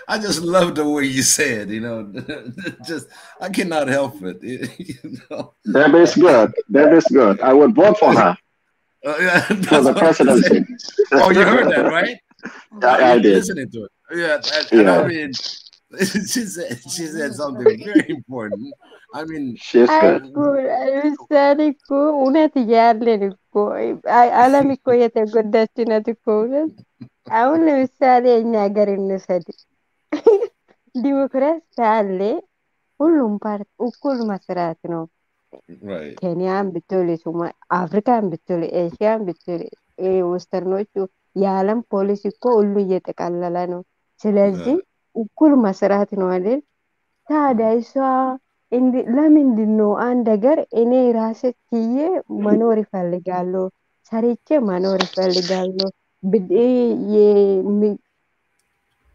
I just love the way you say it, just I cannot help it. That is good. That is good. I would vote for her for the presidency. Oh, you heard that, right? I did. Listening to it. Yeah. I mean, she said something very important. I mean, she's good. ለምሳሌ እኮ እውነት እያለን እኮ ዓለም እኮ የተጎዳች ናት እኮ እውነት። አሁን ለምሳሌ እኛ ሀገር እንውሰድ፣ ዲሞክራሲ አለ፣ ሁሉም ፓርቲ እኩል መስራት ነው። ኬንያን ብትል፣ አፍሪካን ብትል፣ ኤሽያን ብትል፣ ወስተርኖቹ የዓለም ፖሊሲ እኮ ሁሉ እየጠቃለለ ነው። ስለዚህ እኩል መስራት ነው አይደል? ታዲያ እሷ ለምንድን ነው አንድ ሀገር እኔ ራሴ ችዬ መኖር ይፈልጋለሁ፣ ሰርቼ መኖር ይፈልጋለሁ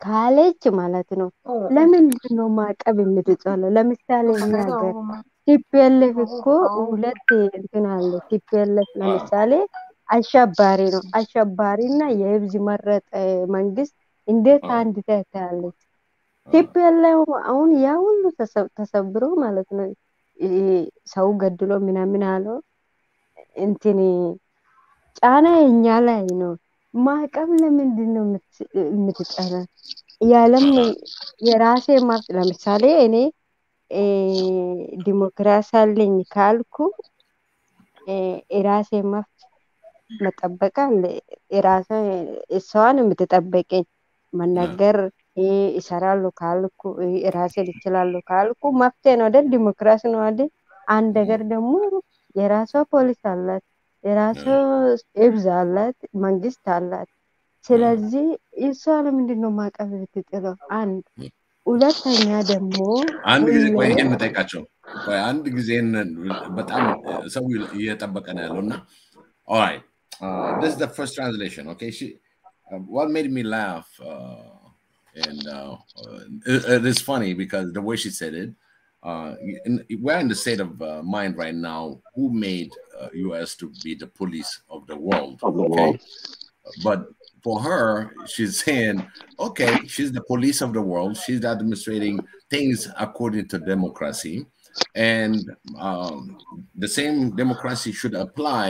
ካለች ማለት ነው። ለምንድን ነው ማዕቀብ የምትጣለው? ለምሳሌ እኛ ሀገር ቲፒኤልኤፍ እኮ ሁለት እንትን አለ። ቲፒኤልኤፍ ለምሳሌ አሸባሪ ነው። አሸባሪና የህዝብ መረጠ መንግስት እንዴት አንድ ታያለች? ቲፒኤልኤፍ አሁን ያ ሁሉ ተሰብሮ ማለት ነው ሰው ገድሎ ምናምን አለው እንትን ጫና እኛ ላይ ነው። ማዕቀብ ለምንድን ነው የምትጠላ? የዓለም የራሴ መብት ለምሳሌ እኔ ዲሞክራሲ አለኝ ካልኩ የራሴ መብት መጠበቅ አለ። የራሴ እሷን የምትጠበቀኝ መናገር ይሰራሉ ካልኩ ራሴን ይችላሉ ካልኩ መፍትሄ ነው አይደል? ዲሞክራሲ ነው አይደል? አንድ ሀገር ደግሞ የራሷ ፖሊስ አላት፣ የራሷ ህዝብ አላት፣ መንግስት አላት። ስለዚህ እሷ ለምንድን ነው ማዕቀብ የምትጥለው? አንድ ሁለተኛ ደግሞ አንድ ጊዜ ቆይ ይሄን እንጠይቃቸው። ቆይ አንድ ጊዜ በጣም ሰው እየጠበቀ ነው ያለው እና alright, this is the first translation, okay? What made me laugh and it is funny because the way she said it, we're in the state of mind right now who made US to be the police of the world, okay? But for her, she's saying, okay, she's the police of the world. She's administrating things according to democracy. And the same democracy should apply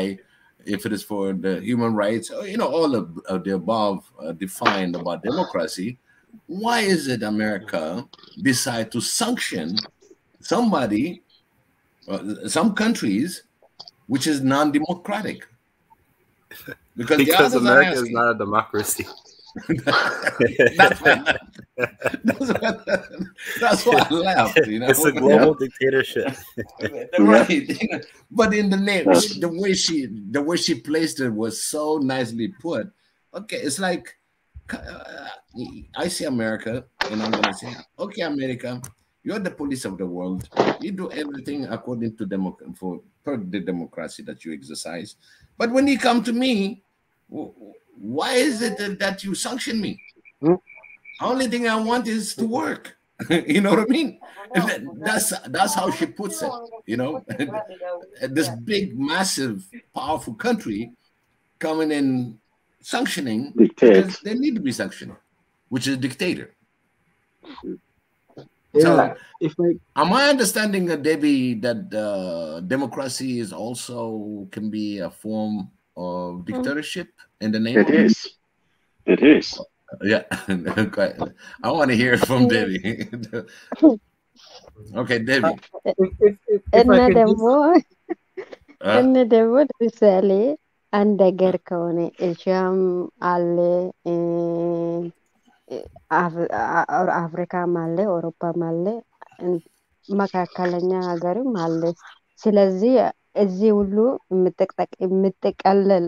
if it is for the human rights, all of the above defined about democracy. Why is it America decide to sanction somebody, some countries, which is non-democratic? Because America is not a democracy. That's why I laughed. It's a global dictatorship. Right. But in the name, the way she placed it was so nicely put. Okay, it's like I see America, and I'm gonna say, okay, America, you're the police of the world. You do everything according to per the democracy that you exercise. But when you come to me, why is it that you sanction me? Only thing I want is to work. You know what I mean? That's how she puts it. This big, massive, powerful country coming in sanctioning because they need to be sanctioned, which is a dictator. So, am I understanding, Debbie, that democracy is also can be a form of dictatorship in the name? It is. Yeah. I want to hear it from Debbie. Okay, Debbie. እነ ደግሞ ለምሳሌ አንድ ሀገር ከሆነ ኤዥያም አለ፣ አፍሪካም አለ፣ አውሮፓም አለ፣ መካከለኛ ሀገርም አለ። ስለዚህ እዚህ ሁሉ የምትቀለል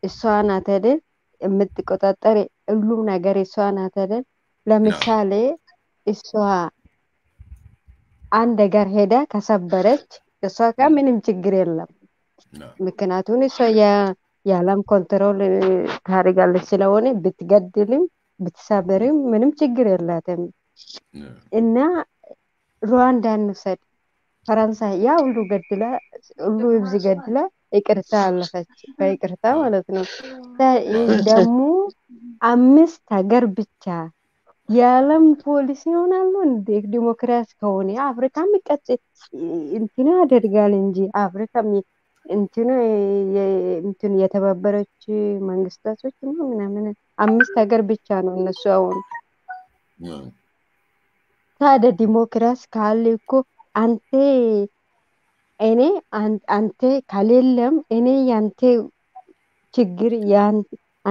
እሷ ናት አይደል? የምትቆጣጠር ሁሉም ነገር እሷ ናት አይደል? ለምሳሌ እሷ አንድ ሀገር ሄዳ ከሰበረች እሷ ጋር ምንም ችግር የለም። ምክንያቱም እሷ የዓለም ኮንትሮል ታደርጋለች ስለሆነ ብትገድልም ብትሰብርም ምንም ችግር የላትም። እና ሩዋንዳ እንውሰድ፣ ፈረንሳይ ያ ሁሉ ገድላ ሁሉ ህዝብ ገድላ ይቅርታ አለፈች፣ በይቅርታ ማለት ነው። ደግሞ 5 ሀገር ብቻ የዓለም ፖሊስ ይሆናሉ እንዴ? ዲሞክራሲ ከሆነ አፍሪካ የሚቀጥ እንትን ያደርጋል እንጂ አፍሪካ እንትን የተባበረች መንግስታቶች ምናምን 5 ሀገር ብቻ ነው እነሱ አሁን። ታዲያ ዲሞክራሲ ካለ እኮ አንተ ከሌለም እኔ ያንተ ችግር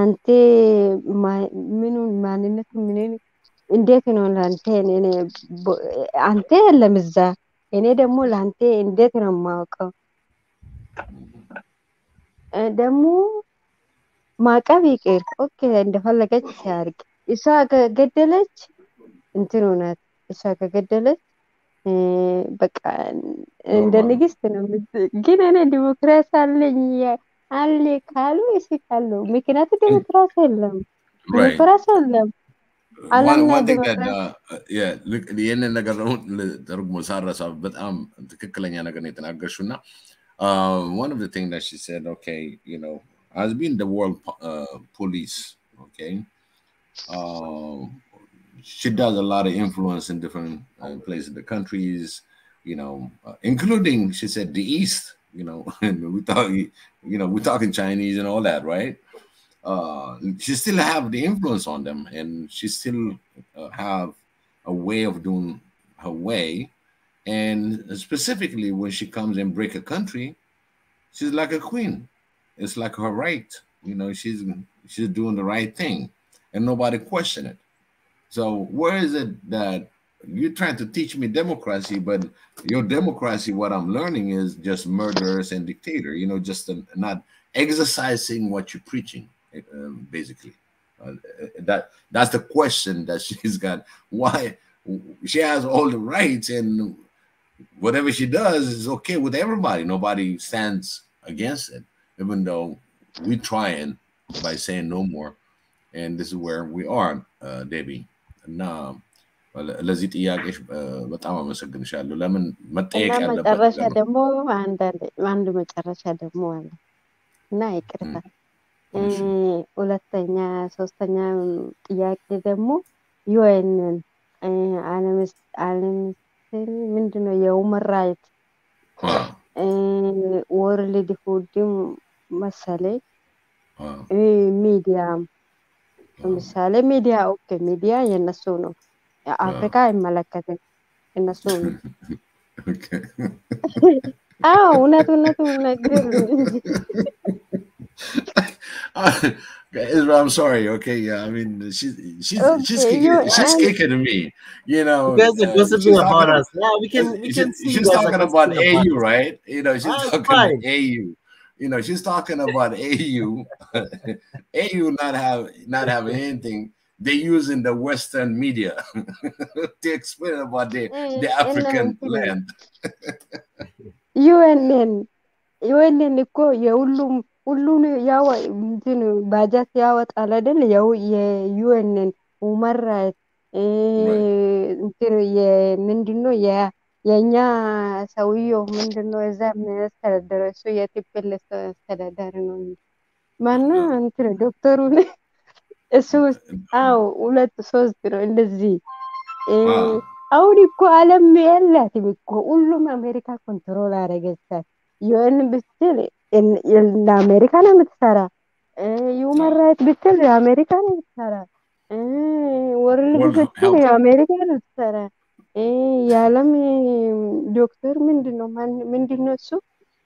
አንተ ምኑን ማንነቱ ምን እንዴት ነው ላንተ አንተ የለም እዛ እኔ ደግሞ ላንተ እንዴት ነው የማውቀው? ደግሞ ማዕቀብ ይቅር፣ ኦኬ እንደፈለገች ሲያርግ እሷ ከገደለች እንትኑ ናት። እሷ ከገደለች በቃ እንደ ንግስት ነው። ግን እኔ ዲሞክራሲ አለ ካሉ ይስቃሉ። ምክንያቱም ዲሞክራሲ የለም፣ ዲሞክራሲ የለም። One thing that ይህንን ነገር ነው ተርጉሞ ሳረሳ በጣም ትክክለኛ ነገር ነው የተናገርሽው እና one of the things that she said, okay, has been the world police, okay, she does a lot of influence in different places in the countries, including, she said, the East, we're talking Chinese and all that, right? She still have the influence on them, and she still have a way of doing her way. And specifically when she comes and break a country, she's like a queen. It's like her right. She's doing the right thing, and nobody question it. So where is it that you're trying to teach me democracy, but your democracy, what I'm learning is just murderers and dictator, just not exercising what you're preaching, basically. That's the question that she's got. Why she has all the rights and whatever she does is okay with everybody. Nobody stands against it, even though we're trying by saying no more. And this is where we are, Debbie. እና ለዚህ ጥያቄሽ በጣም አመሰግንሻለሁ። ለምን መጠየቅ እና ያለበት መጨረሻ ነገር ነው። ደግሞ አንድ መጨረሻ ደግሞ አለ እና ይቅርታ ሁለተኛ ሶስተኛ ጥያቄ ደግሞ ዩኤንን ዓለም ምንድነው የሁመን ራይት ወርልድ ፉድም መሰለኝ ሚዲያም ለምሳሌ ሚዲያ ኦኬ ሚዲያ የነሱ ነው አፍሪካ አይመለከትም እነሱ ነው እውነቱን ነገር Israel, I'm sorry. Okay, yeah. I mean, she's kicking to me. You guys are gossiping about us. Yeah, we can see. She's talking about AU, right? She's talking about AU. She's talking about AU. AU not having anything. They're using the Western media to explain about the African land. ዩኤንን እኮ ሁሉን ያው እንትን ባጀት ያወጣል አይደል? ያው የዩኤንን ሁመን ራይት እንትን ምንድነው የኛ ሰውየው ምንድነው እዛ የሚያስተዳድረው እሱ የቲፒኤልኤፍ አስተዳዳሪ ነው ማነው እንትን ዶክተሩን እሱ ሁለት ሶስት ነው እንደዚህ አሁን እኮ ዓለም የላትም እኮ ሁሉም አሜሪካ ኮንትሮል አደረገቻት ዩኤን ብትል ለአሜሪካ ነው የምትሰራ ሁመን ራይት ብትል ለአሜሪካ ነው የምትሰራ ወርልድ ብትል የአሜሪካ ነው የምትሰራ የዓለም ዶክተር ምንድነው እሱ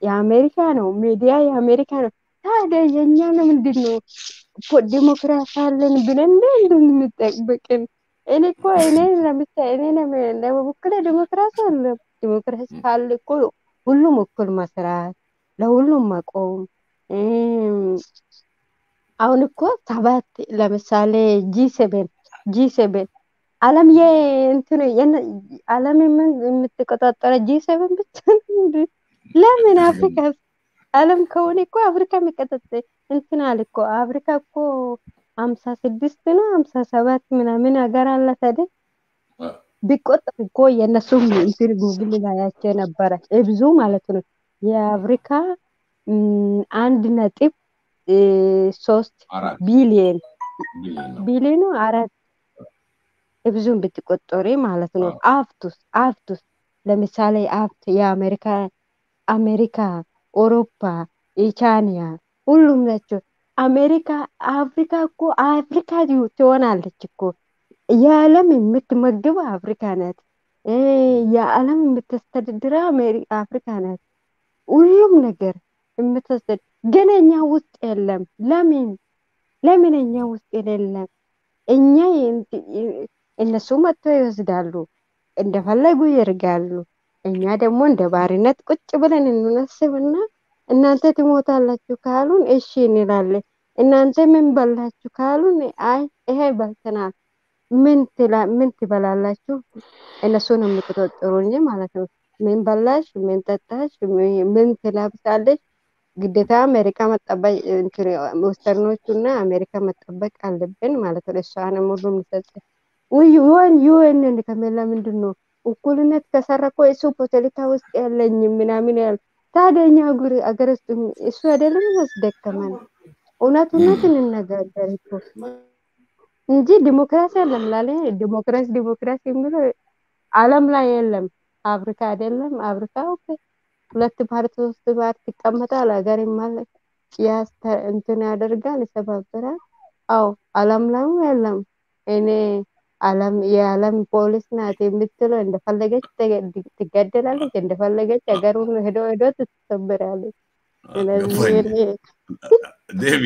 የአሜሪካ ነው ሚዲያ የአሜሪካ ነው ታዲያ የኛ ነው ምንድነው ዲሞክራሲ አለን ብለን እንደምንጠብቅን እኔ እኮ ለምሳሌ ለበኩሌ ዲሞክራሲ አለ ዲሞክራሲ ካለ እኮ ሁሉም እኩል መስራት ለሁሉም መቆም አሁን እኮ ሰባት ለምሳሌ ጂ7 ዓለም የእንትን ዓለም የምትቆጣጠረ ጂ7 ብቻ ለምን አፍሪካ ዓለም ከሆነ እኮ አፍሪካ የሚቆጣጠር እንትን አለ እኮ አፍሪካ እኮ 56 ነው 57 ምናምን ሀገር አላት አይደል ቢቆጠር እኮ የነሱ እንትን ጉግል ላይ ያቸ ነበረ ብዙ ማለት ነው የአፍሪካ 1.3 ቢሊዮን 4 ብዙም ብትቆጠሪ ማለት ነው አፍቱስ ለምሳሌ አፍት የአሜሪካ አውሮፓ የቻይና ሁሉም ናቸው አፍሪካ እኮ አፍሪካ ትሆናለች እኮ የዓለም የምትመግበው አፍሪካ ናት የዓለም የምታስተዳድረው አፍሪካ ናት ሁሉም ነገር የምታስተዳድር ግን እኛ ውስጥ የለም ለምን እኛ ውስጥ የለም እኛ እነሱ መጥተው ይወስዳሉ እንደፈለጉ ያደርጋሉ እኛ ደግሞ እንደ ባርነት ቁጭ ብለን እንነስብና እናንተ ትሞታላችሁ ካሉን እሺ እንላለን እናንተ ምን በላችሁ ካሉን አይ ይሄ በልተናል ምን ትበላላችሁ እነሱን የምትቆጥሩ እንጂ ማለት ነው ምን በላሽ ምን ጠጣሽ ምን ትለብሳለሽ ግዴታ አሜሪካ መጠበቅ ዌስተርኖቹና አሜሪካ መጠበቅ አለብን ማለት ነው እሷንም ሁሉም ልሰጥ ዩኤን ከመላ ምንድነው እኩልነት ከሰረኮ እሱ ፖለቲካ ውስጥ ያለኝ ምናምን ያል ታደኛ አገር ውስጥ እሱ አይደለም ያስደከመን እውነት እንነጋገር እኮ እንጂ ዲሞክራሲ አለም ላለ ዲሞክራሲ የሚለው ዓለም ላይ የለም አፍሪካ አይደለም አፍሪካ ኦኬ ሁለት ፓርቲ ሶስት ፓርቲ ይቀመጣል ሀገር ማለት እንትን ያደርጋል ይሰባበራል ዓለም ላይ የለም እኔ የዓለም ፖሊስ ናት የምትለው እንደፈለገች ትገደላለች እንደፈለገች ሀገሩን ሄዶ ትሰበራለች ዴቪ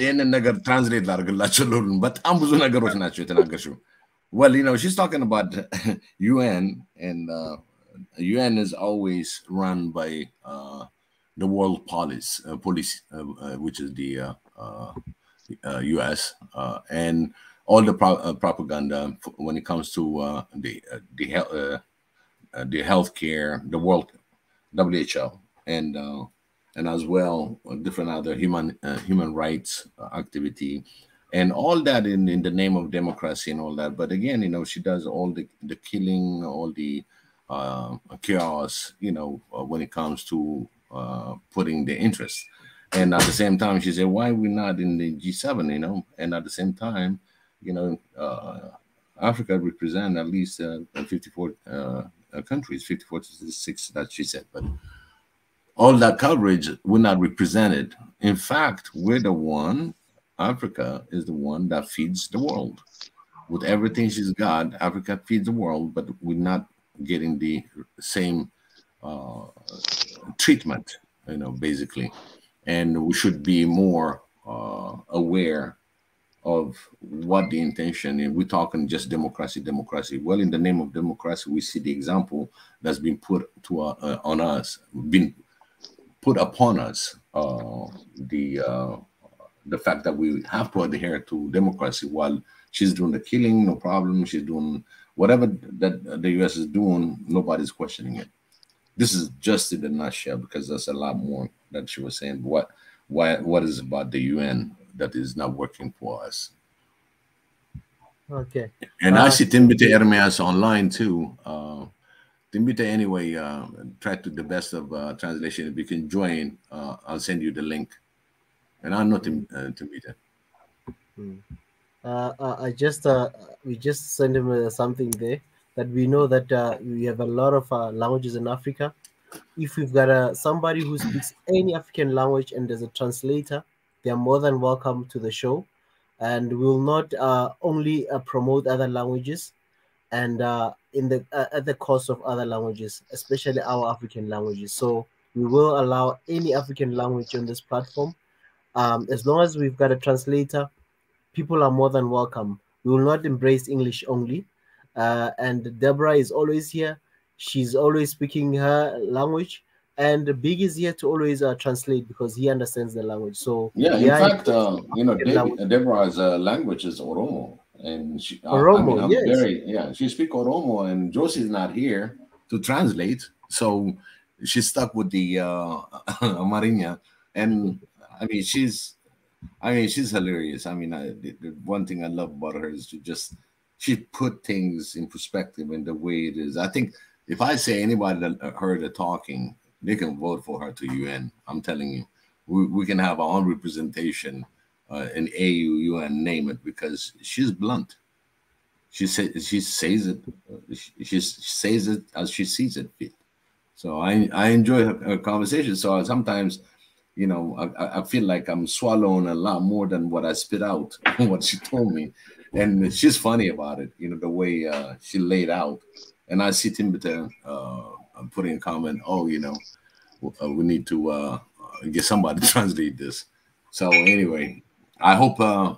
ይህንን ነገር ትራንስሌት ላድርግላቸው ሉልን በጣም ብዙ ነገሮች ናቸው የተናገርሽው well you know she's talking about UN and UN is always run by the world police which is the US and all the propaganda when it comes to the healthcare the world WHO and as well different other human rights activity and all that in the name of democracy and all that. But again, you know, she does all the killing, all the chaos, you know, when it comes to putting the interest. And at the same time, she said, why are we not in the G7, you know? And at the same time, you know, Africa represents at least 54 countries, 54 to 66 that she said. But all that coverage, we're not represented. In fact, we're the one, Africa is the one that feeds the world. With everything she's got, Africa feeds the world, but we're not getting the same treatment, you know, basically. And we should be more aware of what the intention is. We're talking just democracy. Well, in the name of democracy, we see the example that's been put on us, been put upon us, the fact that we have to adhere to democracy while she's doing the killing, no problem. She's doing whatever that the US is doing, nobody's questioning it. This is just in a nutshell because there's a lot more that she was saying. What is about the UN that is not working for us? Okay. And I see Timbite Ermias online too. Timbite, anyway, try to the best of translation. If you can join, I'll send you the link. And I'm not Timbite. We just sent him something there that we know that we have a lot of languages in Africa. If we've got somebody who speaks any African language and there's a translator, they are more than welcome to the show. And we will not only promote other languages and at the cost of other languages, especially our African languages. So we will allow any African language on this platform. As long as we've got a translator, people are more than welcome. We will not embrace English only. And Deborah is always here. She's always speaking her language. And Big is here to always translate because he understands the language. So yeah, in fact, you know, Deborah's language is Oromo. And she, Oromo, I'm yes. She speaks Oromo, and Josie's not here to translate. So she's stuck with the Mariña. And I mean, she's hilarious. I mean, the one thing I love about her is she put things in perspective in the way it is. I think if I say anybody that heard her talking, they can vote for her to UN. I'm telling you, we can have our own representation in AU, UN, name it, because she's blunt. She says it as she sees it fit. So I enjoy her conversation. So sometimes, you know, I feel like I'm swallowing a lot more than what I spit out, what she told me. And she's funny about it, you know, the way she laid out. And I see Timbite putting a comment, oh, you know, we need to get somebody to translate this. So anyway, I hope I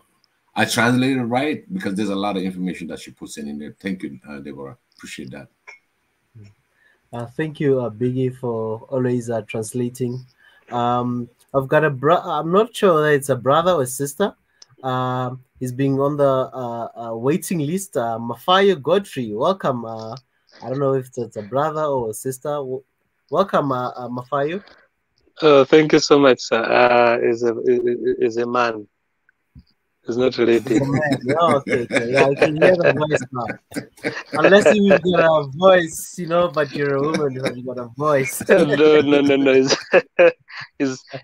translated it right because there's a lot of information that she puts in there. Thank you, Deborah. Appreciate that. Thank you, Biggie, for always translating. I've got I'm not sure whether it's a brother or a sister. He's being on the waiting list. Mafayo Godfrey, welcome. I don't know if it's a brother or a sister. Welcome, Mafayo. Thank you so much, sir. Is a man. It's not related. Yeah, okay. Yeah, I can hear the voice now. Unless you've got a voice, you know, but you're a woman, but you got a voice. No.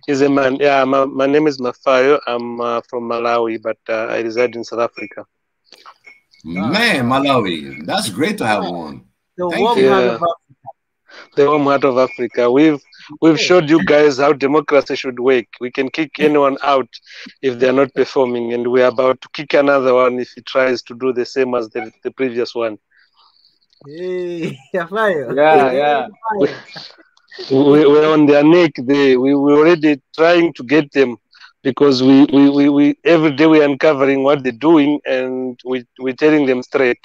He's a man. Yeah, my name is Mafayo. I'm from Malawi, but I reside in South Africa. Man, Malawi, that's great to have one. The warm heart of Africa. The warm heart of Africa. We've showed you guys how democracy should work. We can kick anyone out if they're not performing, and we're about to kick another one if he tries to do the same as the previous one. Hey, Mafayo. Yeah. we're on their neck. We're already trying to get them because we every day we're uncovering what they're doing and we're telling them straight.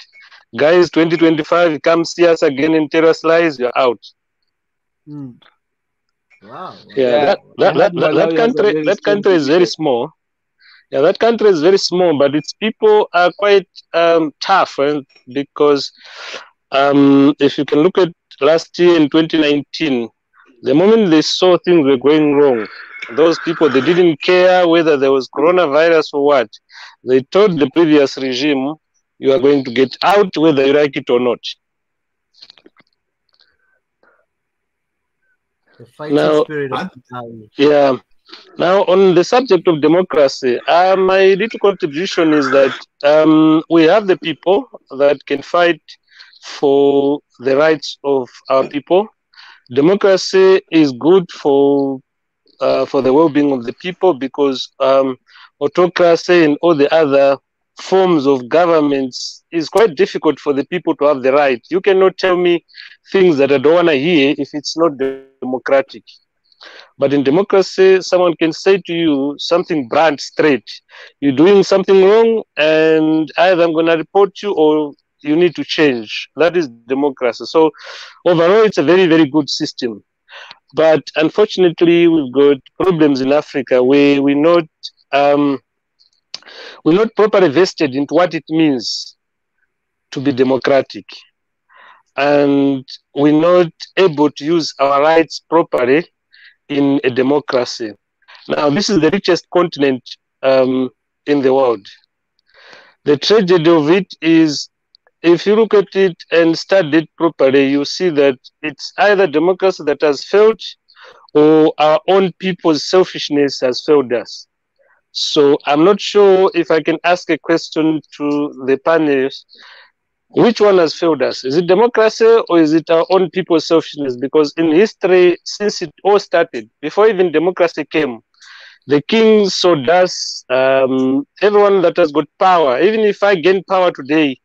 Guys, 2025, come see us again and tell us lies, you're out. Wow. Yeah, I heard Malawi has a very that strong country is very judiciary. small. Yeah, that country is very small, but its people are quite tough, because if you can look at last year in 2019, the moment they saw things were going wrong, those people, they didn't care whether there was coronavirus or what. They told the previous regime, you are going to get out whether you like it or not. The fighting Now, spirit of Malawi. yeah. Now, on the subject of democracy, my little contribution is that we have the people that can fight for the rights of our people. Democracy is good for the well-being of the people because autocracy and all the other forms of governments is quite difficult for the people to have the right. You cannot tell me things that I don't want to hear if it's not democratic. But in democracy, someone can say to you something blunt, straight. You're doing something wrong, and either I'm going to report you or you need to change. That is democracy. So, overall, it's a very, very good system. But unfortunately, we've got problems in Africa where we're not properly vested into what it means to be democratic, and we're not able to use our rights properly in a democracy. Now, this is the richest continent in the world. The tragedy of it is, if you look at it and study it properly, you see that it's either democracy that has failed or our own people's selfishness has failed us. So I'm not sure if I can ask a question to the panelists. Which one has failed us? Is it democracy or is it our own people's selfishness? Because in history, since it all started, before even democracy came, the kings sold us, everyone that has got power. Even if I gain power today,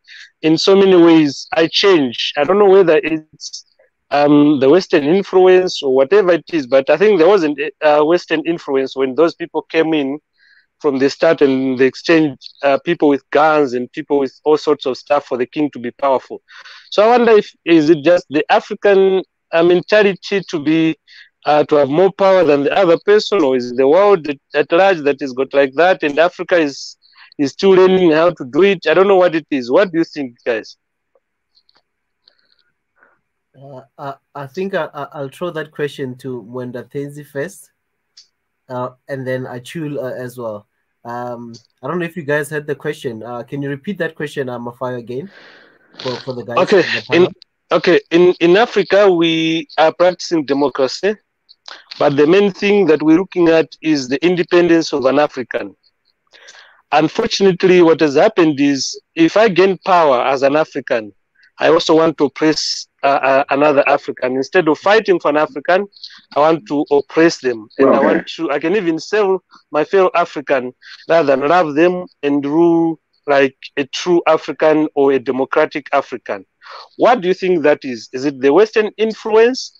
in so many ways, I change. I don't know whether it's the Western influence or whatever it is, but I think there wasn't Western influence when those people came in from the start and they exchanged people with guns and people with all sorts of stuff for the king to be powerful. So I wonder if is it just the African mentality to be to have more power than the other person, or is it the world at large that is got like that, and Africa is still learning how to do it? I don't know what it is. What do you think, guys? I think I'll throw that question to Mwenda Tenzi first, and then Achul as well. I don't know if you guys heard the question. Can you repeat that question, Mafai, again for the guys? Okay. The panel? In Africa, we are practicing democracy, but the main thing that we're looking at is the independence of an African. Unfortunately, what has happened is if I gain power as an African, I also want to oppress another African. Instead of fighting for an African, I want to oppress them. And I can even sell my fellow African rather than love them and rule like a true African or a democratic African. What do you think that is? Is it the Western influence,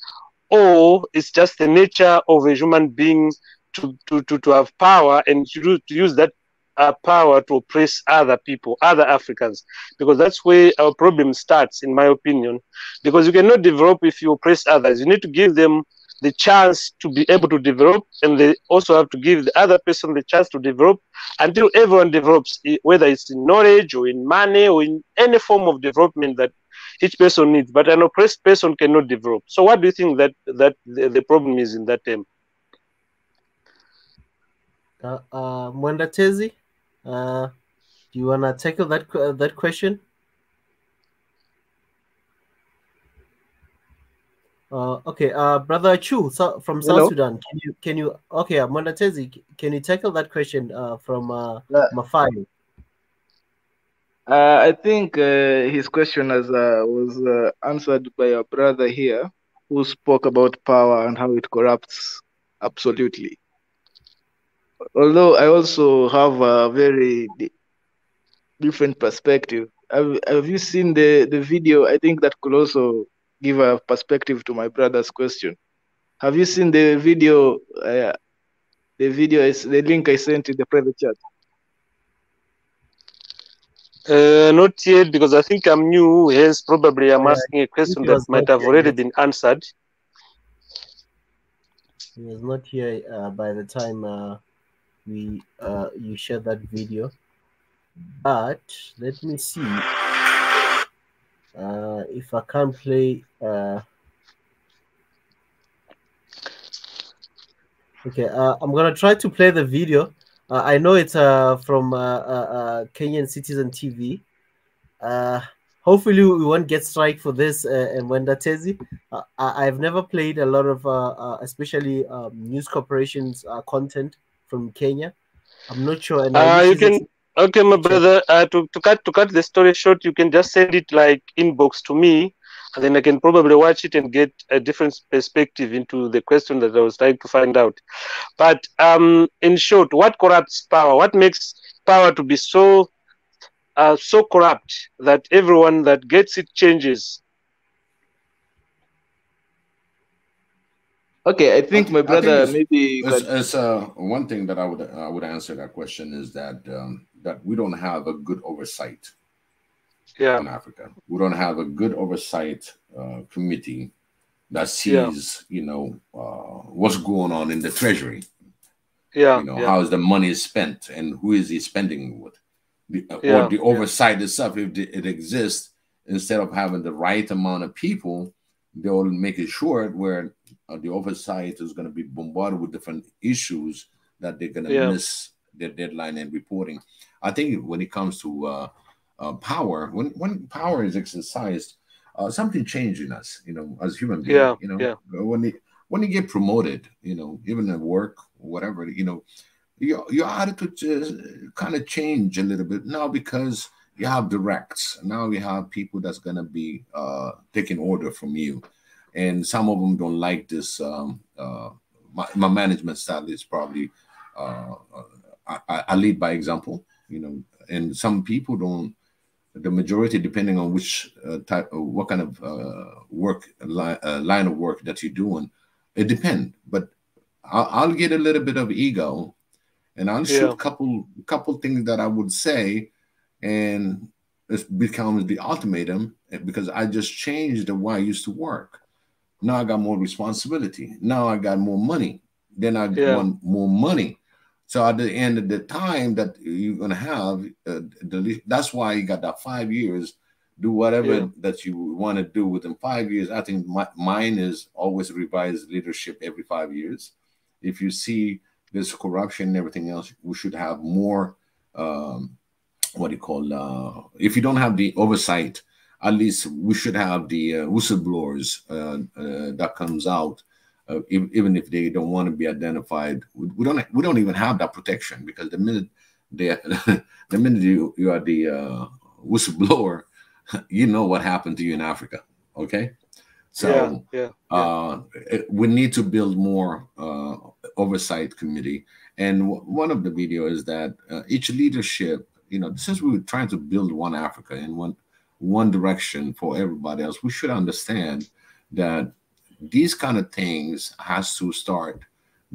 or it's just the nature of a human being to have power and to use that power to oppress other people, other Africans? Because that's where our problem starts, in my opinion. Because you cannot develop if you oppress others. You need to give them the chance to be able to develop, and they also have to give the other person the chance to develop until everyone develops, whether it's in knowledge or in money or in any form of development that each person needs. But an oppressed person cannot develop. So what do you think that the problem is in that term? Mwenda Tezi, do you want to tackle that question? Okay, Brother Chu from South Sudan, can you okay, Mwenda Tezi, can you tackle that question from Mafai? I think his question was answered by a brother here who spoke about power and how it corrupts absolutely. Although I also have a very different perspective. Have you seen the video? I think that could also give a perspective to my brother's question. Have you seen the video? The video is the link I sent in the private chat. Not yet, because I think I'm new. Hence, probably I'm asking a question that might have already been answered. He was not here by the time you shared that video. But let me see if I can play. Okay, I'm gonna try to play the video. I know it's from Kenyan Citizen TV. Hopefully we won't get strike for this, and Wenda Tezi. I've never played a lot of especially news corporations content from Kenya. I'm not sure. And You can, okay, my brother. To cut the story short, you can just send it like inbox to me, and then I can probably watch it and get a different perspective into the question that I was trying to find out. But in short, what corrupts power? What makes power to be so so corrupt that everyone that gets it changes? Okay, I think my brother maybe. It's one thing that I would answer that question is that that we don't have a good oversight. In Africa, we don't have a good oversight committee that sees, you know, what's going on in the treasury. You know, how is the money spent and who is he spending with, or the oversight itself. If it exists, instead of having the right amount of people, they'll make it short where the oversight is going to be bombarded with different issues that they're going to miss their deadline and reporting. I think when it comes to power, when power is exercised, something changes in us, you know, as human beings. You know, when you get promoted, you know, even at work, whatever, you know, your attitude just kind of change a little bit now because you have directs. Now you have people that's going to be taking order from you. And some of them don't like this. My management style is probably I lead by example, you know, and some people don't. The majority, depending on which type, what kind of work line of work that you're doing, it depends. But I'll get a little bit of ego, and I'll shoot a couple things that I would say, and it becomes the ultimatum because I just changed the way I used to work. Now I got more responsibility. Now I got more money. Then I want more money. So at the end of the time that you're going to have, that's why you got that 5 years. Do whatever that you want to do within 5 years. I think mine is always revise leadership every 5 years. If you see this corruption and everything else, we should have more, what do you call, if you don't have the oversight, at least we should have the whistleblowers that comes out, even if they don't want to be identified. We don't even have that protection because the minute the minute you are the whistleblower, you know what happened to you in Africa. Okay, so we need to build more oversight committee. And one of the videos is that each leadership, you know, since we were trying to build one Africa in one direction for everybody else, we should understand that these kind of things has to start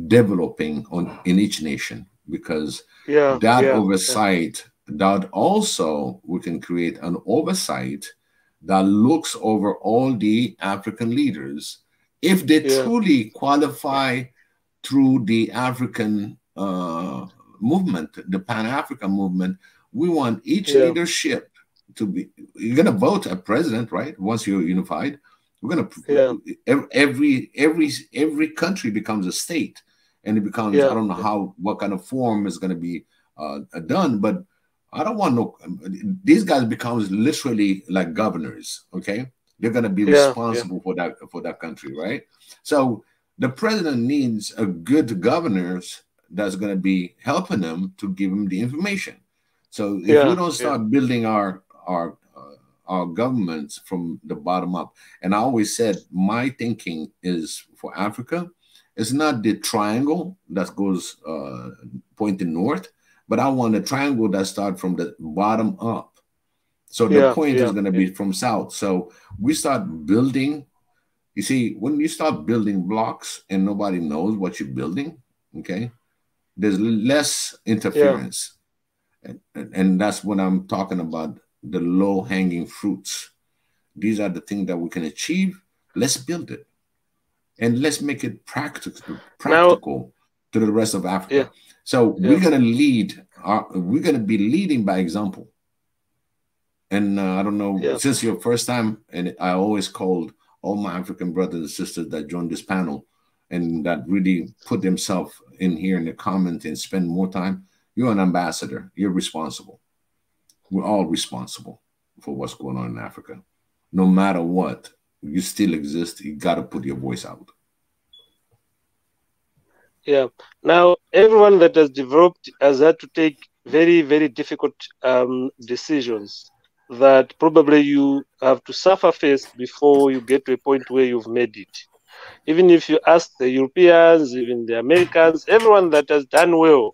developing in each nation, because that oversight, that also we can create an oversight that looks over all the African leaders. If they truly qualify through the African movement, the Pan-African movement, we want each leadership to be, you're going to vote a president, right? Once you're unified, we're going to, every country becomes a state, and it becomes, I don't know what kind of form is going to be done, but I don't want no, these guys becomes literally like governors. Okay. They're going to be responsible for that country. Right. So the president needs a good governors that's going to be helping them to give him the information. So if we don't start building our governments from the bottom up, and I always said my thinking is for Africa, it's not the triangle that goes pointing north, but I want a triangle that starts from the bottom up. So the point is going to be from south. So we start building You see, when you start building blocks and nobody knows what you're building, okay, there's less interference. And that's what I'm talking about, the low-hanging fruits. These are the things that we can achieve. Let's build it. And let's make it practical to the rest of Africa. So we're going to lead. We're going to be leading by example. And I don't know, since your first time, and I always called all my African brothers and sisters that joined this panel and that really put themselves in here in the comment and spend more time. You're an ambassador. You're responsible. We're all responsible for what's going on in Africa. No matter what, you still exist. You got to put your voice out. Yeah. Now, everyone that has developed has had to take very, very difficult decisions that probably you have to suffer first before you get to a point where you've made it. Even if you ask the Europeans, even the Americans, everyone that has done well,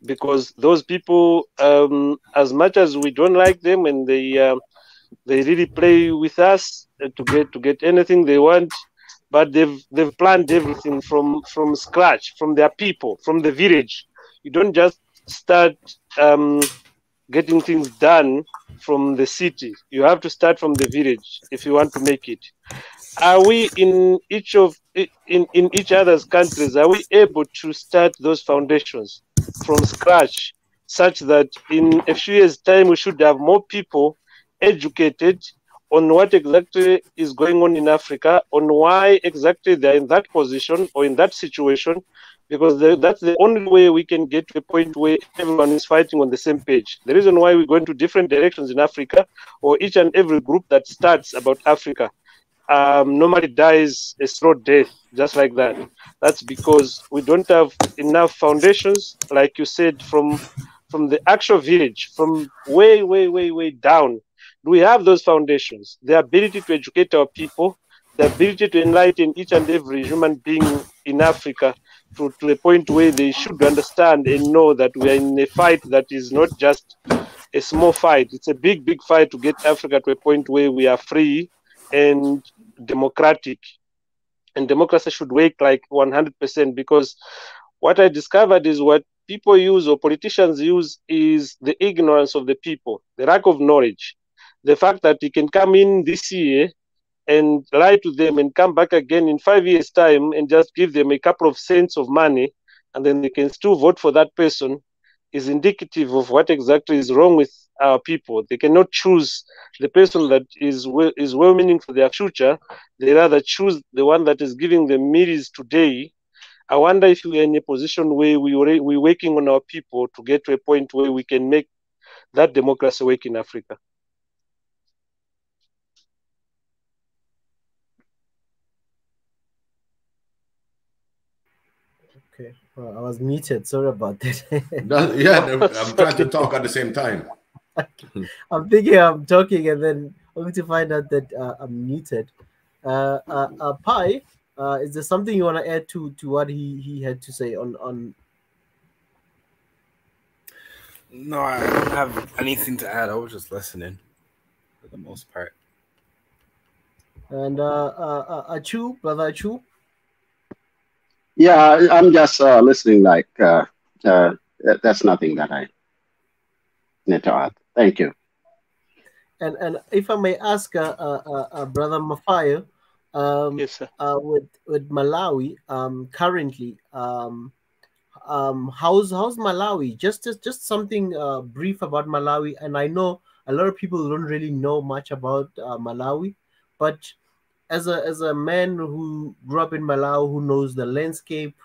because those people, as much as we don't like them and they really play with us to get anything they want, but they've planned everything from scratch, from their people, from the village. You don't just start getting things done from the city. You have to start from the village if you want to make it. Are we in each other's countries? Are we able to start those foundations from scratch, such that in a few years' time we should have more people educated on what exactly is going on in Africa, on why exactly they're in that position or in that situation, because that's the only way we can get to a point where everyone is fighting on the same page. The reason why we go into different directions in Africa, or each and every group that starts about Africa, normally dies a slow death, just like that. That's because we don't have enough foundations, like you said, from the actual village, from way down. Do we have those foundations? The ability to educate our people, the ability to enlighten each and every human being in Africa to a point where they should understand and know that we are in a fight that is not just a small fight. It's a big fight to get Africa to a point where we are free and democratic. And democracy should work like 100%, because what I discovered is what people use or politicians use is the ignorance of the people, the lack of knowledge. The fact that you can come in this year and lie to them and come back again in 5 years' time and just give them a couple of cents of money, and then they can still vote for that person, is indicative of what exactly is wrong with our people. They cannot choose the person that is well-meaning for their future. They rather choose the one that is giving them meals today. I wonder if we are in a position where we're working on our people to get to a point where we can make that democracy work in Africa. Okay, well, I was muted. Sorry about that. I'm trying to talk at the same time. I'm thinking I'm talking, and then only to find out that I'm muted. Pi, is there something you want to add to what he had to say on? No, I don't have anything to add. I was just listening for the most part. And Achu, brother Achu. Yeah, I'm just listening. Like that's nothing that I need to add. Thank you. And if I may ask, brother Mafayo, yes, sir. With Malawi, currently, how's Malawi? Just something brief about Malawi. And I know a lot of people don't really know much about Malawi, but as a man who grew up in Malawi, who knows the landscape,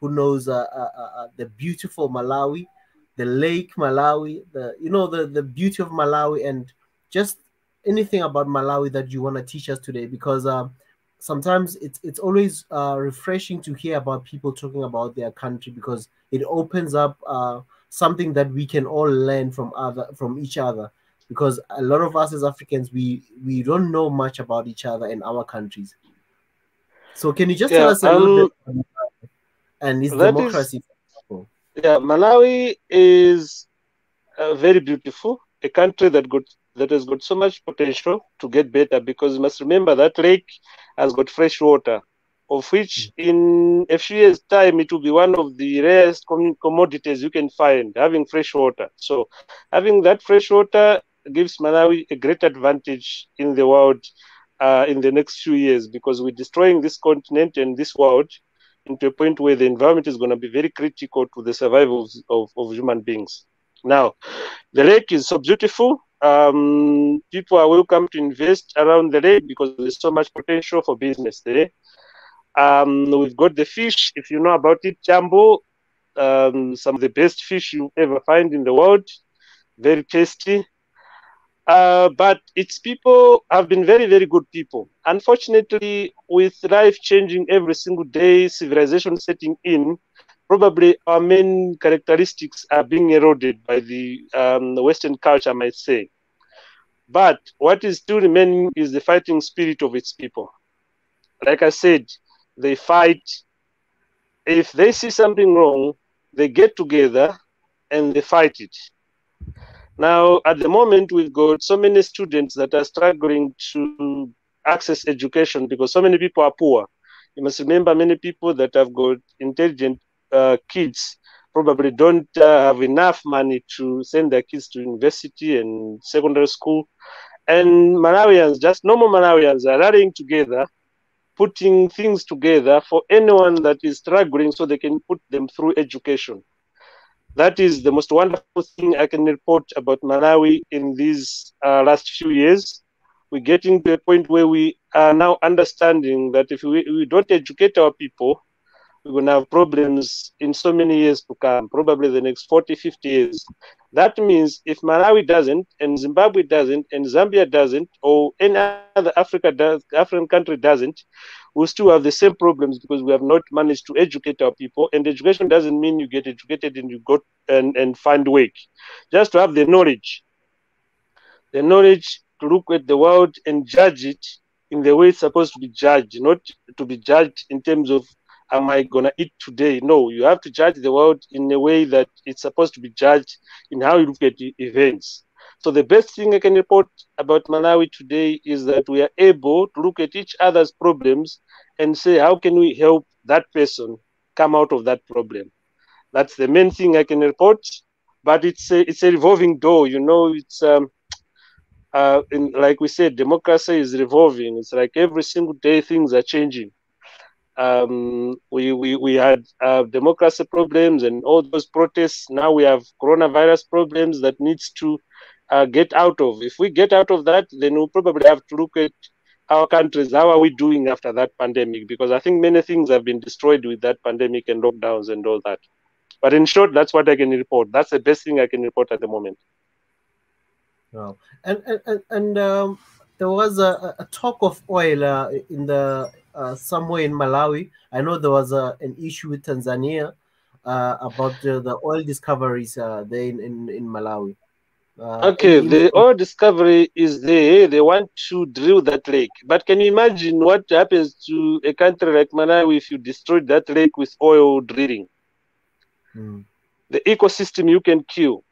who knows the beautiful Malawi, the lake Malawi, the beauty of Malawi, and just anything about Malawi that you want to teach us today, because sometimes it's always refreshing to hear about people talking about their country, because it opens up something that we can all learn from each other, because a lot of us as Africans, we don't know much about each other in our countries. So can you just tell us a little bit about Malawi and its democracy? Malawi is very beautiful, a country that got that has got so much potential to get better, because you must remember that lake has got fresh water, of which in a few years' time it will be one of the rarest commodities you can find, having fresh water. So having that fresh water gives Malawi a great advantage in the world in the next few years, because we're destroying this continent and this world into a point where the environment is going to be very critical to the survival of human beings. Now, the lake is so beautiful. People are welcome to invest around the lake because there's so much potential for business there. We've got the fish, if you know about it, Jambo, some of the best fish you ever find in the world, very tasty. But its people have been very, very good people. Unfortunately, with life changing every single day, civilization setting in, probably our main characteristics are being eroded by the Western culture, I might say. But what is still remaining is the fighting spirit of its people. Like I said, they fight. If they see something wrong, they get together and they fight it. Now, at the moment, we've got so many students that are struggling to access education because so many people are poor. You must remember many people that have got intelligent kids probably don't have enough money to send their kids to university and secondary school. And Malawians, just normal Malawians, are rallying together, putting things together for anyone that is struggling so they can put them through education. That is the most wonderful thing I can report about Malawi in these last few years. We're getting to a point where we are now understanding that if we don't educate our people, we're going to have problems in so many years to come, probably the next 40, 50 years. That means if Malawi doesn't, and Zimbabwe doesn't, and Zambia doesn't, or any other African country doesn't, we'll still have the same problems because we have not managed to educate our people. And education doesn't mean you get educated and you go and find work. Just to have the knowledge to look at the world and judge it in the way it's supposed to be judged, not to be judged in terms of, am I going to eat today? No, you have to judge the world in a way that it's supposed to be judged in how you look at the events. So the best thing I can report about Malawi today is that we are able to look at each other's problems and say, how can we help that person come out of that problem? That's the main thing I can report. But it's a revolving door, you know. It's like we said, democracy is revolving. It's like every single day things are changing. We had democracy problems and all those protests. Now we have coronavirus problems that needs to get out of. If we get out of that, then we'll probably have to look at our countries. How are we doing after that pandemic? Because I think many things have been destroyed with that pandemic and lockdowns and all that. But in short, that's what I can report. That's the best thing I can report at the moment. Wow. And there was a talk of oil in the somewhere in Malawi. I know there was an issue with Tanzania about the oil discoveries there in Malawi. Okay, the oil discovery is there. They want to drill that lake. But can you imagine what happens to a country like Malawi if you destroy that lake with oil drilling? The ecosystem you can kill.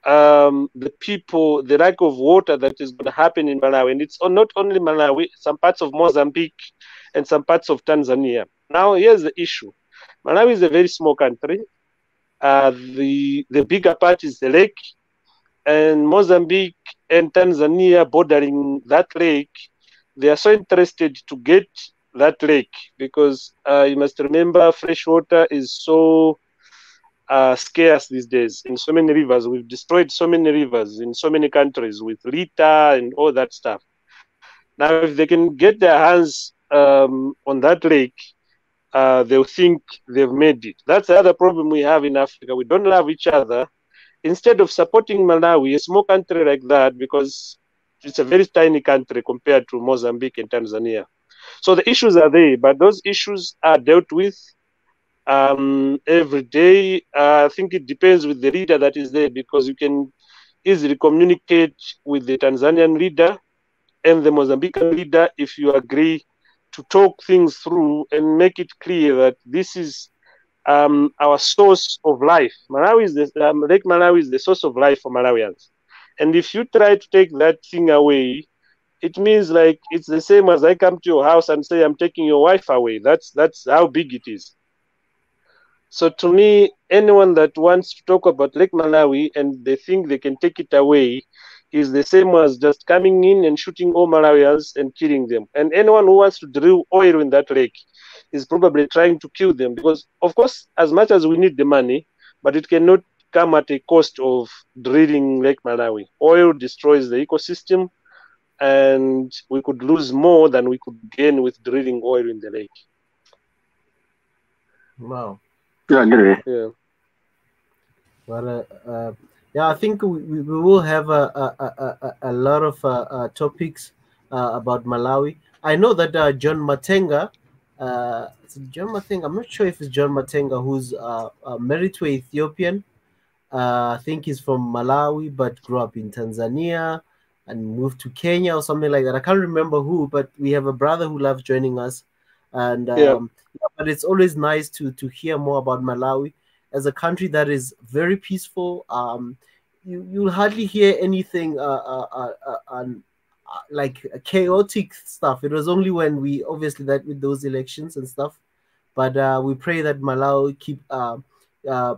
The people, the lack of water that is going to happen in Malawi. And it's not only Malawi, some parts of Mozambique and some parts of Tanzania. Now, here's the issue. Malawi is a very small country. The bigger part is the lake. And Mozambique and Tanzania bordering that lake, they are so interested to get that lake because you must remember fresh water is so scarce these days in so many rivers. We've destroyed so many rivers in so many countries with Lita and all that stuff. Now, if they can get their hands on that lake, they'll think they've made it. That's the other problem we have in Africa. We don't love each other. Instead of supporting Malawi, a small country like that, because it's a very tiny country compared to Mozambique and Tanzania. So the issues are there, but those issues are dealt with every day. I think it depends with the leader that is there, because you can easily communicate with the Tanzanian leader and the Mozambican leader if you agree to talk things through and make it clear that this is our source of life. Lake Malawi is the source of life for Malawians. And if you try to take that thing away, it means like it's the same as I come to your house and say I'm taking your wife away. That's how big it is. So to me, anyone that wants to talk about Lake Malawi and they think they can take it away is the same as just coming in and shooting all Malawians and killing them. And anyone who wants to drill oil in that lake is probably trying to kill them, because of course, as much as we need the money, but it cannot come at a cost of drilling Lake Malawi. Oil destroys the ecosystem, and we could lose more than we could gain with drilling oil in the lake. Wow. Yeah, I agree. Yeah. Well, yeah, I think we will have a lot of topics about Malawi. I know that John Matenga, John Matenga, I'm not sure if it's John Matenga, who's married to an Ethiopian. I think he's from Malawi, but grew up in Tanzania and moved to Kenya or something like that. I can't remember who, but we have a brother who loves joining us. And Yeah. but it's always nice to hear more about Malawi as a country that is very peaceful. You'll hardly hear anything like chaotic stuff. It was only when we obviously that with those elections and stuff. But we pray that Malawi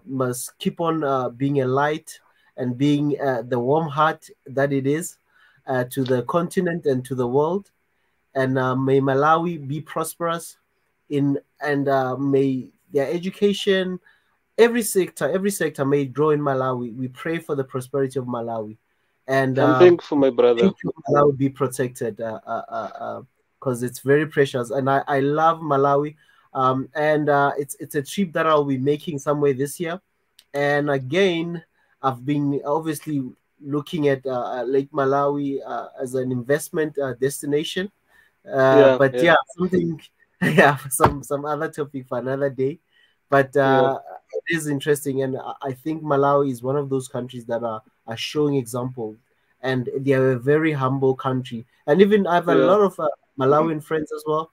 must keep on being a light and being the warm heart that it is to the continent and to the world. And may Malawi be prosperous and may their education, every sector may grow in Malawi. We pray for the prosperity of Malawi, and I'm thankful, my brother. Malawi be protected because it's very precious, and I love Malawi. And it's a trip that I'll be making somewhere this year. And again, I've been obviously looking at Lake Malawi as an investment destination. But something, some other topic for another day. But it is interesting, and I think Malawi is one of those countries that are showing example, and they are a very humble country. And even I have a lot of Malawian friends as well.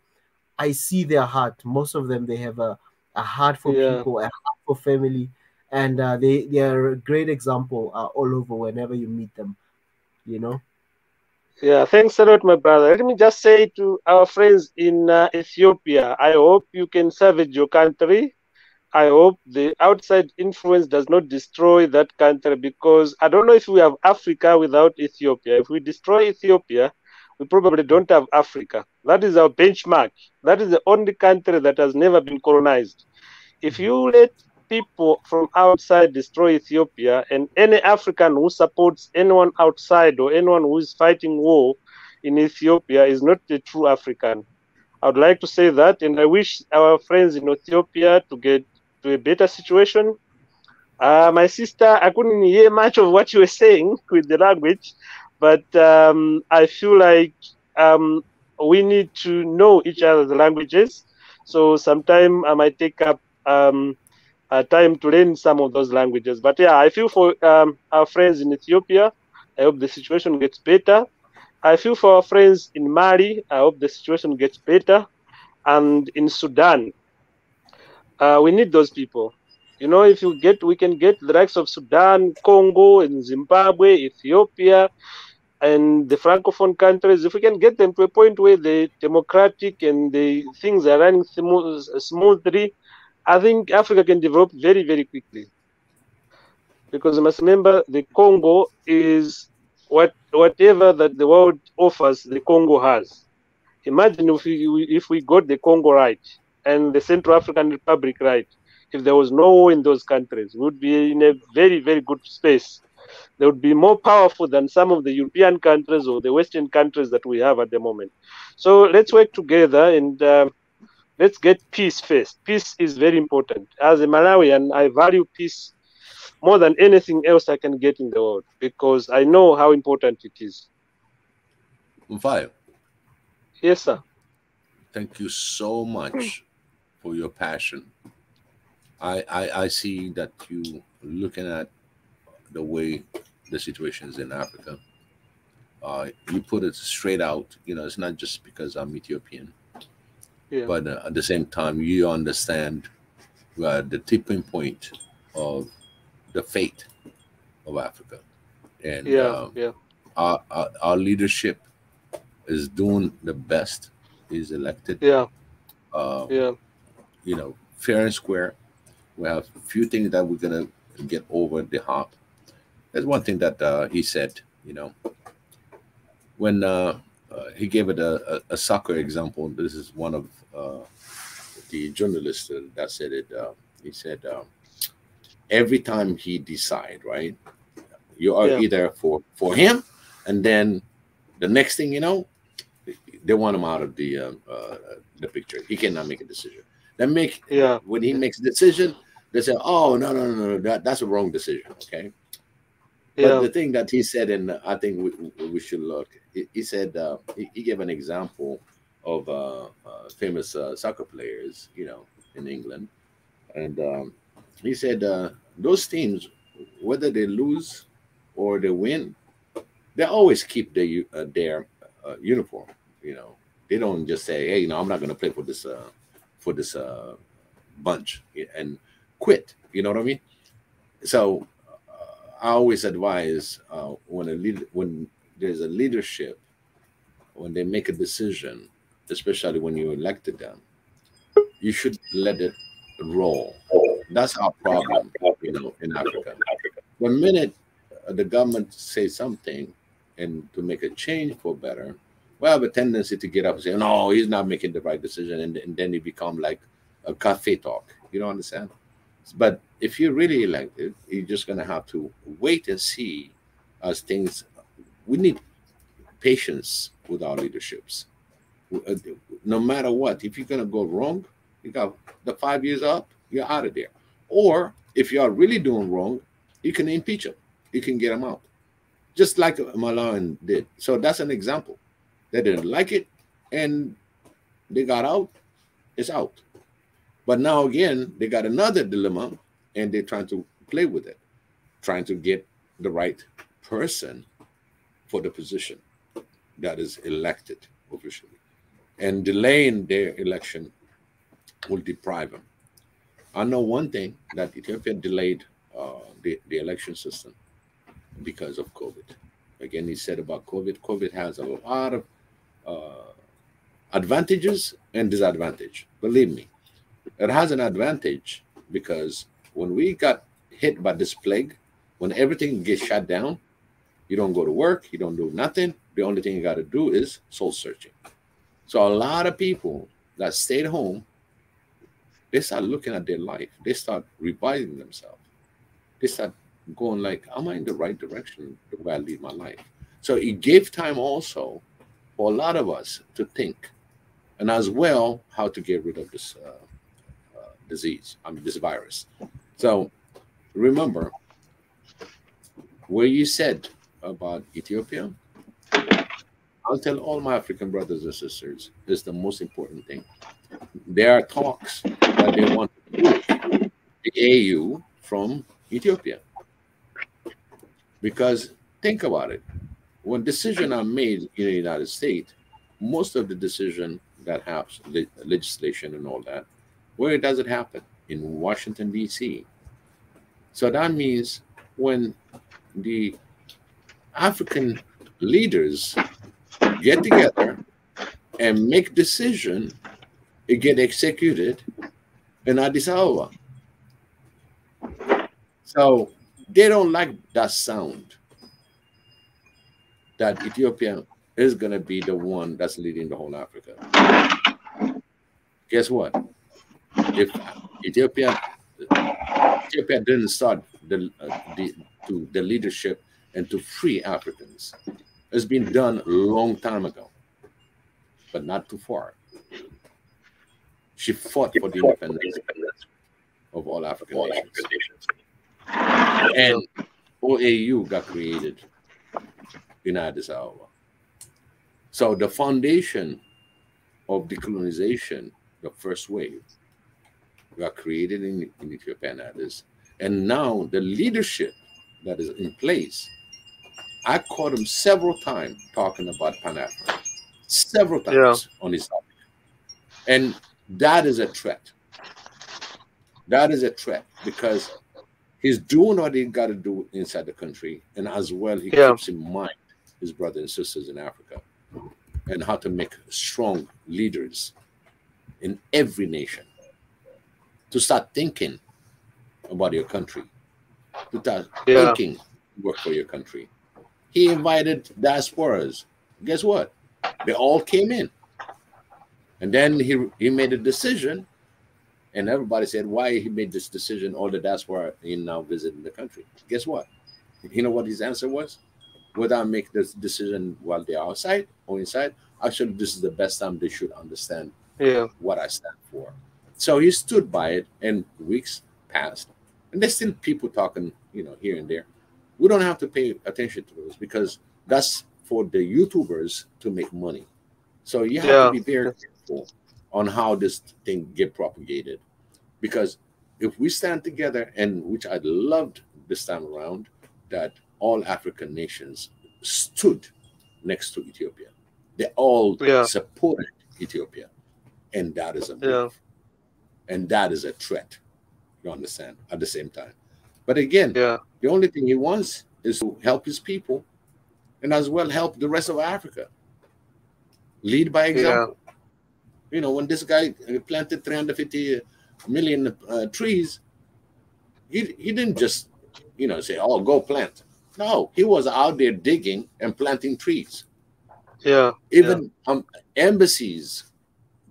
I see their heart. Most of them, they have a heart for people, a heart for family, and they are a great example all over whenever you meet them. You know. Yeah, thanks a lot, my brother. Let me just say to our friends in Ethiopia, I hope you can salvage your country. I hope the outside influence does not destroy that country, because I don't know if we have Africa without Ethiopia. If we destroy Ethiopia, we probably don't have Africa. That is our benchmark. That is the only country that has never been colonized. If you let people from outside destroy Ethiopia, and any African who supports anyone outside or anyone who is fighting war in Ethiopia is not a true African. I would like to say that, and I wish our friends in Ethiopia to get to a better situation. My sister, I couldn't hear much of what you were saying with the language, but I feel like we need to know each other's languages. So sometime I might take up time to learn some of those languages. But yeah, I feel for our friends in Ethiopia. I hope the situation gets better. I feel for our friends in Mali. I hope the situation gets better. And in Sudan, we need those people. You know, if we can get the likes of Sudan, Congo, and Zimbabwe, Ethiopia, and the Francophone countries, if we can get them to a point where the democratic and the things are running smoothly, I think Africa can develop very, very quickly. Because you must remember, the Congo is whatever that the world offers, the Congo has. Imagine if we got the Congo right and the Central African Republic right. If there was no war in those countries, we would be in a very, very good space. They would be more powerful than some of the European countries or the Western countries that we have at the moment. So let's work together and let's get peace first. Peace is very important. As a Malawian, I value peace more than anything else I can get in the world, because I know how important it is. Mfayo. Yes, sir. Thank you so much for your passion. I see that you looking at the way the situation is in Africa. You put it straight out. You know, it's not just because I'm Ethiopian, but at the same time, you understand the tipping point of the fate of Africa. And Yeah, yeah, our leadership is doing the best. Is elected, yeah, uh, yeah, fair and square. We have a few things that we're gonna get over the hump. There's one thing that he said, when he gave it a soccer example. This is one of the journalists that said it. He said, every time he decide, right, you are yeah, either for him, and then the next thing you know, they want him out of the picture. He cannot make a decision. Then yeah, when he makes a decision, they say, "Oh, no, no, no, no, that's a wrong decision." Okay. But yeah, the thing that he said, and I think we should look, he said, he gave an example of famous soccer players, in England. And he said, those teams, whether they lose or they win, they always keep their uniform. They don't just say, "Hey, I'm not going to play for this bunch," and quit. You know what I mean? So I always advise, when there's a leadership, when they make a decision, especially when you elected them, you should let it roll. That's our problem, in Africa. The minute the government says something and to make a change for better, we have a tendency to get up and say, "No, he's not making the right decision," and then you become like a cafe talk. You don't understand? But if you're really elected, you're just going to have to wait and see as things. We need patience with our leaderships. No matter what, if you're going to go wrong, you got the 5 years up, you're out of there. Or if you are really doing wrong, you can impeach them. You can get them out, just like Malawian did. So that's an example. They didn't like it, and they got out. It's out. But now again, they got another dilemma, and they're trying to play with it, trying to get the right person for the position that is elected officially. And delaying their election will deprive them. I know one thing, that Ethiopia delayed the election system because of COVID. Again, he said about COVID. COVID has a lot of advantages and disadvantage. Believe me, it has an advantage because when we got hit by this plague, when everything gets shut down, you don't go to work, you don't do nothing. The only thing you got to do is soul searching. So a lot of people that stayed home, they start looking at their life. They start revising themselves. They start going like, am I in the right direction the way I lead my life? So it gave time also for a lot of us to think, and as well how to get rid of this this virus. So remember, where you said about Ethiopia, I'll tell all my African brothers and sisters, is the most important thing. There are talks that they want to move the AU from Ethiopia. Because think about it. When decisions are made in the United States, most of the decision that happens, legislation and all that, where does it happen? In Washington, D.C. So that means when the African leaders get together and make decision, it get executed in Addis Ababa. So they don't like that sound, that Ethiopia is going to be the one that's leading the whole Africa. Guess what? If Ethiopia didn't start the leadership and to free Africans, it's been done a long time ago, but not too far. She fought for the independence of all African nations. And OAU got created in Addis Ababa. So the foundation of decolonization, the first wave, got created in Ethiopia and Addis. And now the leadership that is in place, I caught him several times talking about Pan-African, several times on his topic. And that is a threat. That is a threat because He's doing what he got to do inside the country, and as well, he Yeah. keeps in mind his brothers and sisters in Africa and how to make strong leaders in every nation to start thinking about your country, to start thinking work for your country. He invited diasporas. Guess what? They all came in. And then he made a decision, and everybody said why he made this decision. All the diaspora in now visiting the country. Guess what? You know what his answer was? Whether I make this decision while they're outside or inside, actually, this is the best time they should understand what I stand for. So he stood by it, and weeks passed, and there's still people talking, here and there. We don't have to pay attention to those because that's for the YouTubers to make money. So you have to be very careful on how this thing get propagated, because if we stand together, and which I loved this time around, that all African nations stood next to Ethiopia. They all supported Ethiopia, and that is a move, and that is a threat. You understand? At the same time, but again, the only thing he wants is to help his people, and as well help the rest of Africa. Lead by example. When this guy planted 350 million trees, he didn't just say, "Oh, go plant." No, he was out there digging and planting trees. Even embassies,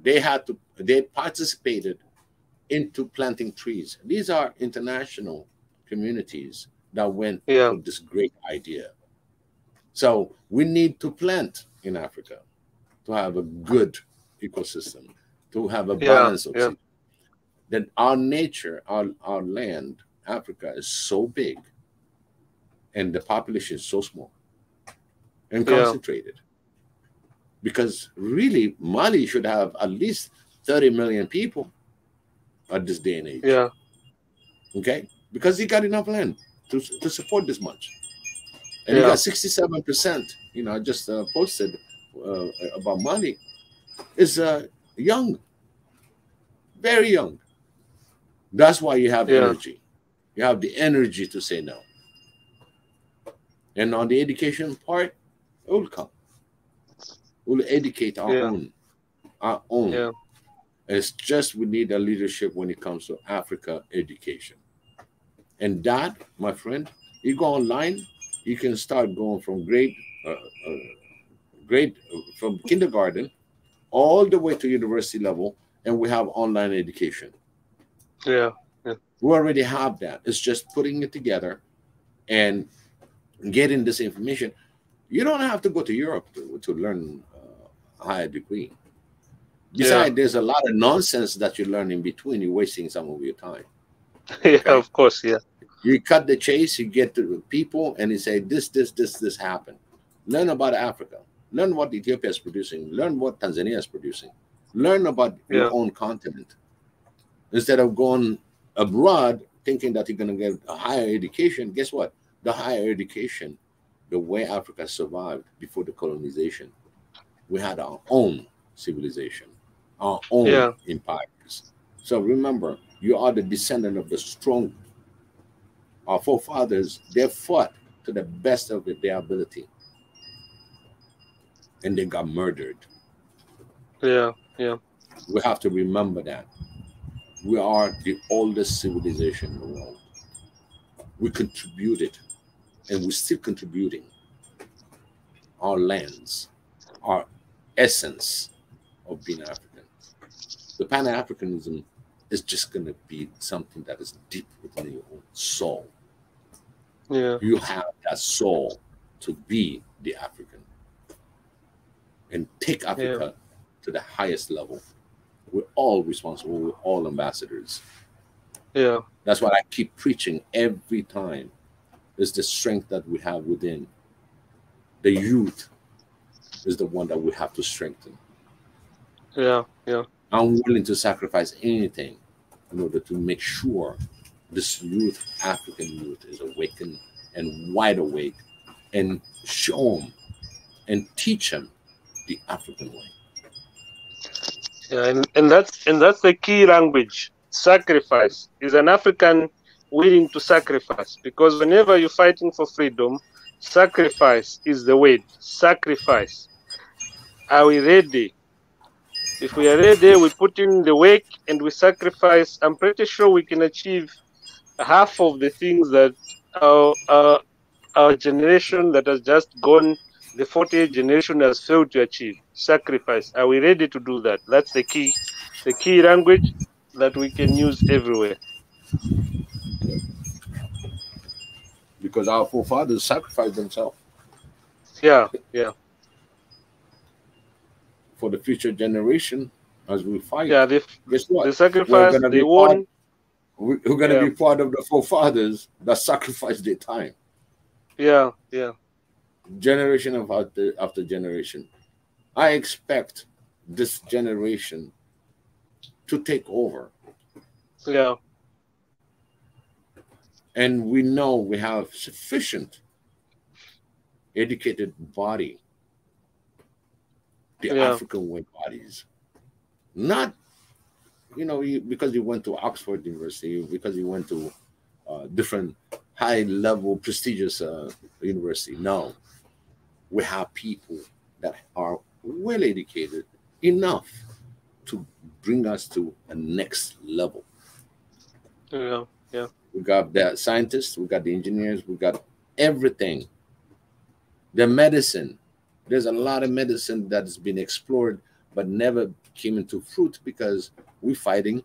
they participated into planting trees. These are international communities that went for this great idea. So we need to plant in Africa to have a good ecosystem, to have a balance of system. Then our nature, our land, Africa is so big, and the population is so small and concentrated. Because really, Mali should have at least 30 million people at this day and age. Okay? Because he got enough land to support this much. And he got 67%, I just posted about Mali, is young, very young. That's why you have energy. You have the energy to say no. And on the education part, it will come. We'll educate our own. Our own. It's just we need a leadership when it comes to Africa education. And that, my friend, you go online, you can start going from from kindergarten all the way to university level, and we have online education. We already have that. It's just putting it together and getting this information. You don't have to go to Europe to learn a higher degree. Besides, there's a lot of nonsense that you learn in between. You're wasting some of your time. Of course, You cut the chase, you get to people, and you say, this happened. Learn about Africa. Learn what Ethiopia is producing. Learn what Tanzania is producing. Learn about your own continent. Instead of going abroad thinking that you're going to get a higher education, guess what? The higher education, the way Africa survived before the colonization, we had our own civilization, our own empires. So remember, you are the descendant of the strong. Our forefathers, they fought to the best of their ability, and they got murdered. We have to remember that. We are the oldest civilization in the world. We contributed, and we're still contributing our lands, our essence of being African. The Pan-Africanism is just going to be something that is deep within your own soul. You have that soul to be the African and take Africa to the highest level. We're all responsible. We're all ambassadors. That's what I keep preaching every time, is the strength that we have within. The youth is the one that we have to strengthen. I'm willing to sacrifice anything in order to make sure this youth, African youth, is awakened and wide awake, and show them and teach them the African way. And that's the key language. Sacrifice is an African willing to sacrifice, because whenever you're fighting for freedom, sacrifice is the word. Sacrifice. Are we ready? If we are ready, we put in the work and we sacrifice. I'm pretty sure we can achieve half of the things that our generation that has just gone, the 40th generation, has failed to achieve. Sacrifice. Are we ready to do that? That's the key language that we can use everywhere. Because our forefathers sacrificed themselves. Yeah. For the future generation, as we fight. Yeah, guess what? They sacrificed, they won. We're going to be part of the forefathers that sacrificed their time. Yeah. Generation after generation. I expect this generation to take over. Yeah. And we know we have sufficient educated body, the African way bodies. Not, because you went to Oxford University, because you went to different high-level prestigious university. No. We have people that are well educated enough to bring us to a next level. Yeah. We got the scientists, we got the engineers, we got everything. The medicine. There's a lot of medicine that's been explored but never came into fruit because we're fighting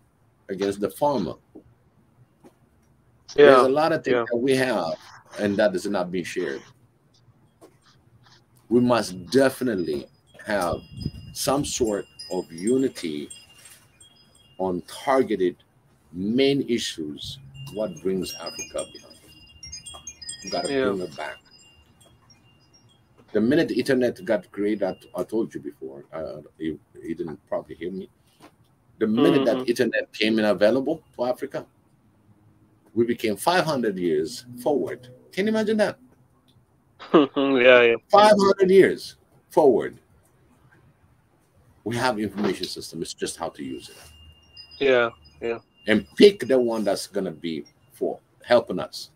against the farmer. Yeah. There's a lot of things that we have and that is not being shared. We must definitely have some sort of unity on targeted main issues. What brings Africa behind? We got to bring it back. The minute the internet got created, I told you before, you didn't probably hear me. The minute that internet came in available to Africa, we became 500 years forward. Can you imagine that? Yeah. 500 years forward. We have information system. It's just how to use it. Yeah. And pick the one that's going to be for helping us.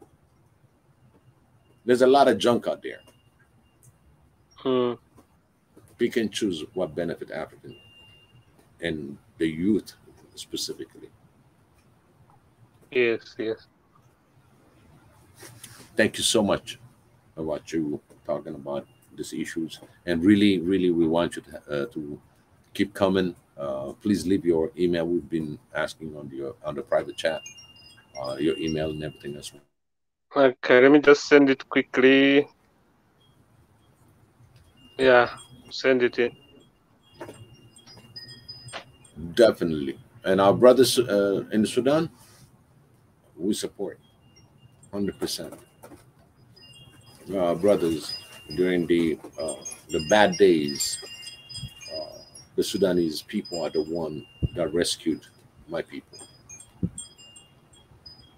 There's a lot of junk out there. Pick and choose what benefit African and the youth specifically. Yes. Thank you so much about you talking about these issues, and really we want you to keep coming. Please leave your email. We've been asking on the private chat your email and everything as well. Okay, let me just send it quickly. Yeah, send it in. Definitely. And our brothers in Sudan, we support 100%. Our brothers during the bad days, the Sudanese people are the one that rescued my people.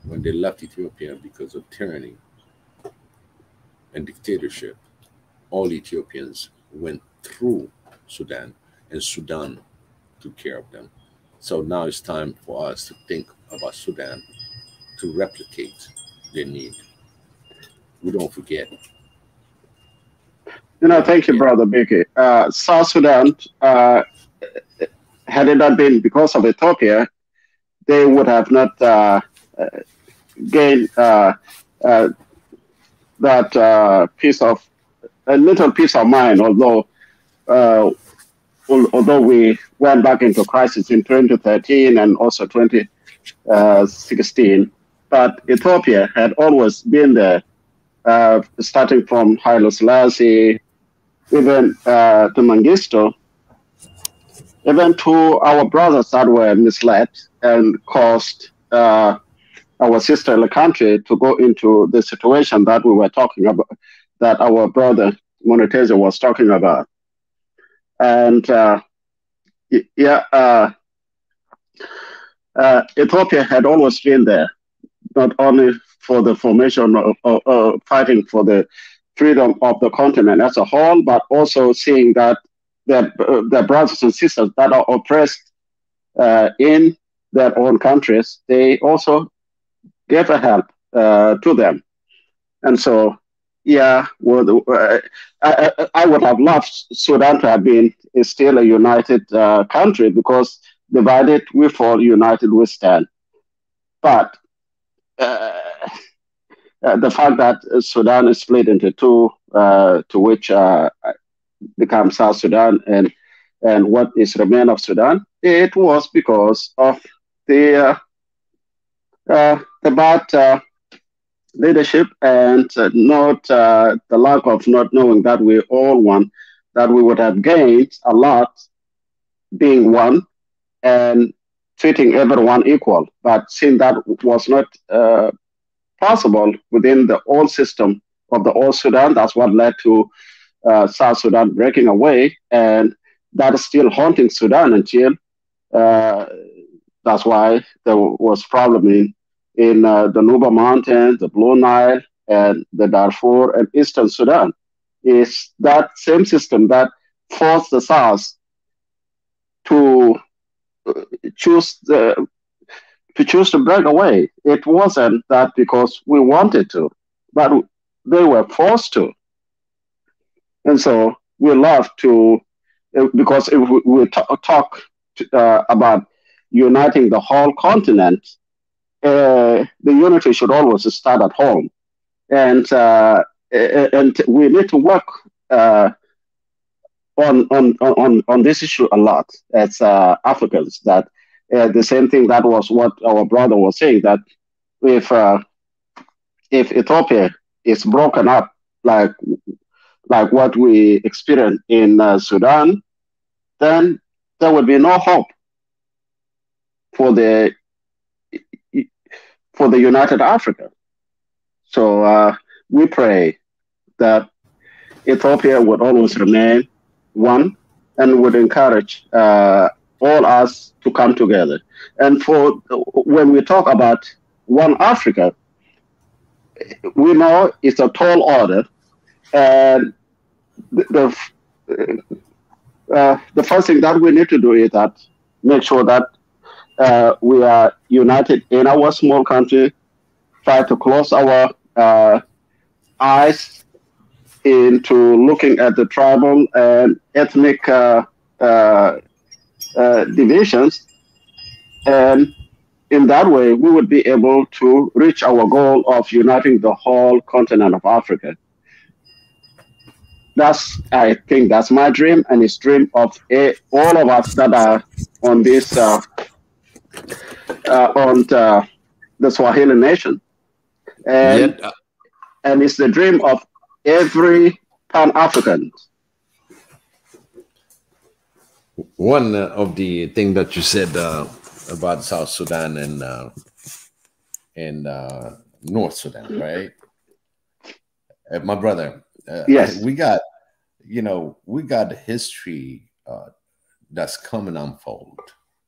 When they left Ethiopia because of tyranny and dictatorship, all Ethiopians went through Sudan, and Sudan took care of them. So now it's time for us to think about Sudan to replicate their need. We don't forget. Thank you, Brother Biki. South Sudan, had it not been because of Ethiopia, they would have not gained that a little piece of mind, although we went back into crisis in 2013 and also 2016, but Ethiopia had always been there, starting from Haile Selassie, even to Mengistu, even to our brothers that were misled and caused our sister country to go into the situation that we were talking about, that our brother Moneteza was talking about. And Ethiopia had always been there, not only for the formation of fighting for the freedom of the continent as a whole, but also seeing that their brothers and sisters that are oppressed in their own countries, they also gave a help to them. And so, yeah, well, I would have loved Sudan to have been still a united country, because divided we fall, united we stand. But the fact that Sudan is split into two, to which becomes South Sudan and what is remain of Sudan, it was because of the bad leadership, and not the lack of not knowing that we all one, that we would have gained a lot being one and treating everyone equal. But since that was not possible within the old system of the old Sudan, that's what led to South Sudan breaking away, and that is still haunting Sudan until uh, that's why there was problem in the Nuba Mountains, the Blue Nile, and the Darfur and Eastern Sudan. Is that same system that forced the South to choose the to break away. It wasn't that because we wanted to, but they were forced to. And so we love to, because if we talk about uniting the whole continent, the unity should always start at home. And we need to work on this issue a lot as Africans. That the same thing, that was what our brother was saying, that if Ethiopia is broken up like what we experienced in Sudan, then there will be no hope for the United Africa. So we pray that Ethiopia would always remain one, and would encourage all us to come together. And when we talk about one Africa, we know it's a tall order, and the first thing that we need to do is that make sure that we are united in our small country, try to close our eyes into looking at the tribal and ethnic divisions, and in that way we would be able to reach our goal of uniting the whole continent of Africa. I think that's my dream, and it's dream of all of us that are on this on the Swahili nation, and it's the dream of every Pan-African. One of the things that you said about South Sudan and North Sudan, right? My brother, yes, we got history that's coming unfold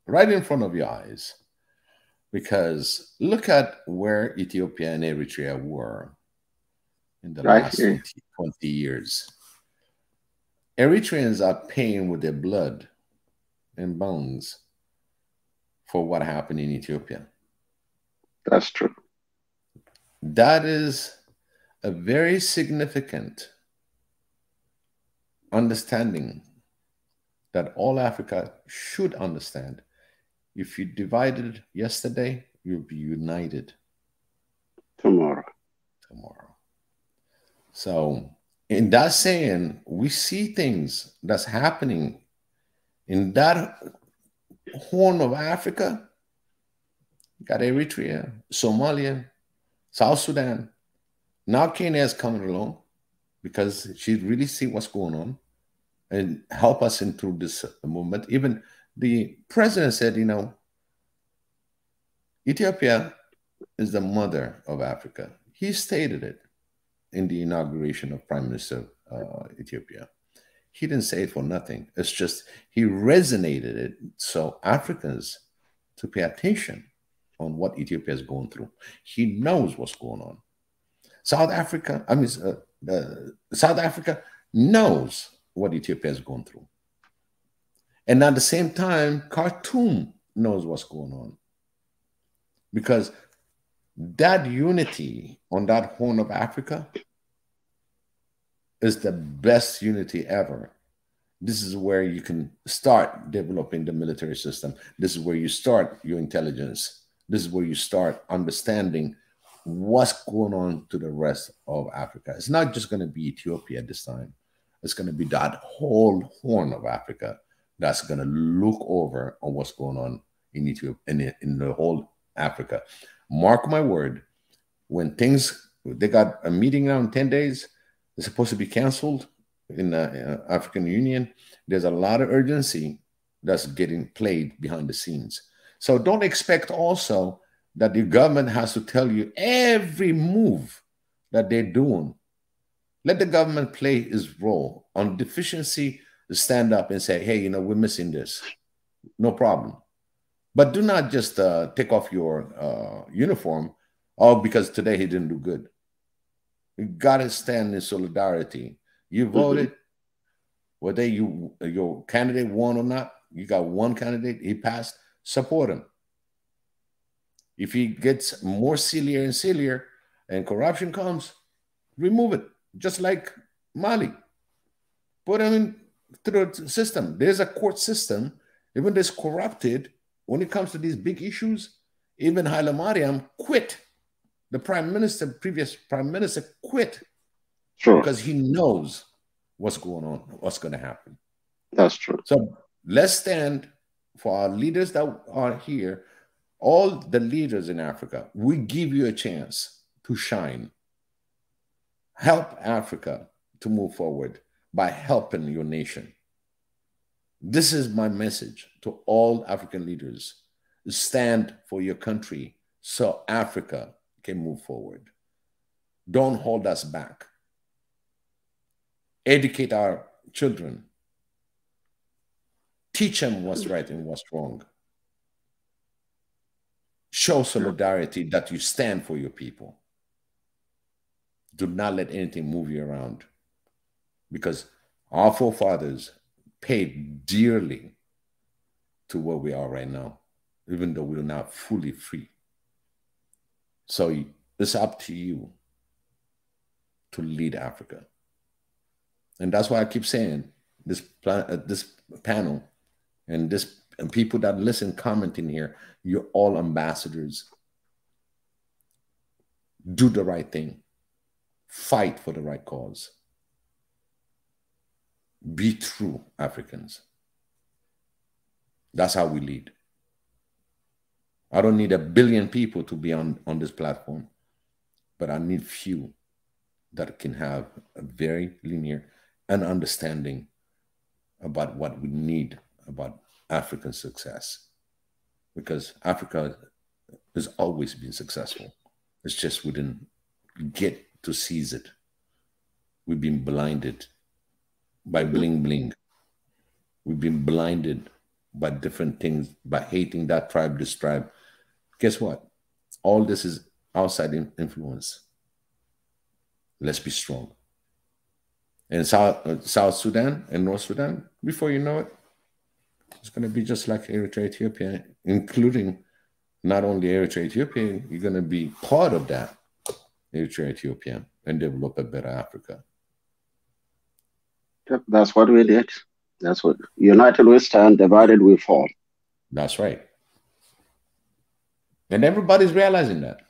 right in front of your eyes. Because look at where Ethiopia and Eritrea were in the last 20 years. Eritreans are paying with their blood and bones for what happened in Ethiopia. That's true. That is a very significant understanding that all Africa should understand. If you divided yesterday, you'll be united tomorrow. So in that saying, we see things that's happening in that horn of Africa. You got Eritrea, Somalia, South Sudan. Now Kenya is coming along because she really see what's going on and help us into this movement. Even the president said, Ethiopia is the mother of Africa. He stated it in the inauguration of Prime Minister Ethiopia. He didn't say it for nothing. It's just he resonated it so Africans to pay attention on what Ethiopia is going through. He knows what's going on. South Africa knows what Ethiopia is going through. And at the same time, Khartoum knows what's going on. Because That unity on that Horn of Africa is the best unity ever. This is where you can start developing the military system. This is where you start your intelligence. This is where you start understanding what's going on to the rest of Africa. It's not just going to be Ethiopia this time. It's going to be that whole Horn of Africa that's going to look over on what's going on in Ethiopia, in the whole Africa. Mark my word, when they got a meeting now in 10 days, it's supposed to be canceled in the African Union. There's a lot of urgency that's getting played behind the scenes. So don't expect also that the government has to tell you every move that they're doing. Let the government play its role. On deficiency, stand up and say, hey, we're missing this. No problem. But do not just take off your uniform, because today he didn't do good. You got to stand in solidarity. You voted, whether your candidate won or not, you got one candidate, he passed, support him. If he gets more sillier and sillier and corruption comes, remove it, just like Mali. Put him through the system. There's a court system, even though it's corrupted. When it comes to these big issues, even Haile Mariam quit. The previous prime minister quit. Sure. Because he knows what's going on, what's going to happen. That's true. So let's stand for our leaders that are here. All the leaders in Africa, we give you a chance to shine. Help Africa to move forward by helping your nation. This is my message to all African leaders. Stand for your country so Africa can move forward. Don't hold us back. Educate our children. Teach them what's right and what's wrong. Show solidarity that you stand for your people. Do not let anything move you around, because our forefathers paid dearly to where we are right now, even though we're not fully free. So it's up to you to lead Africa. And that's why I keep saying this panel and people that listen, commenting here, you're all ambassadors. Do the right thing. Fight for the right cause. Be true Africans. That's how we lead. I don't need 1 billion people to be on this platform, but I need few that can have a very linear and understanding about what we need about African success. Because Africa has always been successful. It's just we didn't get to seize it. We've been blinded by bling bling. We've been blinded by different things, by hating that tribe, this tribe. Guess what? All this is outside influence. Let's be strong. And South Sudan and North Sudan, before you know it, it's going to be just like Eritrea, Ethiopia, including not only Eritrea, Ethiopia, you're going to be part of that Eritrea, Ethiopia, and develop a better Africa. That's what we did. That's what united we stand, divided we fall. That's right. And everybody's realizing that.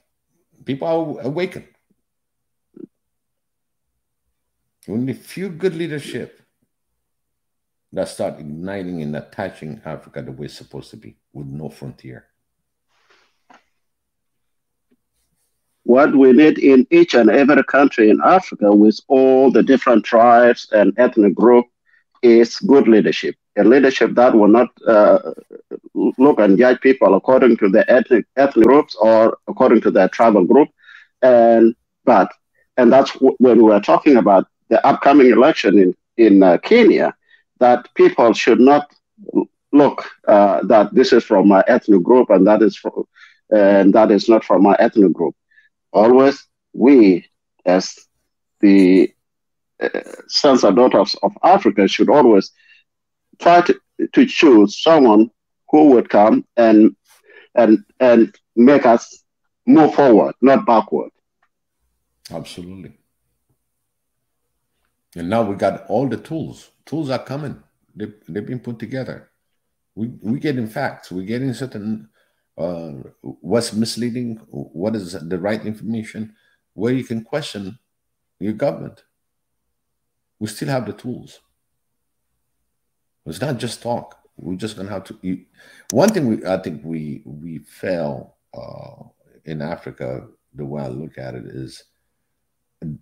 People are awakened. Only few good leadership that start igniting and attaching Africa the way it's supposed to be, with no frontier. What we need in each and every country in Africa, with all the different tribes and ethnic groups, is good leadership. A leadership that will not look and judge people according to the ethnic groups or according to their tribal group. And that's when we were talking about the upcoming election in Kenya, that people should not look that this is from my ethnic group and that is not from my ethnic group. Always, we as the sons and daughters of Africa should always try to choose someone who would come and make us move forward, not backward. Absolutely. And now we got all the tools. Tools are coming. They've been put together. We getting facts. We're getting certain what's misleading, what is the right information, where you can question your government. We still have the tools. It's not just talk. We're just gonna have to. One thing I think we fail in Africa. The way I look at it is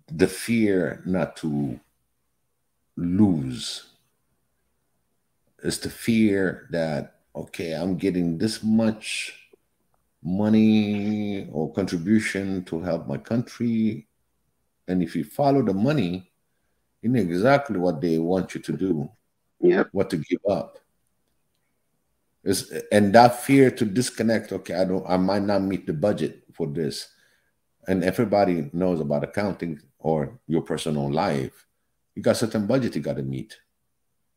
the fear not to lose. It's the fear that, okay, I'm getting this much money or contribution to help my country, and if you follow the money, you know exactly what they want you to do, what to give up. And that fear to disconnect, okay, I might not meet the budget for this. And everybody knows about accounting or your personal life. You got certain budget you got to meet.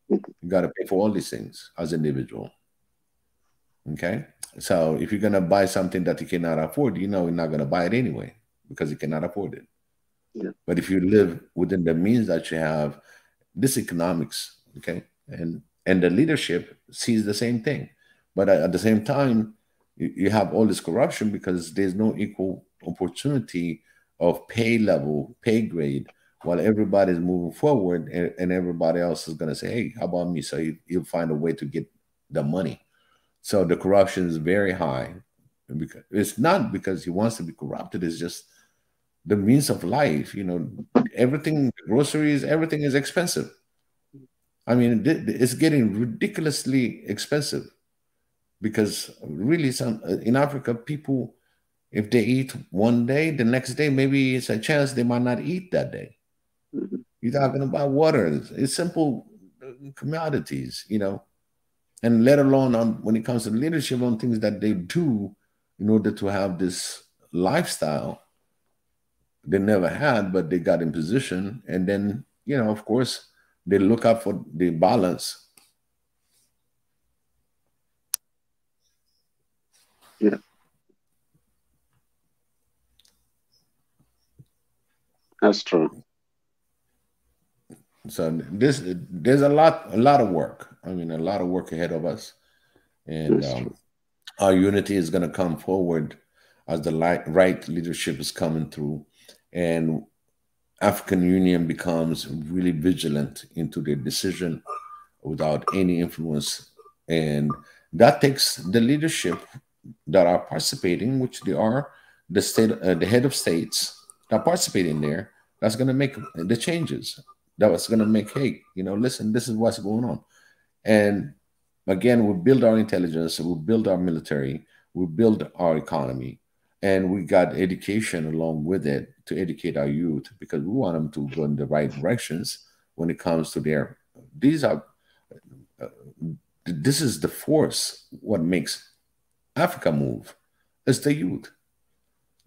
You got to pay for all these things as an individual. Okay? So if you're going to buy something that you cannot afford, you know you're not going to buy it anyway because you cannot afford it. Yeah. But if you live within the means that you have, this economics, okay, and the leadership sees the same thing. But at the same time, you have all this corruption because there's no equal opportunity of pay level, pay grade, while everybody's moving forward and everybody else is going to say, hey, how about me? So you'll find a way to get the money. So the corruption is very high. Because it's not because he wants to be corrupted, it's just the means of life. You know, everything, groceries, everything is expensive. I mean, it's getting ridiculously expensive because really in Africa, people, if they eat one day, the next day, maybe it's a chance they might not eat that day. You're talking about water. It's simple commodities, you know, and let alone when it comes to leadership on things that they do in order to have this lifestyle they never had, but they got in position. And then, you know, of course, they look up for the balance. Yeah. That's true. So there's a lot of work. I mean, a lot of work ahead of us. And our unity is going to come forward as the right leadership is coming through. And African Union becomes really vigilant into their decision without any influence. And that takes the leadership that are participating, which they are, the head of states that are participating there, that's going to make the changes. That's going to make, hey, you know, listen, this is what's going on. And again, we build our intelligence, we build our military, we build our economy, and we got education along with it to educate our youth because we want them to go in the right directions when it comes to their. This is the force. What makes Africa move is the youth.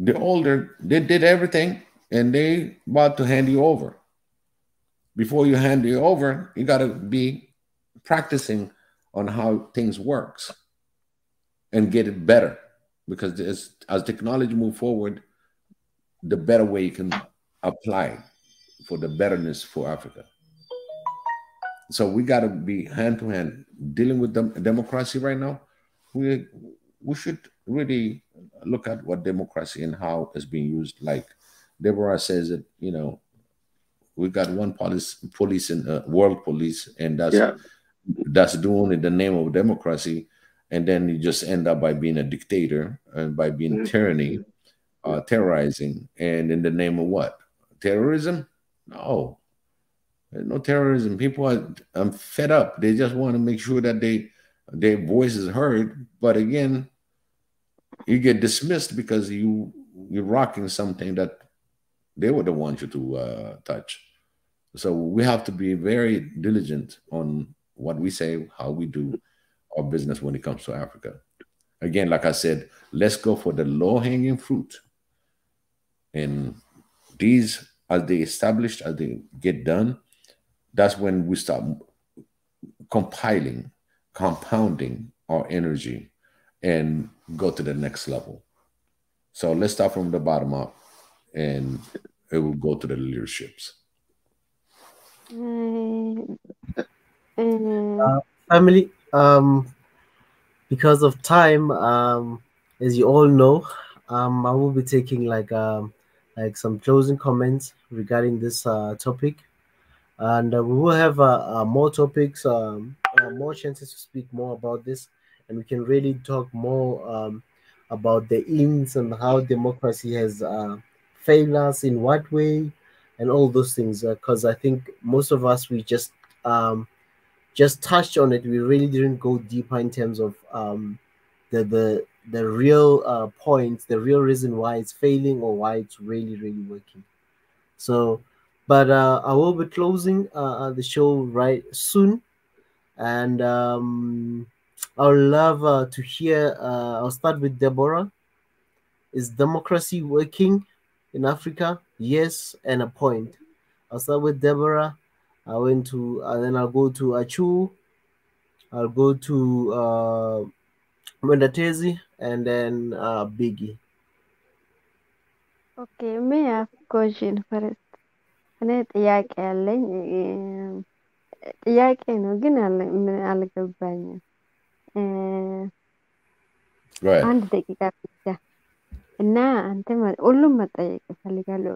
The older, they did everything, and they about to hand you over. Before you hand you over, you got to be practicing on how things works and get it better, because as technology move forward, the better way you can apply for the betterness for Africa. So we got to be hand to hand dealing with democracy right now. We should really look at what democracy and how it's being used. Like Deborah says that, you know, we got one police in world police, and that's doing in the name of democracy, and then you just end up by being a dictator and by being tyranny, terrorizing, and in the name of what? Terrorism? No, there's no terrorism. People are fed up. They just want to make sure that their voice is heard. But again, you get dismissed because you're rocking something that they would have want you to touch. So we have to be very diligent on what we say, how we do our business when it comes to Africa. Again, like I said, let's go for the low-hanging fruit. And these, as they establish, as they get done, that's when we start compounding our energy and go to the next level. So let's start from the bottom up, and it will go to the leaderships. Family, because of time, as you all know, I will be taking like some closing comments regarding this topic, and we will have more topics, more chances to speak more about this, and we can really talk more about the ins and how democracy has failed us in what way, and all those things. Because I think most of us we just touched on it. We really didn't go deeper in terms of the real points, the real reason why it's failing or why it's really working. So, but I will be closing the show right soon, and I would love to hear. I'll start with Deborah. Is democracy working in Africa? Yes, and a point. I'll start with Deborah. I went to, then I'll go to Achu. I'll go to Mwendatezi, and then Biggie. Okay, may I ask question first? እኔ ጥያቄ ያለኝ ጥያቄ ነው ግን ምን አልገባኝም። አንድ ደቂቃ ብቻ እና አንተ ሁሉም መጠየቅ እፈልጋለሁ።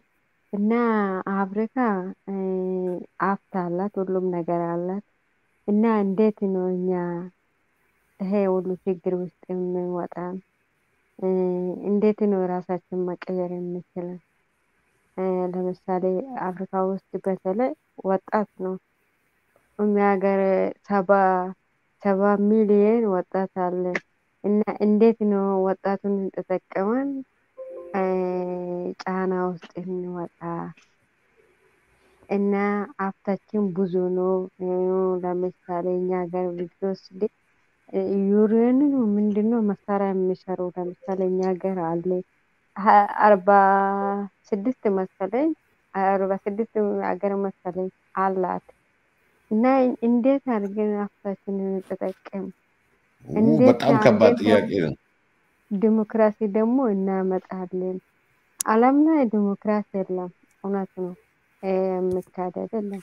እና አፍሪካ ሀብት አላት፣ ሁሉም ነገር አላት። እና እንዴት ነው እኛ ይሄ ሁሉ ችግር ውስጥ የምንወጣው? እንዴት ነው ራሳችን መቀየር የምንችለው? ለምሳሌ አፍሪካ ውስጥ በተለይ ወጣት ነው እኛ ሀገር 70 ሚሊዮን ወጣት አለ። እና እንዴት ነው ወጣቱን ተጠቅመን ጫና ውስጥ እንወጣ? እና ሀብታችን ብዙ ነው። ለምሳሌ እኛ ሀገር ብትወስድ ዩሬን ምንድነው መሳሪያ የሚሰሩ ለምሳሌ እኛ ሀገር አለ 46 መሰለኝ 46 ሀገር መሰለኝ አላት። እና እንዴት አድርገን ሀብታችንን እንጠቀም? በጣም ከባድ ጥያቄ ነው። ዲሞክራሲ ደግሞ እናመጣለን። ዓለም ላይ ዲሞክራሲ የለም፣ እውነት ነው፣ የሚካድ አይደለም።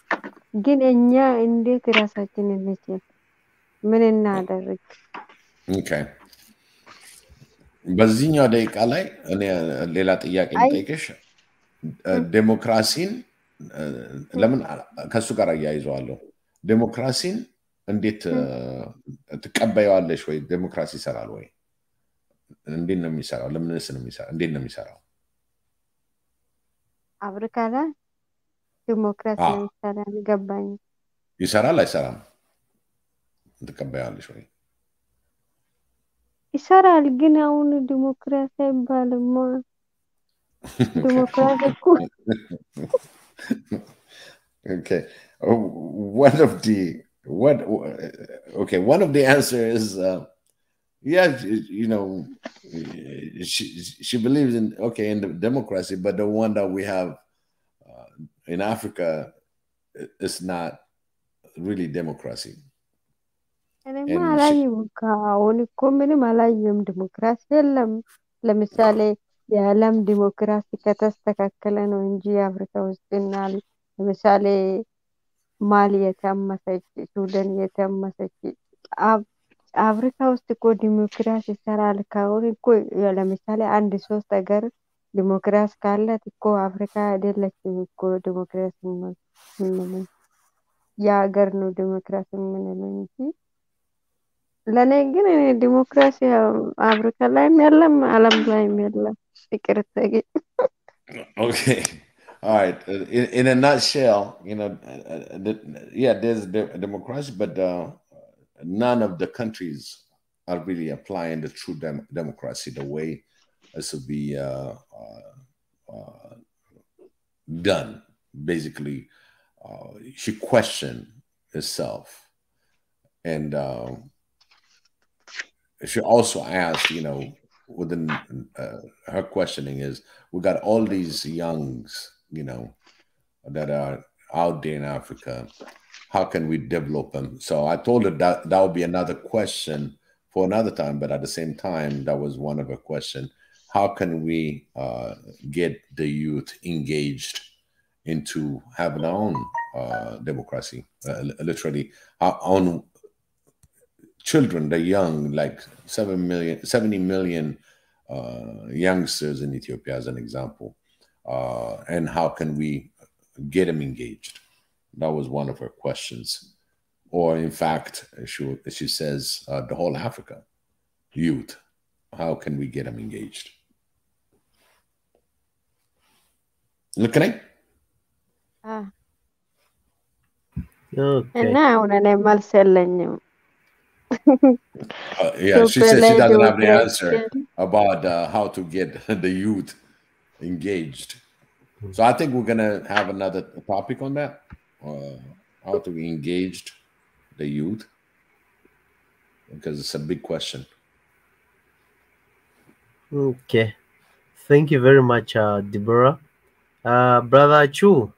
ግን እኛ እንዴት ራሳችንን እንችል? ምን እናደርግ? ኦኬ፣ በዚህኛው ደቂቃ ላይ እኔ ሌላ ጥያቄ ልጠይቅሽ። ዴሞክራሲን ለምን ከሱ ጋር አያይዘዋለሁ? ዴሞክራሲን እንዴት ትቀበያለሽ? ወይ ዴሞክራሲ ይሰራል ወይ? እንዴት ነው የሚሰራው? ለምንስ ነው የሚሰራው? እንዴት ነው የሚሰራው? አፍሪካ ላይ ዲሞክራሲ ይሰራል? ገባኝ። ይሰራል አይሰራም? ትቀበያለሽ ወይ? ይሰራል፣ ግን አሁን ዲሞክራሲ አይባልም። ዲሞክራሲ እኮ Okay, one of the answers is yeah, you know, she believes in in the democracy, but the one that we have in Africa is not really democracy. እኔማ አላየሁም። አሁን እኮ ምንም አላየሁም። ዲሞክራሲ የለም። ለምሳሌ የዓለም ዲሞክራሲ ከተስተካከለ ነው እንጂ አፍሪካ ውስጥ እናል ለምሳሌ ማሊ የተመሰች፣ ሱዳን የተመሰች፣ አፍሪካ ውስጥ እኮ ዲሞክራሲ ይሰራል። ካሁን እኮ ለምሳሌ 1-3 ሀገር ዲሞክራሲ ካላት እኮ አፍሪካ አይደለችም እኮ ዲሞክራሲ ምን የሀገር ነው ዲሞክራሲ የምንለው እንጂ። ለኔ ግን ዲሞክራሲ አፍሪካ ላይም የለም፣ ዓለም ላይም የለም። ይቅርታ ግን Okay. All right. In a nutshell, you know, yeah, there's democracy, but none of the countries are really applying the true democracy the way it should be done. Basically, she questioned herself, and she also asked, you know, within her questioning is, we got all these youngs, you know, that are out there in Africa. How can we develop them? So I told her that would be another question for another time, but at the same time, that was one of her questions. how can we get the youth engaged into having our own democracy, literally our own children, the young, like 70 million youngsters in Ethiopia, as an example, and how can we get them engaged? That was one of her questions. Or in fact, she says the whole Africa youth, how can we get them engaged? Look at it. Ah. Okay. Now, I'm selling. Yeah, she says she doesn't have the answer about how to get the youth engaged. So I think we're gonna have another topic on that, how to engage the youth, because it's a big question. Okay. Thank you very much, Deborah. Brother Chu.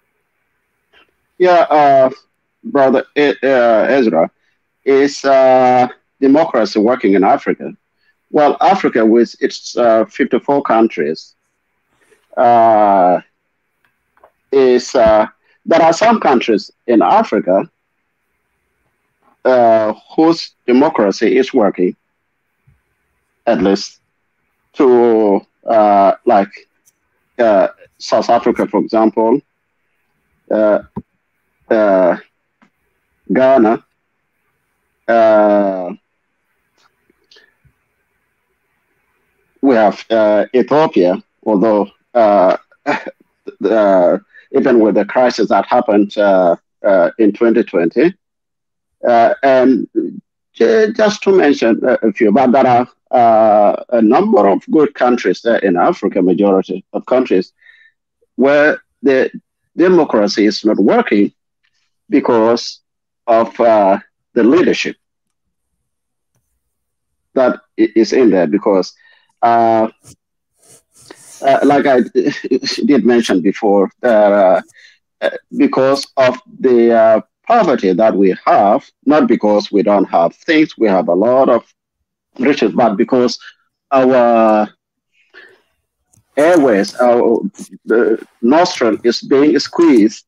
Yeah, brother Ezra, is democracy working in Africa? Well, Africa, with its 54 countries, there are some countries in Africa whose democracy is working, at least to like South Africa, for example, Ghana, we have Ethiopia, although even with the crisis that happened in 2020. And just to mention a few, but there are a number of good countries there in Africa, majority of countries, where the democracy is not working because of the leadership that is in there. Because, like I did mention before, because of the poverty that we have, not because we don't have things, we have a lot of riches, but because our airways, the nostril is being squeezed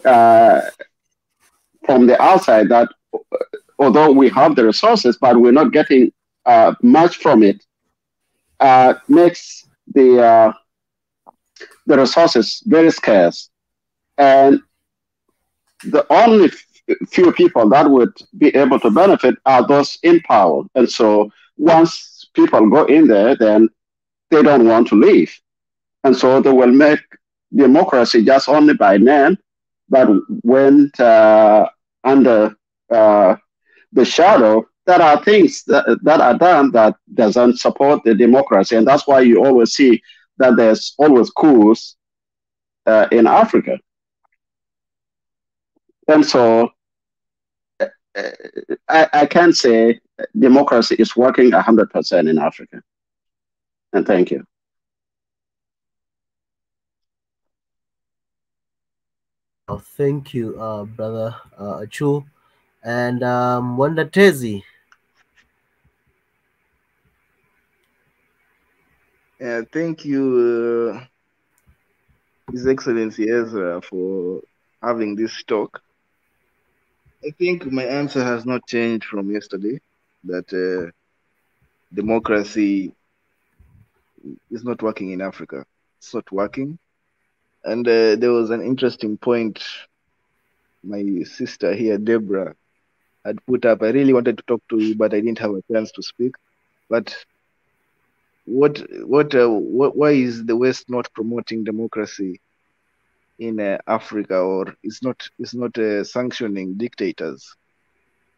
from the outside, that although we have the resources, but we're not getting much from it, makes the resources very scarce. And the only few people that would be able to benefit are those in power. And so once people go in there, then they don't want to leave. And so they will make democracy just only by name, but when under the shadow, there are things that are done that doesn't support the democracy. And that's why you always see that there's always coups in Africa. And so I can say democracy is working 100% in Africa. And thank you. Thank you, Brother Chu. And Wanda Tezi. Thank you, His Excellency Ezra, for having this talk. I think my answer has not changed from yesterday, that democracy is not working in Africa. It's not working. And there was an interesting point my sister here, Deborah, had put up. I really wanted to talk to you, but I didn't have a chance to speak. But why is the West not promoting democracy in Africa, or is not sanctioning dictators?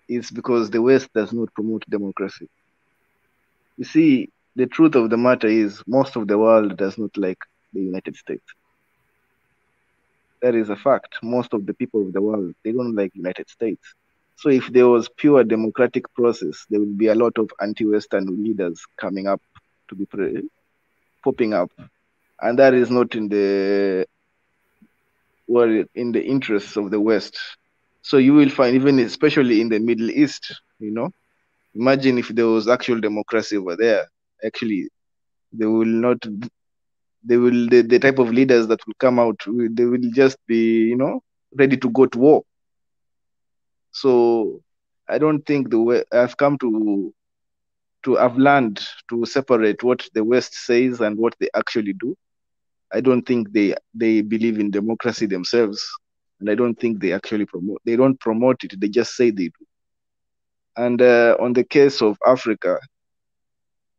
It's because the West does not promote democracy. You see, the truth of the matter is most of the world does not like the United States. That is a fact. Most of the people of the world, they don't like United States. So if there was pure democratic process, there would be a lot of anti-Western leaders coming up to be popping up, and that is not in the interests of the West. So you will find, even especially in the Middle East, imagine if there was actual democracy over there. Actually, They will not. They will the type of leaders that will come out. They will just be ready to go to war. So I don't think the way I've come to have learned to separate what the West says and what they actually do. I don't think they believe in democracy themselves, and I don't think they actually promote. They don't promote it. They just say they do. And on the case of Africa,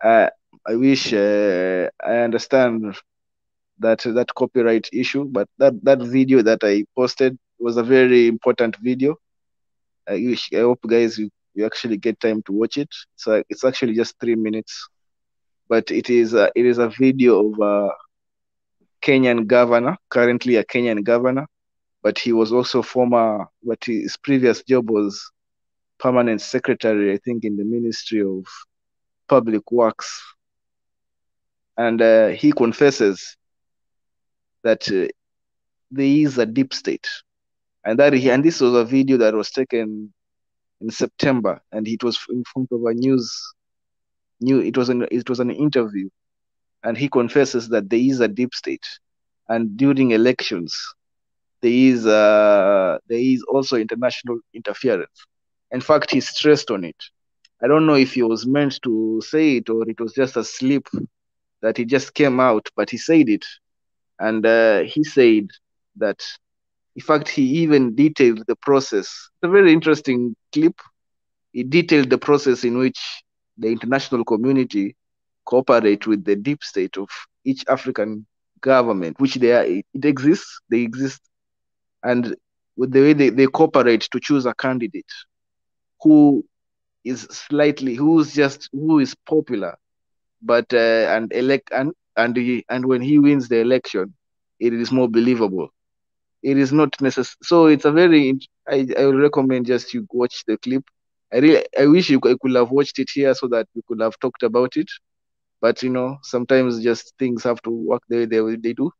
I wish I understand that copyright issue, but that video that I posted was a very important video. I hope guys you actually get time to watch it. So it's actually just 3 minutes, but it is a video of a Kenyan governor, currently a Kenyan governor, but he was also but his previous job was permanent secretary, I think, in the Ministry of Public Works. And he confesses that there is a deep state, and this was a video that was taken in September, and it was in front of a it was an interview, and he confesses that there is a deep state, and during elections there is also international interference. In fact, he stressed on it. I don't know if he was meant to say it or it was just a slip that he just came out, but he said it. And he said that, in fact, he even detailed the process. It's a very interesting clip. He detailed the process in which the international community cooperate with the deep state of each African government, which it exists, they exist, and with the way they cooperate to choose a candidate who is popular, but and when he wins the election, it is more believable. It is not necessary. So it's a very. I would recommend just you watch the clip. I wish I could have watched it here so that we could have talked about it. But sometimes just things have to work the way they do.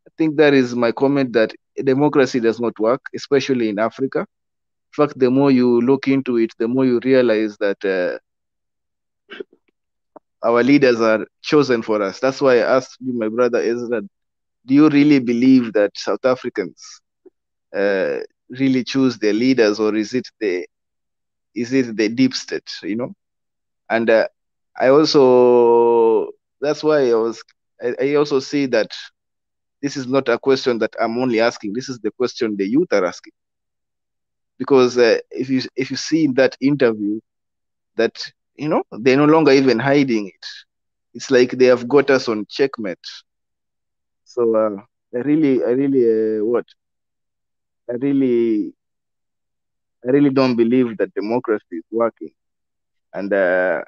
I think that is my comment, that democracy does not work, especially in Africa. In fact, the more you look into it, the more you realize that our leaders are chosen for us. That's why I asked you, my brother Ezra, do you really believe that South Africans really choose their leaders, or is it the deep state? And I also, that's why I also see that this is not a question that I'm only asking. This is the question the youth are asking, because if you see in that interview that they're no longer even hiding it. It's like they have got us on checkmate. So I really don't believe that democracy is working. And I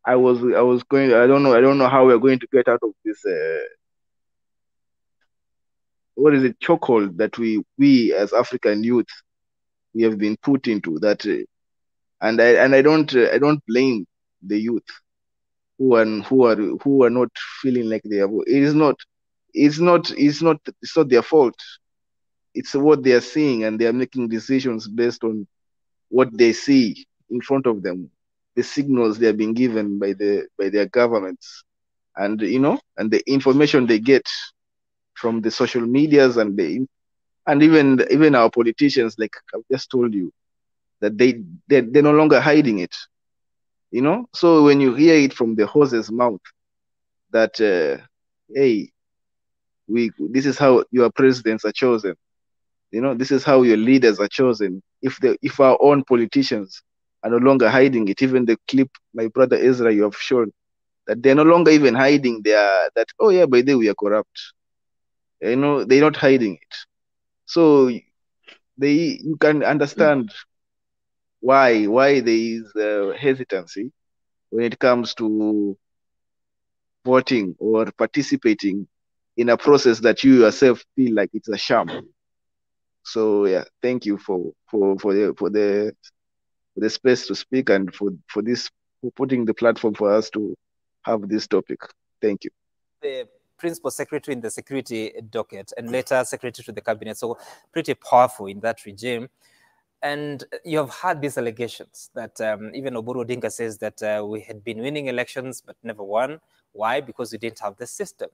don't know how we're going to get out of this what is it, chokehold that we as African youth we have been put into, that and I don't blame the youth who are not feeling like they are. It's not their fault. It's what they are seeing, and they are making decisions based on what they see in front of them, the signals they are being given by their governments, and and the information they get from the social medias, and even our politicians, like I've just told you, that they're no longer hiding it. So when you hear it from the horse's mouth that hey, this is how your presidents are chosen, this is how your leaders are chosen. If our own politicians are no longer hiding it, even the clip my brother Ezra you have shown, that they're no longer even hiding that, oh yeah, by the way, we are corrupt. They're not hiding it. So you can understand why there is hesitancy when it comes to voting or participating in a process that you yourself feel like it's a sham. So yeah, thank you for the space to speak, and for putting the platform for us to have this topic. Thank you. The principal secretary in the security docket and later secretary to the cabinet, so pretty powerful in that regime. And you have heard these allegations that even Oburu Odinga says that we had been winning elections but never won. Why? Because we didn't have the system.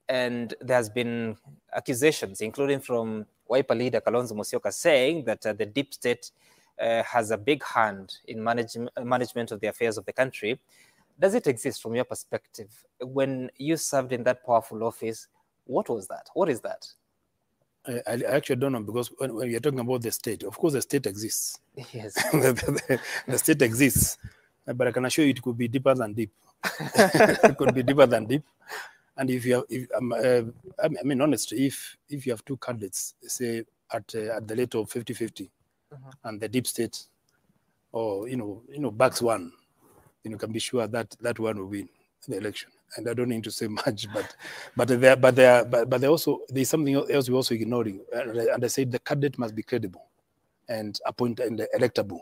And there's been accusations, including from Wiper leader Kalonzo Musyoka, saying that the deep state has a big hand in management of the affairs of the country. Does it exist from your perspective? When you served in that powerful office, what was that? What is that? I actually don't know, because when you're talking about the state, of course the state exists. Yes. the state exists, but I can assure you it could be deeper than deep. It could be deeper than deep. And if you have, I mean, honestly, if you have two candidates, say at the rate of 50-50, and the deep state, or backs one, then you can be sure that that one will win the election. And I don't need to say much, but there's something else we're also ignoring. And I said the candidate must be credible and appointed and electable,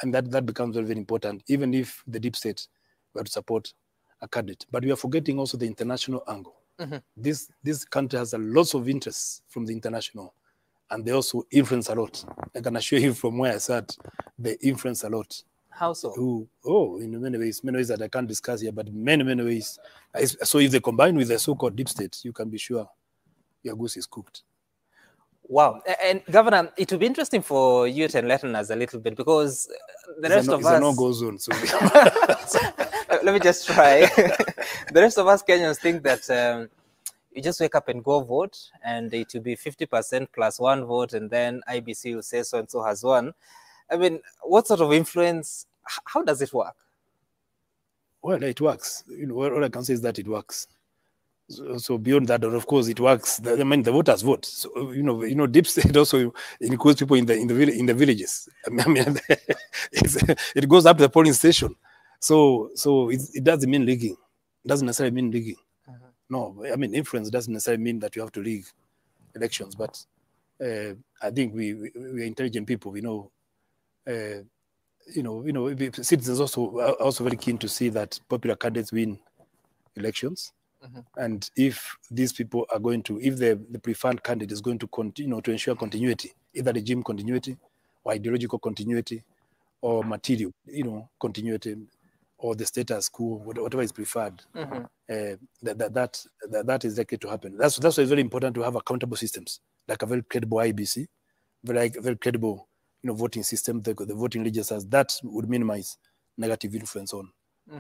and that becomes very, very important. Even if the deep state were to support a candidate, but we are forgetting also the international angle. This country has a lots of interests from the international, and they also influence a lot. I can assure you from where I sat, they influence a lot. How so? In many ways that I can't discuss here, but many ways. So if they combine with the so-called deep state, you can be sure your goose is cooked. Wow. And Governor, it would be interesting for you to enlighten us a little bit, because the rest of us... It's a no-go zone. So let me just try. The rest of us Kenyans think that you just wake up and go vote, and it will be 50% plus one vote, and then IBC will say so and so has won. I mean, what sort of influence, how does it work? Well, it works. All I can say is that it works. So beyond that, of course, it works. I mean, the voters vote. So deep state also includes people in the villages. I mean, it goes up to the polling station. So it doesn't mean rigging. It doesn't necessarily mean rigging. No, I mean, influence doesn't necessarily mean that you have to rig elections. But I think we're intelligent people. Citizens are also very keen to see that popular candidates win elections. And if these people are going to, if the preferred candidate is going to continue to ensure continuity, either regime continuity or ideological continuity or material, continuity, or the status quo, whatever is preferred, that is likely to happen. That's why it's very important to have accountable systems, like a very credible IBC, very credible, voting system, the voting registers. That would minimize negative influence on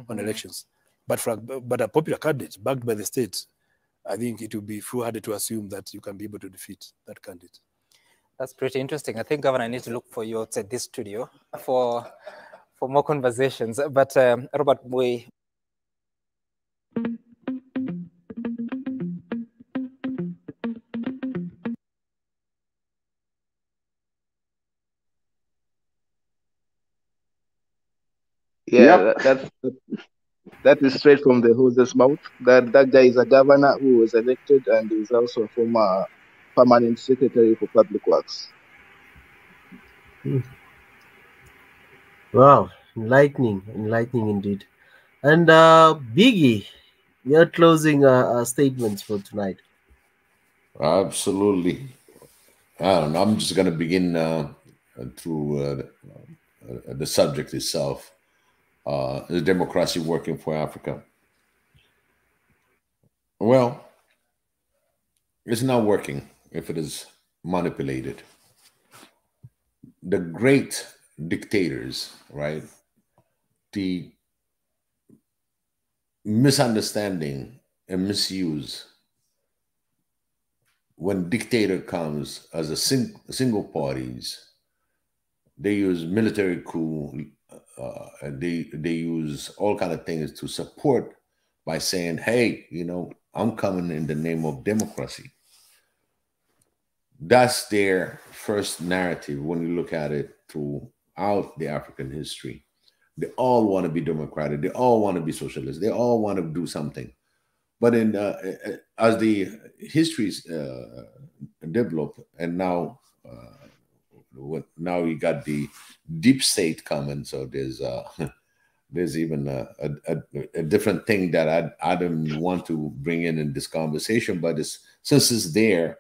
elections. But a popular candidate backed by the state, I think it would be foolhardy to assume that you can be able to defeat that candidate. That's pretty interesting. I think, Governor, I need to look for you outside this studio for more conversations. But Robert Boy. Yeah, that is straight from the horse's mouth. That guy is a governor who was elected, and is also a former permanent secretary for public works. Wow, enlightening indeed. And Biggie, your closing statements for tonight. Absolutely. I don't know. I'm just going to begin through the subject itself. Is democracy working for Africa? Well, it's not working if it is manipulated. The great dictators, right? The misunderstanding and misuse when dictator comes as a single parties, they use military coup. They use all kind of things to support by saying, hey, I'm coming in the name of democracy. That's their first narrative when you look at it throughout the African history. They all want to be democratic. They all want to be socialist. They all want to do something. But as the histories develop, and now you got the deep state coming, so there's even a different thing that I don't want to bring in this conversation, but since it's there,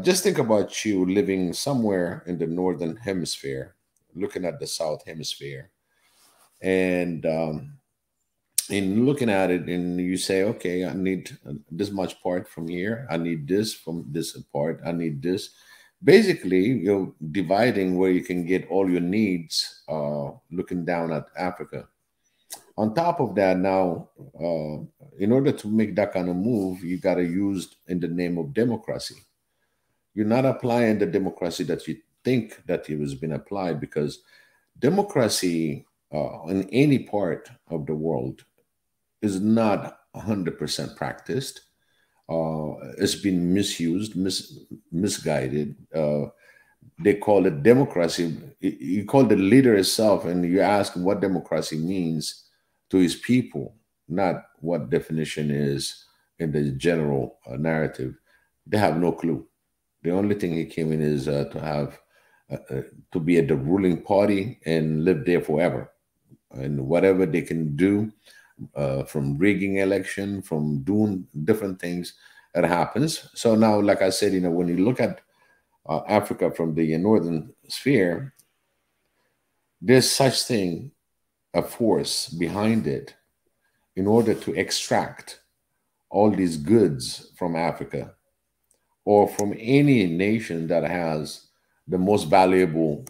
Just think about you living somewhere in the northern hemisphere, looking at the south hemisphere, and in looking at it, and you say, okay, I need this much part from here. I need this from this part. I need this. Basically, you're dividing where you can get all your needs, looking down at Africa. On top of that, now, in order to make that kind of move, you got to use in the name of democracy. You're not applying the democracy that you think that it was being applied, because democracy in any part of the world is not 100% practiced. It's been misused, misguided. They call it democracy. You call the leader itself, and you ask what democracy means to his people, not what definition is in the general narrative. They have no clue. The only thing he came in is to be at the ruling party and live there forever, and whatever they can do, from rigging election, from doing different things, that happens. So now, like I said, when you look at Africa from the northern sphere, there's such thing, a force behind it, in order to extract all these goods from Africa, or from any nation that has the most valuable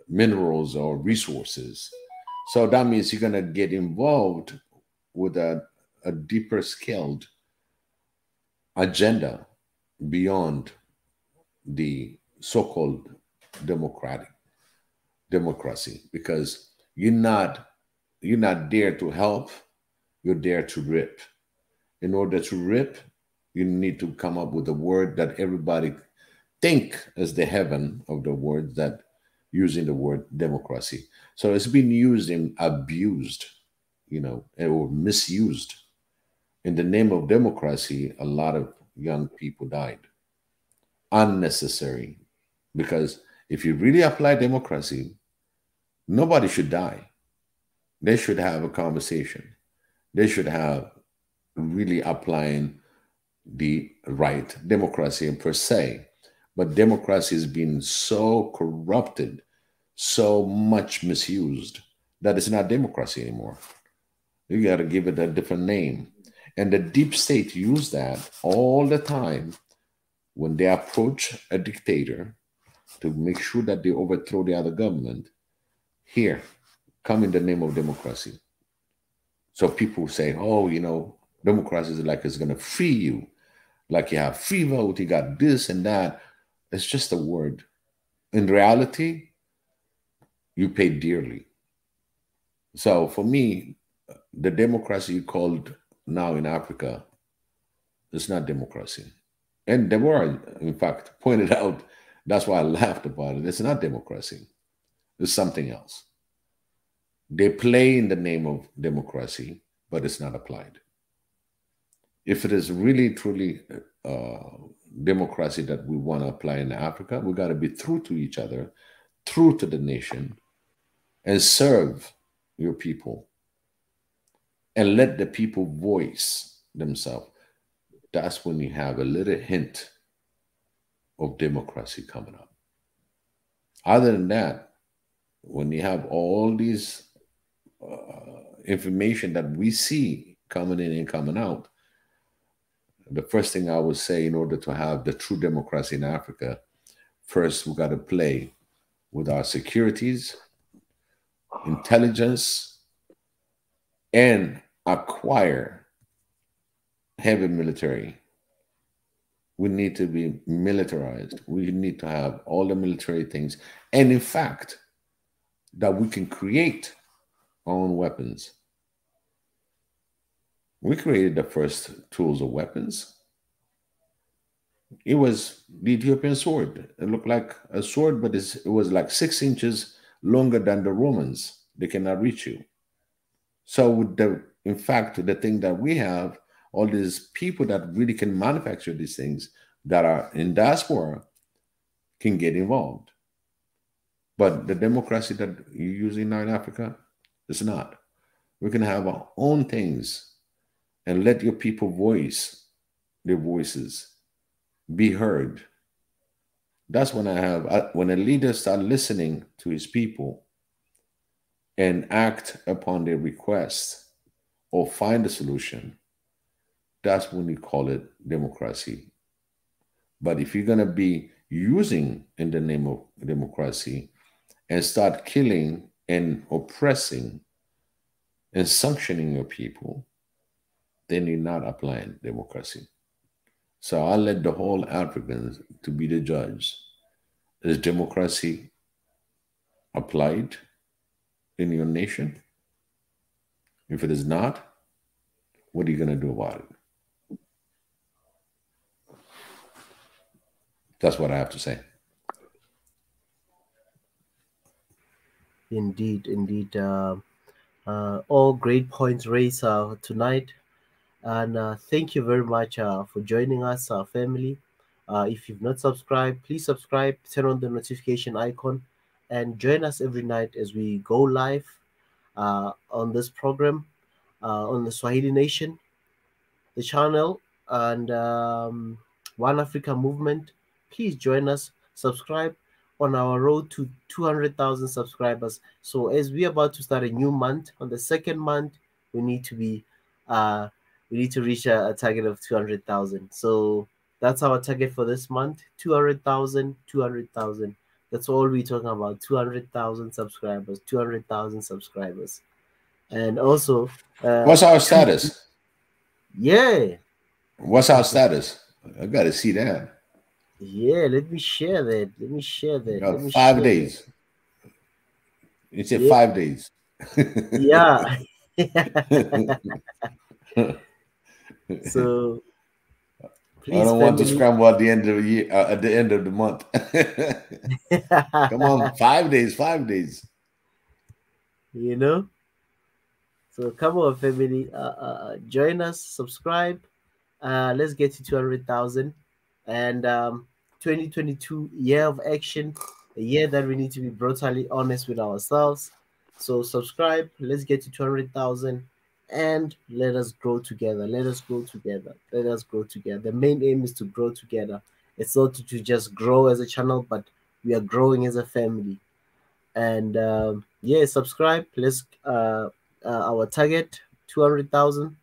minerals or resources. So that means you're going to get involved with a deeper scaled agenda beyond the so-called democracy, because you're not there to help, you're there to rip. In order to rip, you need to come up with a word that everybody think is the heaven of the word, that using the word democracy. So it's been used and abused, or misused. In the name of democracy, a lot of young people died. Unnecessary. Because if you really apply democracy, nobody should die. They should have a conversation. They should have really applying the right democracy per se. But democracy has been so corrupted, so much misused, that it's not democracy anymore. You got to give it a different name. And the deep state use that all the time when they approach a dictator to make sure that they overthrow the other government. Here, come in the name of democracy. So people say, oh, democracy is like it's going to free you. Like you have free vote, you got this and that. It's just a word. In reality, you pay dearly. So for me, the democracy you called now in Africa is not democracy. And Deborah, in fact, pointed out, that's why I laughed about it. It's not democracy. It's something else. They play in the name of democracy, but it's not applied. If it is really, truly democracy that we want to apply in Africa, we got to be true to each other, true to the nation, and serve your people. And let the people voice themselves. That's when you have a little hint of democracy coming up. Other than that, when you have all these information that we see coming in and coming out, the first thing I would say, in order to have the true democracy in Africa, first we got to play with our securities, intelligence, and acquire heavy military. We need to be militarized. We need to have all the military things. And in fact, that we can create our own weapons. We created the first tools of weapons. It was the Ethiopian sword. It looked like a sword, but it was like 6 inches longer than the Romans. They cannot reach you. So in fact, the thing that we have, all these people that really can manufacture these things that are in diaspora can get involved. But the democracy that you're using now in Africa, it's not. We can have our own things and let your people voice their voices, be heard. That's when when a leader starts listening to his people and act upon their requests or find a solution. That's when we call it democracy. But if you're going to be using in the name of democracy and start killing and oppressing and sanctioning your people, then you're not applying democracy. So I'll let the whole Africans to be the judge. Is democracy applied in your nation? If it is not, what are you going to do about it? That's what I have to say. Indeed, indeed. All great points raised tonight. And thank you very much for joining us, our family. If you've not subscribed, please subscribe, turn on the notification icon, and join us every night as we go live on this program on the Swahili Nation, the channel, and One Africa Movement. Please join us, subscribe on our road to 200,000 subscribers. So as we're about to start a new month, on the second month, we need to be we need to reach a target of 200,000. So that's our target for this month: 200,000, 200,000. That's all we're talking about: 200,000 subscribers, 200,000 subscribers. And also, what's our status? Yeah. What's our status? I got to see that. Yeah, let me share that. Let me share that. Let me 5 share days. That. You said 5 days. Yeah. So please, I don't want to scramble at the end of the year, at the end of the month. Come on, 5 days, 5 days. You know. So come on, family, join us, subscribe. Let's get to 200,000, and 2022 year of action, a year that we need to be brutally honest with ourselves. So subscribe. Let's get to 200,000. And let us grow together. Let us grow together. Let us grow together. The main aim is to grow together. It's not to just grow as a channel, but we are growing as a family. And yeah, subscribe. Let's our target 200,000.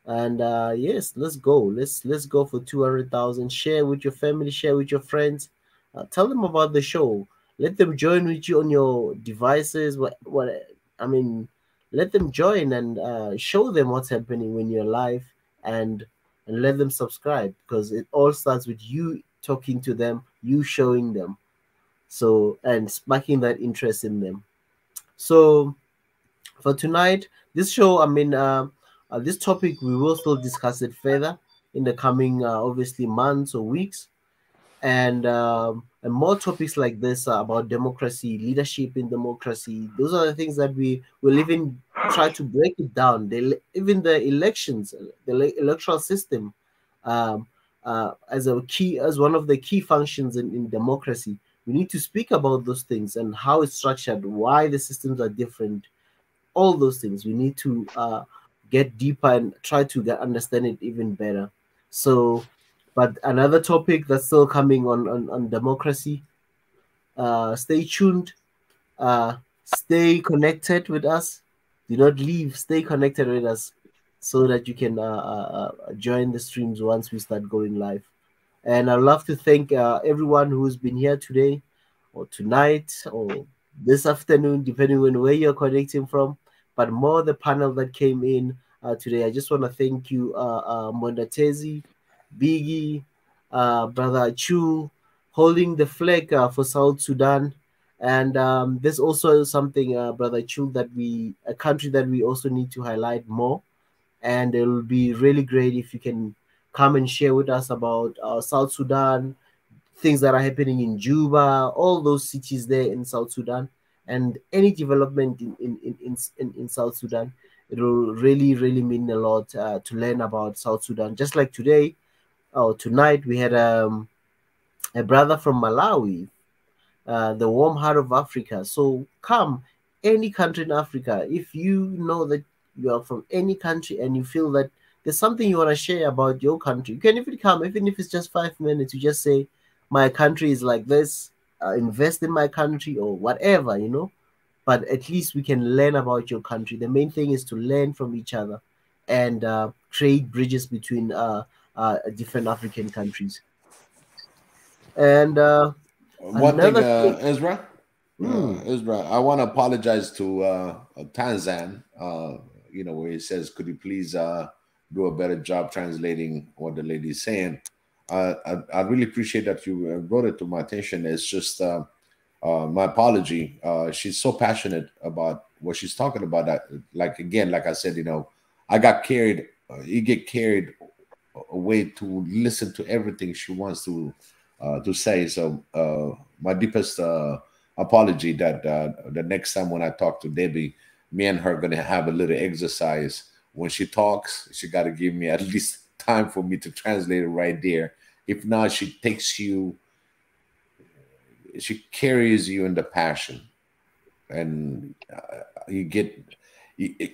And yes, let's go. Let's go for 200,000. Share with your family. Share with your friends. Tell them about the show. Let them join with you on your devices. What I mean, let them join and show them what's happening when you're live, and let them subscribe, because it all starts with you talking to them, you showing them, so, and sparking that interest in them. So for tonight, this show, I mean, this topic, we will still discuss it further in the coming obviously months or weeks, and more topics like this about democracy, leadership in democracy. Those are the things that we will even try to break it down. Even the elections, the electoral system, as one of the key functions in democracy. We need to speak about those things and how it's structured, why the systems are different, all those things. We need to get deeper and try to understand it even better. So, but another topic that's still coming on democracy. Stay tuned. Stay connected with us. Do not leave. Stay connected with us so that you can join the streams once we start going live. And I'd love to thank everyone who's been here today, or tonight, or this afternoon, depending on where you're connecting from. But more the panel that came in today. I just want to thank you, Mondatezi, Biggie, Brother Chu, holding the flag for South Sudan. And there's also something, Brother Chu, a country that we also need to highlight more. And it will be really great if you can come and share with us about South Sudan, things that are happening in Juba, all those cities there in South Sudan, and any development in South Sudan. It will really, really mean a lot to learn about South Sudan. Just like today, or tonight, we had a brother from Malawi, the warm heart of Africa. So come, any country in Africa, if you know that you are from any country and you feel that there's something you want to share about your country, you can even come, even if it's just 5 minutes. You just say, my country is like this, invest in my country or whatever, you know. But at least we can learn about your country. The main thing is to learn from each other and create bridges between different African countries. And one thing, another thing, Ezra, Ezra, I want to apologize to Tanzan. You know, where he says, "Could you please do a better job translating what the lady's saying?" I really appreciate that you brought it to my attention. It's just my apology. She's so passionate about what she's talking about that, like, again, like I said, you know, I got carried. You get carried away to listen to everything she wants to say. So my deepest apology that the next time when I talk to Debbie, me and her are gonna have a little exercise. When she talks, she got to give me at least time for me to translate it right there. If not, she takes you, she carries you in the passion, and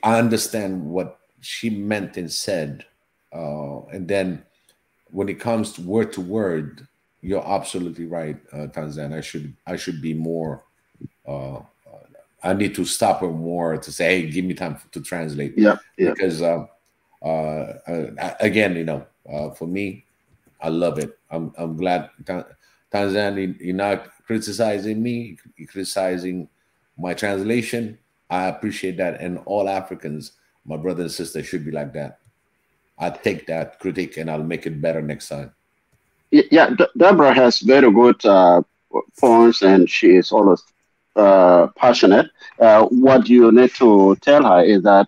I understand what she meant and said, and then when it comes to word, you're absolutely right, Tanzan. I should be more. I need to stop her more to say, "Hey, give me time to translate." Yeah, yeah. Because again, you know, for me, I love it. I'm glad, Tanzan, you're not criticizing me, you're criticizing my translation. I appreciate that, and all Africans, my brother and sister, should be like that. I take that critique and I'll make it better next time. Yeah, Deborah has very good points, and she is always passionate. What you need to tell her is that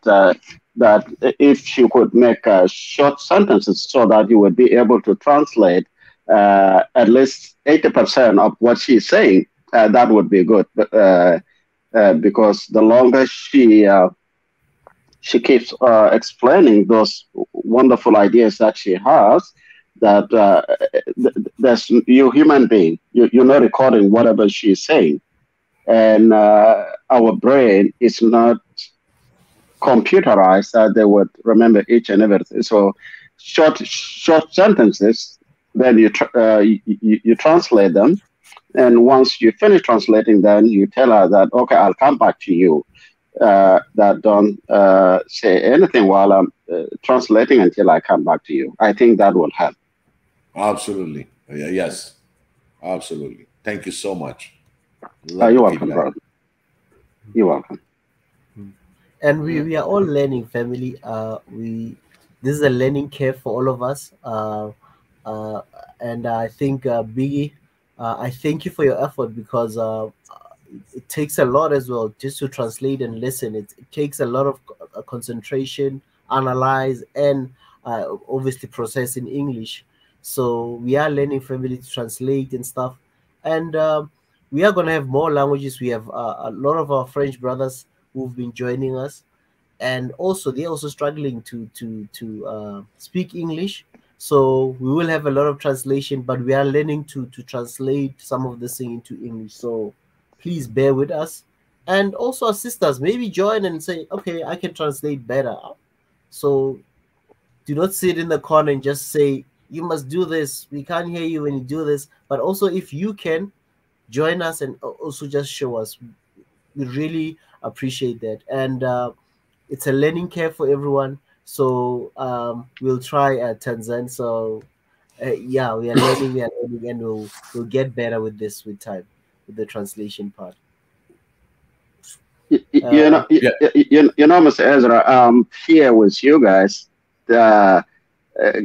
if she could make short sentences so that you would be able to translate at least 80% of what she's saying, that would be good. Because the longer she keeps explaining those wonderful ideas that she has, that there's you human being, you're not recording whatever she's saying, and our brain is not computerized that they would remember each and everything. So short sentences, then you translate them, and once you finish translating, then you tell her that, okay, I'll come back to you. That don't say anything while I'm translating until I come back to you. I think that will help. Absolutely. Yes, absolutely. Thank you so much. You're welcome, brother. You're welcome. And we are all learning, family. This is a learning curve for all of us. And I think Biggie, I thank you for your effort, because it takes a lot as well just to translate and listen. It takes a lot of concentration, analyze, and obviously process in English. So we are learning, family, to translate and stuff. And we are going to have more languages. We have a lot of our French brothers who've been joining us, and also they're also struggling to speak English. So we will have a lot of translation, but we are learning to translate some of this thing into English. So please bear with us, and also our sisters, maybe join and say, okay, I can translate better. So do not sit in the corner and just say, you must do this, we can't hear you when you do this. But also, if you can join us and also just show us, we really appreciate that. And it's a learning curve for everyone. So we'll try Tanzan. So yeah, we are learning, and we'll get better with this with time, with the translation part. You know, Mr. Ezra, here with you guys,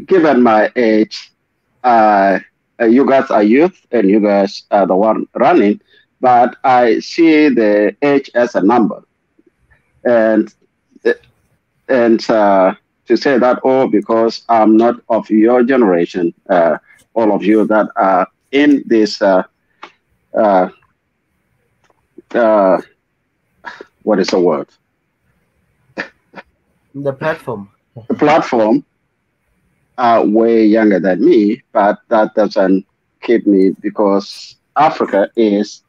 given my age, you guys are youth and you guys are the one running, but I see the age as a number. And to say that, because I'm not of your generation, all of you that are in this, what is the word? The platform. The platform are way younger than me, but that doesn't keep me, because Africa is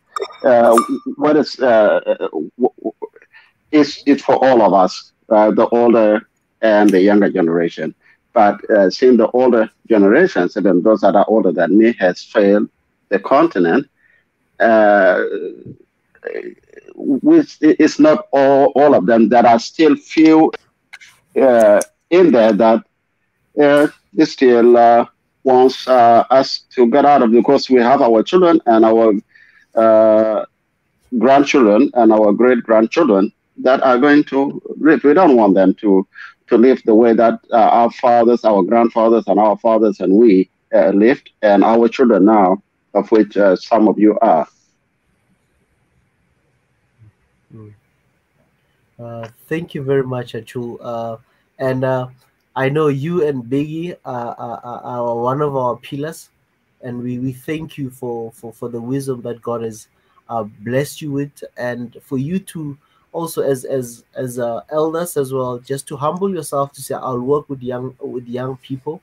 it's for all of us. the older and the younger generation. But since the older generations, even those that are older than me, has failed the continent, which it's not all of them. There are still few in there that they still wants us to get out of, because we have our children and our grandchildren and our great grandchildren that are going to live. We don't want them to live the way that our fathers, our grandfathers, and our fathers and we lived, and our children now, of which some of you are. Thank you very much, Achul. And I know you and Biggie are one of our pillars, and we thank you for the wisdom that God has blessed you with, and for you to also as elders as well, just to humble yourself to say, I'll work with young people.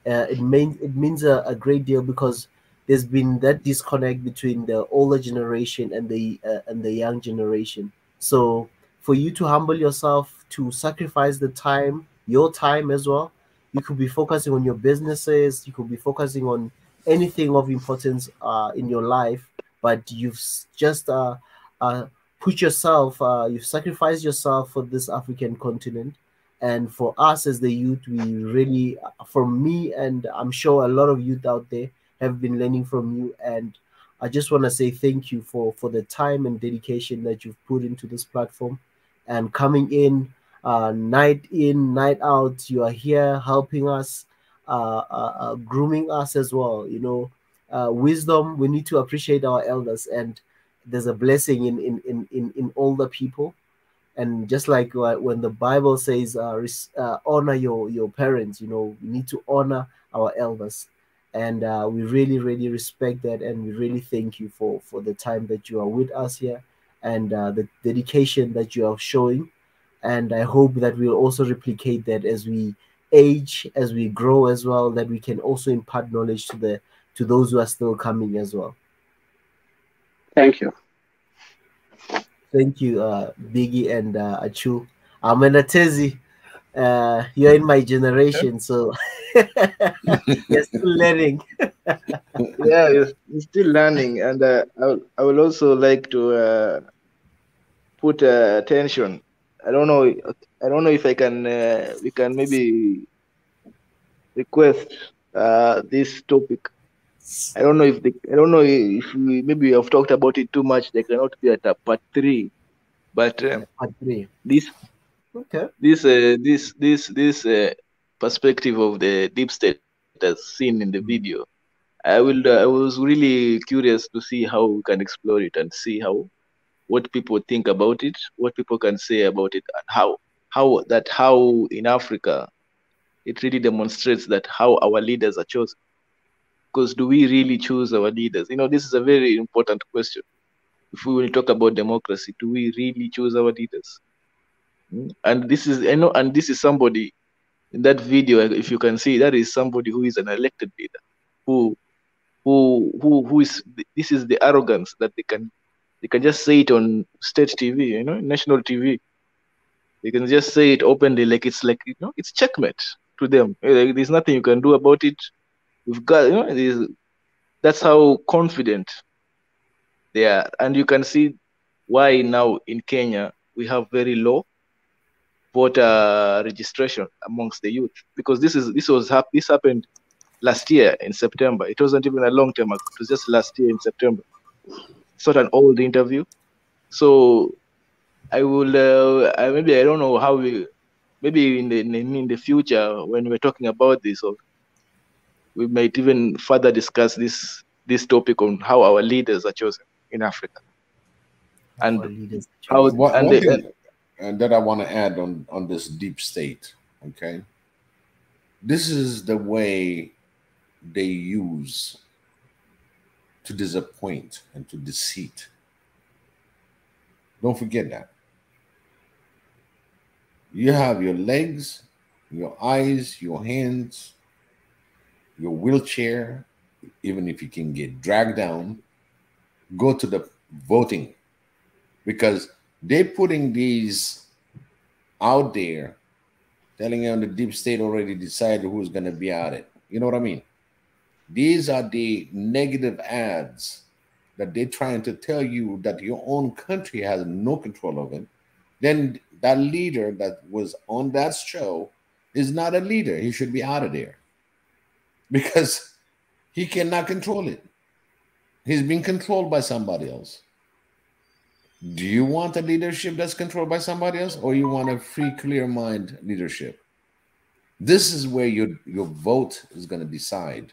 It means a great deal, because there's been that disconnect between the older generation and the young generation. So for you to humble yourself, to sacrifice your time as well, you could be focusing on your businesses, you could be focusing on anything of importance in your life, but you've just put yourself, you've sacrificed yourself for this African continent. And for us as the youth, we really, from me, and I'm sure a lot of youth out there have been learning from you. And I just want to say thank you for the time and dedication that you've put into this platform, and coming in, night out. You are here helping us, grooming us as well. Wisdom. We need to appreciate our elders, and there's a blessing in older people. And just like when the Bible says, honor your parents, we need to honor our elders. And we really, really respect that. And we really thank you for the time that you are with us here, and the dedication that you are showing. And I hope that we'll also replicate that as we age, as we grow as well, that we can also impart knowledge to those who are still coming as well. Thank you. Thank you, Biggie and Achu. I'm an Atezi. You're in my generation, so you're still learning. Yeah, you're still learning, and I will also like to put attention. I don't know if I can. We can maybe request this topic. I don't know if we maybe have talked about it too much. They cannot be at part 3, but part 3. This okay. This perspective of the deep state as seen in the video. I was really curious to see how we can explore it and see what people think about it, what people can say about it, and how in Africa it really demonstrates that how our leaders are chosen. Because do we really choose our leaders? This is a very important question. If we will talk about democracy, do we really choose our leaders? And this is somebody in that video, if you can see, that is somebody who is an elected leader, who is. This is the arrogance that they can just say it on state TV, national TV. They can just say it openly, like it's checkmate to them. There's nothing you can do about it. We've got, that's how confident they are, and you can see why now in Kenya we have very low voter registration amongst the youth, because this happened last year in September. It wasn't even a long time ago. It was just last year in September. It's not an old interview. So I will maybe I don't know how maybe in the future when we're talking about this, or we might even further discuss this topic on how our leaders are chosen in Africa. And how one thing that I want to add on this deep state, okay? This is the way they use to disappoint and to deceit. Don't forget that. You have your legs, your eyes, your hands, your wheelchair, even if you can get dragged down, go to the voting, because they're putting these out there telling you the deep state already decided who's going to be at it. You know what I mean? These are the negative ads that they're trying to tell you that your own country has no control of it. Then that leader that was on that show is not a leader. He should be out of there because he cannot control it. He's being controlled by somebody else. Do you want a leadership that's controlled by somebody else, or you want a free, clear mind leadership? This is where your vote is going to decide.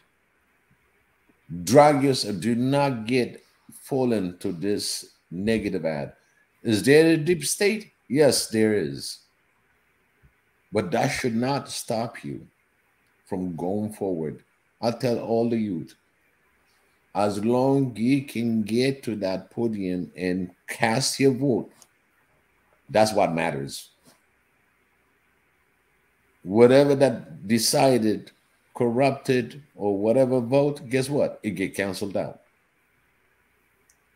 Drag yourself. Do not get fallen to this negative ad. Is there a deep state? Yes, there is. But that should not stop you from going forward. I tell all the youth, as long as you can get to that podium and cast your vote, that's what matters. Whatever that decided, corrupted, or whatever vote, guess what? It get canceled out.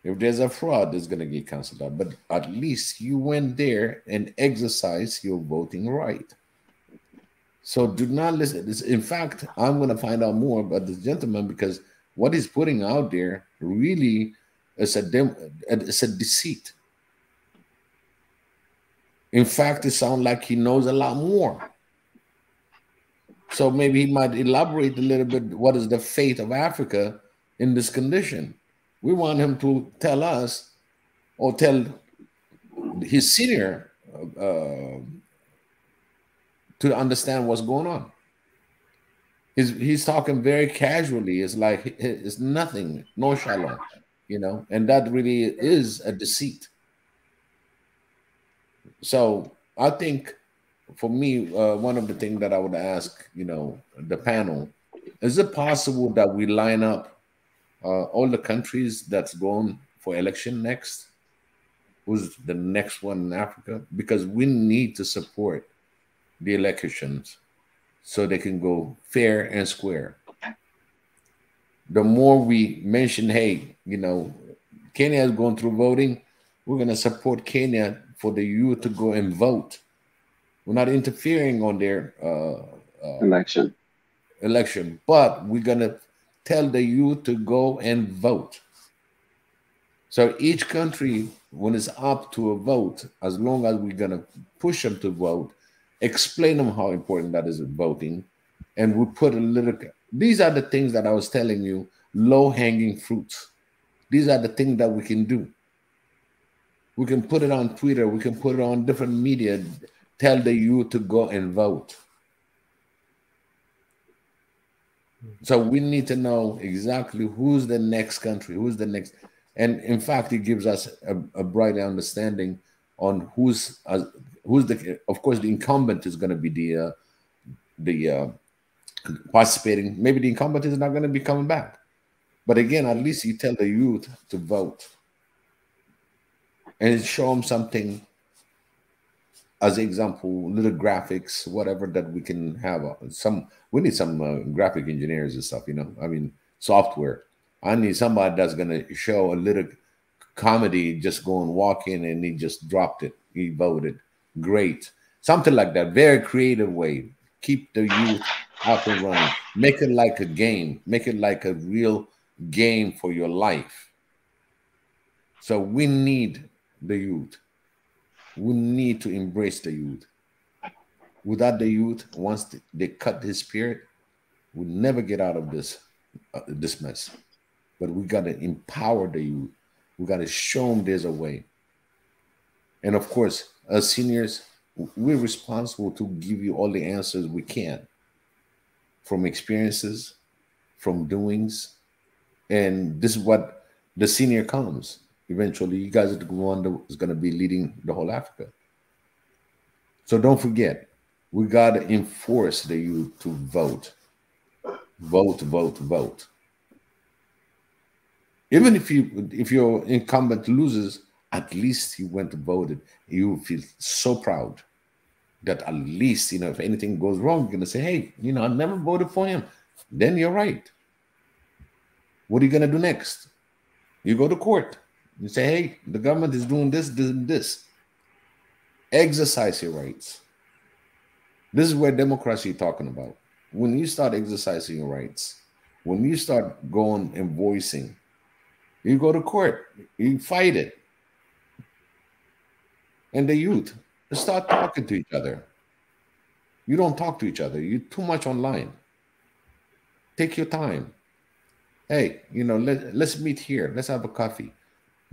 If there's a fraud, it's going to get canceled out. But at least you went there and exercised your voting right. So do not listen. In fact, I'm going to find out more about this gentleman because what he's putting out there really is it's a deceit. In fact, it sounds like he knows a lot more. So maybe he might elaborate a little bit what is the fate of Africa in this condition. We want him to tell us or tell his senior to understand what's going on. He's talking very casually. It's like it's nothing, no shalom, you know, and that really is a deceit. So I think for me, one of the things that I would ask, you know, the panel, is it possible that we line up all the countries that's going for election next? Who's the next one in Africa? Because we need to support the elections so they can go fair and square. The more we mention, hey, you know, Kenya is going through voting, we're going to support Kenya for the youth to go and vote. We're not interfering on their election, but we're going to tell the youth to go and vote. So each country, when it's up to a vote, as long as we're going to push them to vote, explain them how important that is voting, and we put a little. These are the things that I was telling you, low-hanging fruits. These are the things that we can do. We can put it on Twitter. We can put it on different media. Tell the youth to go and vote. So we need to know exactly who's the next country, who's the next. And in fact, it gives us a bright understanding on who's the. Of course, the incumbent is going to be the participating. Maybe the incumbent is not going to be coming back, but again, at least you tell the youth to vote and show them something. As an example, little graphics, whatever that we can have. We need some graphic engineers and stuff. You know, I mean, software. I need somebody that's going to show a little comedy, just going walking and he just dropped it. He voted. Great. Something like that. Very creative way. Keep the youth up and running. Make it like a game. Make it like a real game for your life. So we need the youth. We need to embrace the youth. Without the youth, once they cut his spirit, we'll never get out of this mess. But we got to empower the youth. We got to show them there's a way. And of course, as seniors, we're responsible to give you all the answers we can from experiences, from doings. And this is what the senior comes. Eventually, you guys are the one that is going to be leading the whole Africa. So don't forget, we got to enforce the youth to vote. Vote, vote, vote. Even if your incumbent loses, at least he went and voted. You feel so proud that at least, you know, if anything goes wrong, you're going to say, hey, you know, I never voted for him. Then you're right. What are you going to do next? You go to court. You say, hey, the government is doing this, this, and this. Exercise your rights. This is where democracy you're talking about. When you start exercising your rights, when you start going and voicing, you go to court, you fight it. And the youth start talking to each other. You don't talk to each other. You're too much online. Take your time. Hey, let's meet here. Let's have a coffee.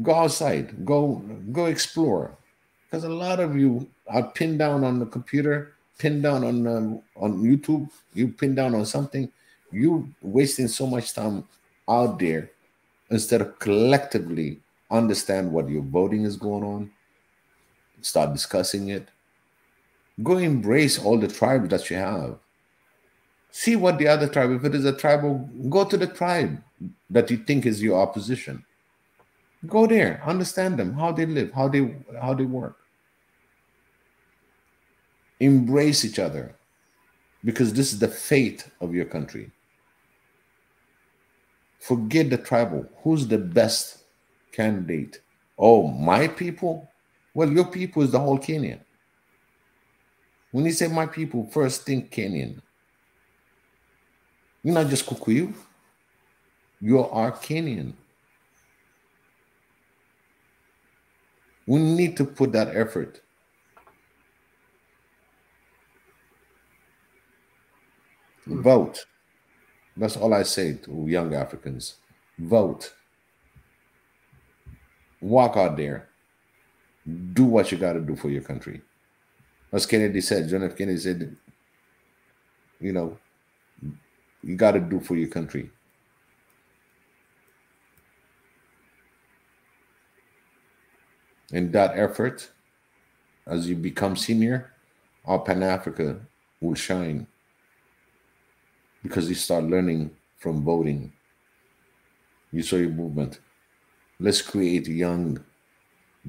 Go outside. Go explore. Because a lot of you are pinned down on the computer, pinned down on YouTube. You pinned down on something. You wasting so much time out there instead of collectively understand what your voting is going on. Start discussing it. Go embrace all the tribes that you have. See what the other tribe, if it is a tribal, go to the tribe that you think is your opposition. Go there, understand them, how they live, how they work. Embrace each other, because this is the fate of your country. Forget the tribal. Who's the best candidate? Oh, my people? Well, your people is the whole Kenyan. When you say my people, first think Kenyan. You're not just Kikuyu. You are Kenyan. We need to put that effort. Vote. That's all I say to young Africans. Vote. Walk out there. Do what you got to do for your country. As Kennedy said, John F. Kennedy said, you got to do for your country. In that effort, as you become senior, our Pan-Africa will shine, because you start learning from voting. You saw your movement. Let's create young,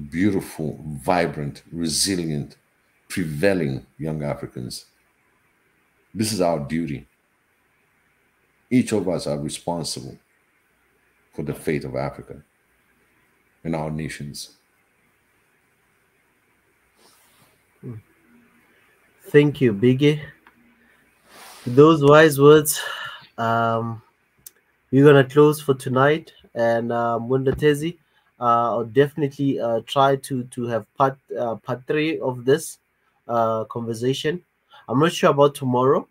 beautiful, vibrant, resilient, prevailing young Africans. This is our duty. Each of us are responsible for the fate of Africa and our nations. Thank you, Biggie. Those wise words. We're gonna close for tonight, and Mundatezi, I'll definitely try to have part 3 of this conversation. I'm not sure about tomorrow.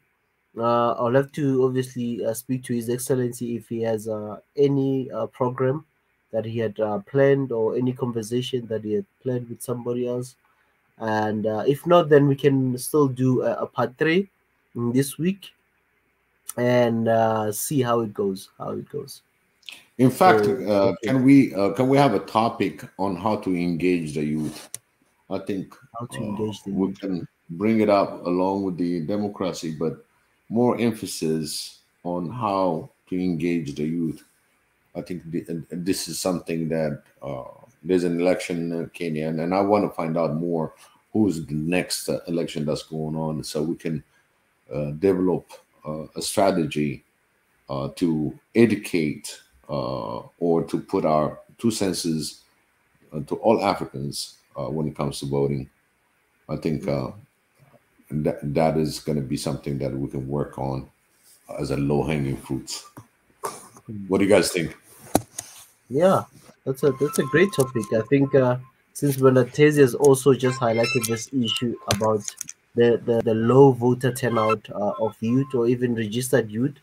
I'll have to obviously speak to His Excellency if he has any program that he had planned, or any conversation that he had planned with somebody else. And if not, then we can still do a part 3 this week, and see how it goes. In fact, So, can we have a topic on how to engage the youth? I think how to engage the we youth. can bring it up along with the democracy, but more emphasis on how to engage the youth. I think this is something that there's an election in Kenya, and I want to find out more who's the next election that's going on, so we can develop a strategy to educate or to put our 2 senses to all Africans when it comes to voting. I think that is going to be something that we can work on as a low-hanging fruit. What do you guys think? Yeah, that's a great topic. I think since Benatezi has also just highlighted this issue about the low voter turnout of youth, or even registered youth.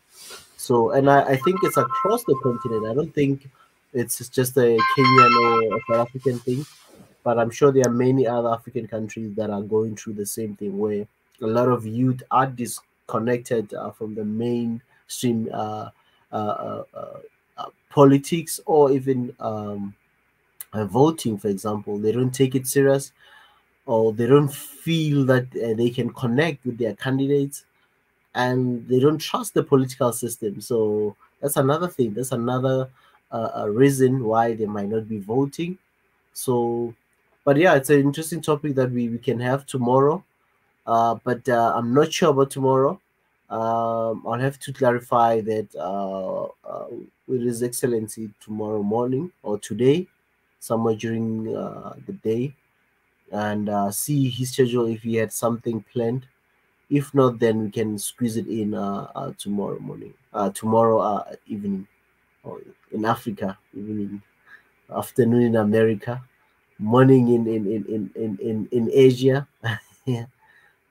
So, and I think it's across the continent. I don't think it's just a Kenyan or a South African thing, but I'm sure there are many other African countries that are going through the same thing, where a lot of youth are disconnected from the mainstream politics, or even voting, for example. They don't take it serious, or they don't feel that they can connect with their candidates, and they don't trust the political system. So that's another thing. That's another reason why they might not be voting. So, but yeah, it's an interesting topic that we can have tomorrow. But I'm not sure about tomorrow. I'll have to clarify that with His Excellency tomorrow morning, or today, somewhere during the day. and see his schedule if he had something planned. If not, then we can squeeze it in tomorrow morning, tomorrow evening, or in Africa evening, afternoon in America, morning in Asia. Yeah,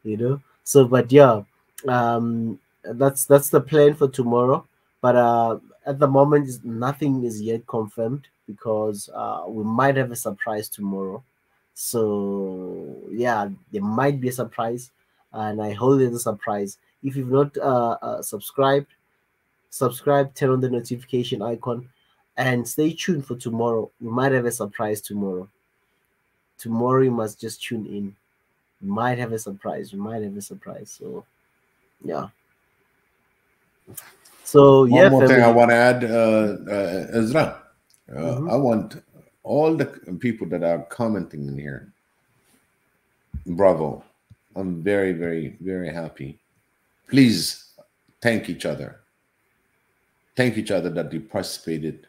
you know. So, but yeah, that's the plan for tomorrow. But at the moment, nothing is yet confirmed because we might have a surprise tomorrow. So yeah, there might be a surprise, and I hold it as a surprise. If you've not subscribed, subscribe, turn on the notification icon, and stay tuned for tomorrow. We might have a surprise tomorrow. Tomorrow you must just tune in. We might have a surprise. We might have a surprise. So yeah. So yeah, One more thing I family. want to add, Ezra. Mhm. I want all the people that are commenting in here. Bravo! I'm very, very, very happy. Please thank each other. Thank each other that you participated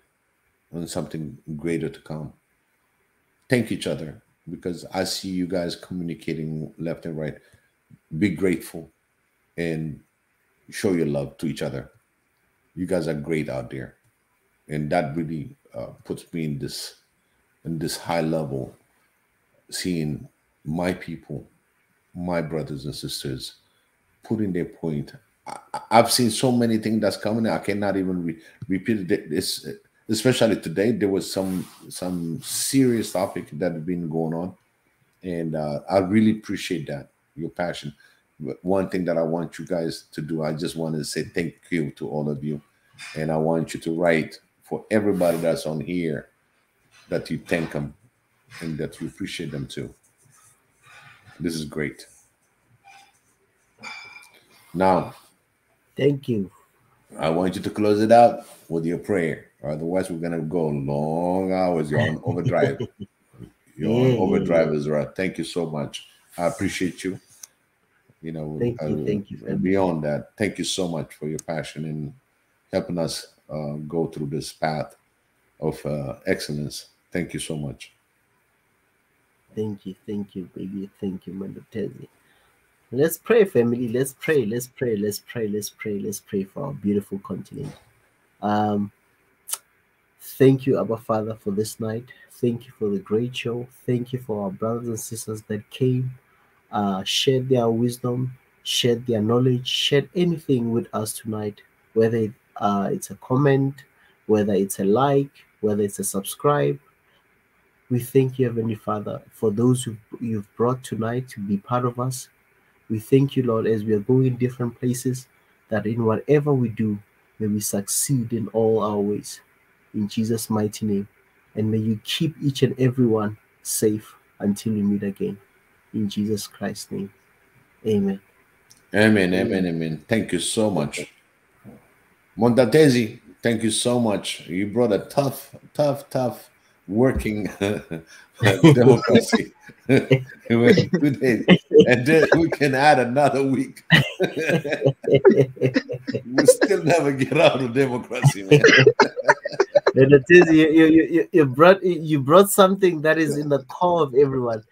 on something greater to come. Thank each other because I see you guys communicating left and right. Be grateful and show your love to each other. You guys are great out there, and that really puts me in this high level, seeing my people, my brothers and sisters, putting their point. I've seen so many things that's coming. I cannot even repeat it. This, especially today, there was some serious topic that have been going on, and I really appreciate that your passion. But one thing that I want you guys to do, I just want to say thank you to all of you, and I want you to write for everybody that's on here that you thank them and that you appreciate them too. This is great. Now, Thank you. I want you to close it out with your prayer. Otherwise, we're gonna go long hours. You're on overdrive. You're on overdrive, Ezra. Thank you so much. I appreciate you. You know, Thank you, family. beyond that, thank you so much for your passion and helping us go through this path of excellence. Thank you so much. Thank you, baby. Thank you, Mandotezi. Let's pray, family. Let's pray. Let's pray. Let's pray. Let's pray. Let's pray for our beautiful continent. Um, Thank you, Abba Father, for this night. Thank you for the great show. Thank you for our brothers and sisters that came, shared their wisdom, shared their knowledge, shared anything with us tonight, whether it's a comment, whether it's a like, whether it's a subscribe. We thank you, Heavenly Father, for those who you've brought tonight to be part of us. We thank you, Lord, as we are going different places, that in whatever we do, may we succeed in all our ways. In Jesus' mighty name. And may you keep each and every one safe until we meet again. In Jesus Christ's name. Amen. Amen, amen, amen. Thank you so much. Montatesi, thank you so much. You brought a tough working democracy. It was 2 days. And then we can add another week. We'll still never get out of democracy, man. You brought something that is in the core of everyone.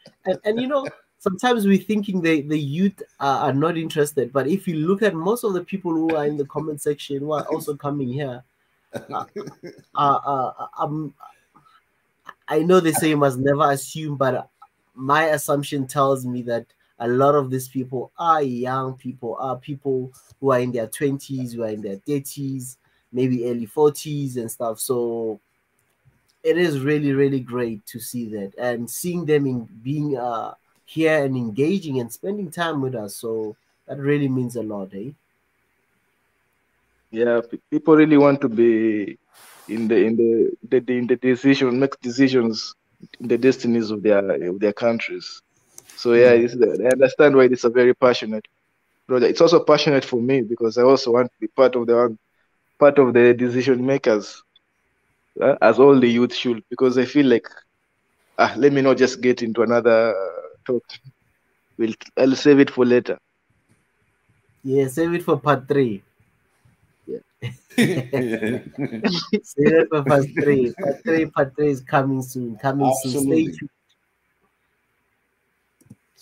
And you know, sometimes we're thinking the youth are not interested, but if you look at most of the people who are in the comment section who are also coming here, I know they say you must never assume, but my assumption tells me that a lot of these people are young people, are people who are in their 20s, who are in their 30s, maybe early 40s and stuff. So it is really, really great to see that and seeing them in being here and engaging and spending time with us. So that really means a lot, eh? Yeah, people really want to be in the decision, make decisions in the destinies of their countries. So yeah, I understand why it's a very passionate project. It's also passionate for me because I also want to be part of the decision makers, as all the youth should. Because I feel like, let me not just get into another talk. I'll save it for later. Yeah, save it for part 3. Yeah. Save it for part 3. Part 3 is coming soon. Coming soon. Stay tuned.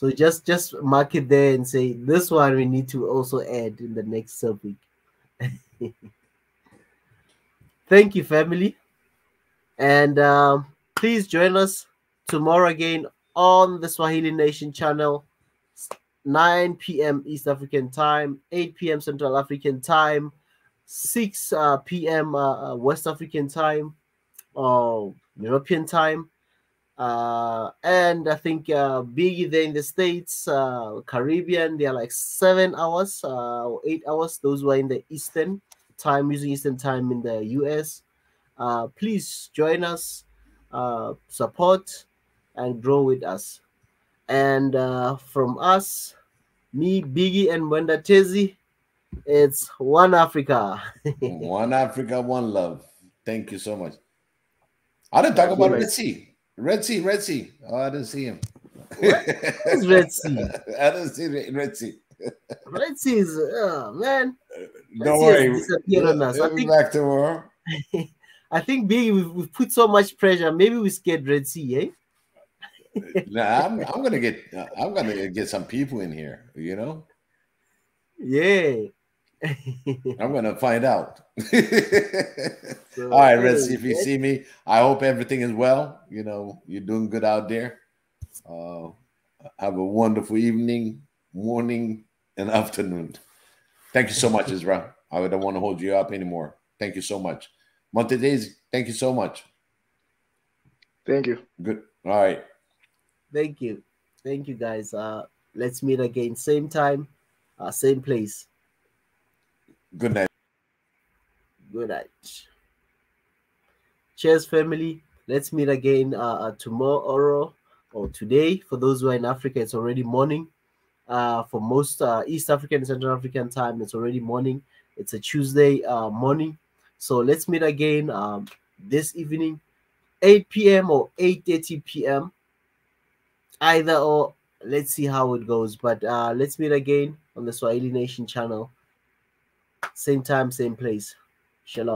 So just mark it there and say this one we need to also add in the next subweek. Thank you, family. And please join us tomorrow again on the Swahili Nation channel, 9 p.m. East African time, 8 p.m. Central African time, 6 p.m. West African time, or European time. And I think Biggie there in the States, Caribbean, they are like 7 hours or 8 hours. Those who are in the Eastern time, using Eastern time in the US. Please join us, support, and grow with us. And from us, me, Biggie, and Wenda Tezi, it's One Africa. One Africa, one love. Thank you so much. I didn't talk about Red Sea. Red Sea. Oh, I didn't see him. Who's Red Sea? I didn't see Red Sea. Red Sea is, man. Don't worry. Disappeared on us. We'll be back tomorrow. I think Biggie, we've put so much pressure. Maybe we scared Red Sea, eh? Nah, I'm gonna get some people in here, you know. Yeah. I'm gonna find out. All right, Red Sea, if you see me, I hope everything is well. You know, you're doing good out there. Have a wonderful evening, morning, and afternoon. Thank you so much, Israel. I don't want to hold you up anymore. Thank you so much. Montedez, thank you so much. Thank you. Good. All right. Thank you. Thank you, guys. Let's meet again. Same time, same place. Good night. Good night. Cheers, family. Let's meet again tomorrow or today. For those who are in Africa, it's already morning. For most East African and Central African time, it's already morning. It's a Tuesday morning. So let's meet again this evening, 8 p.m. or 8:30 p.m. Either or, let's see how it goes. But let's meet again on the Swahili Nation channel. Same time, same place. Shalom.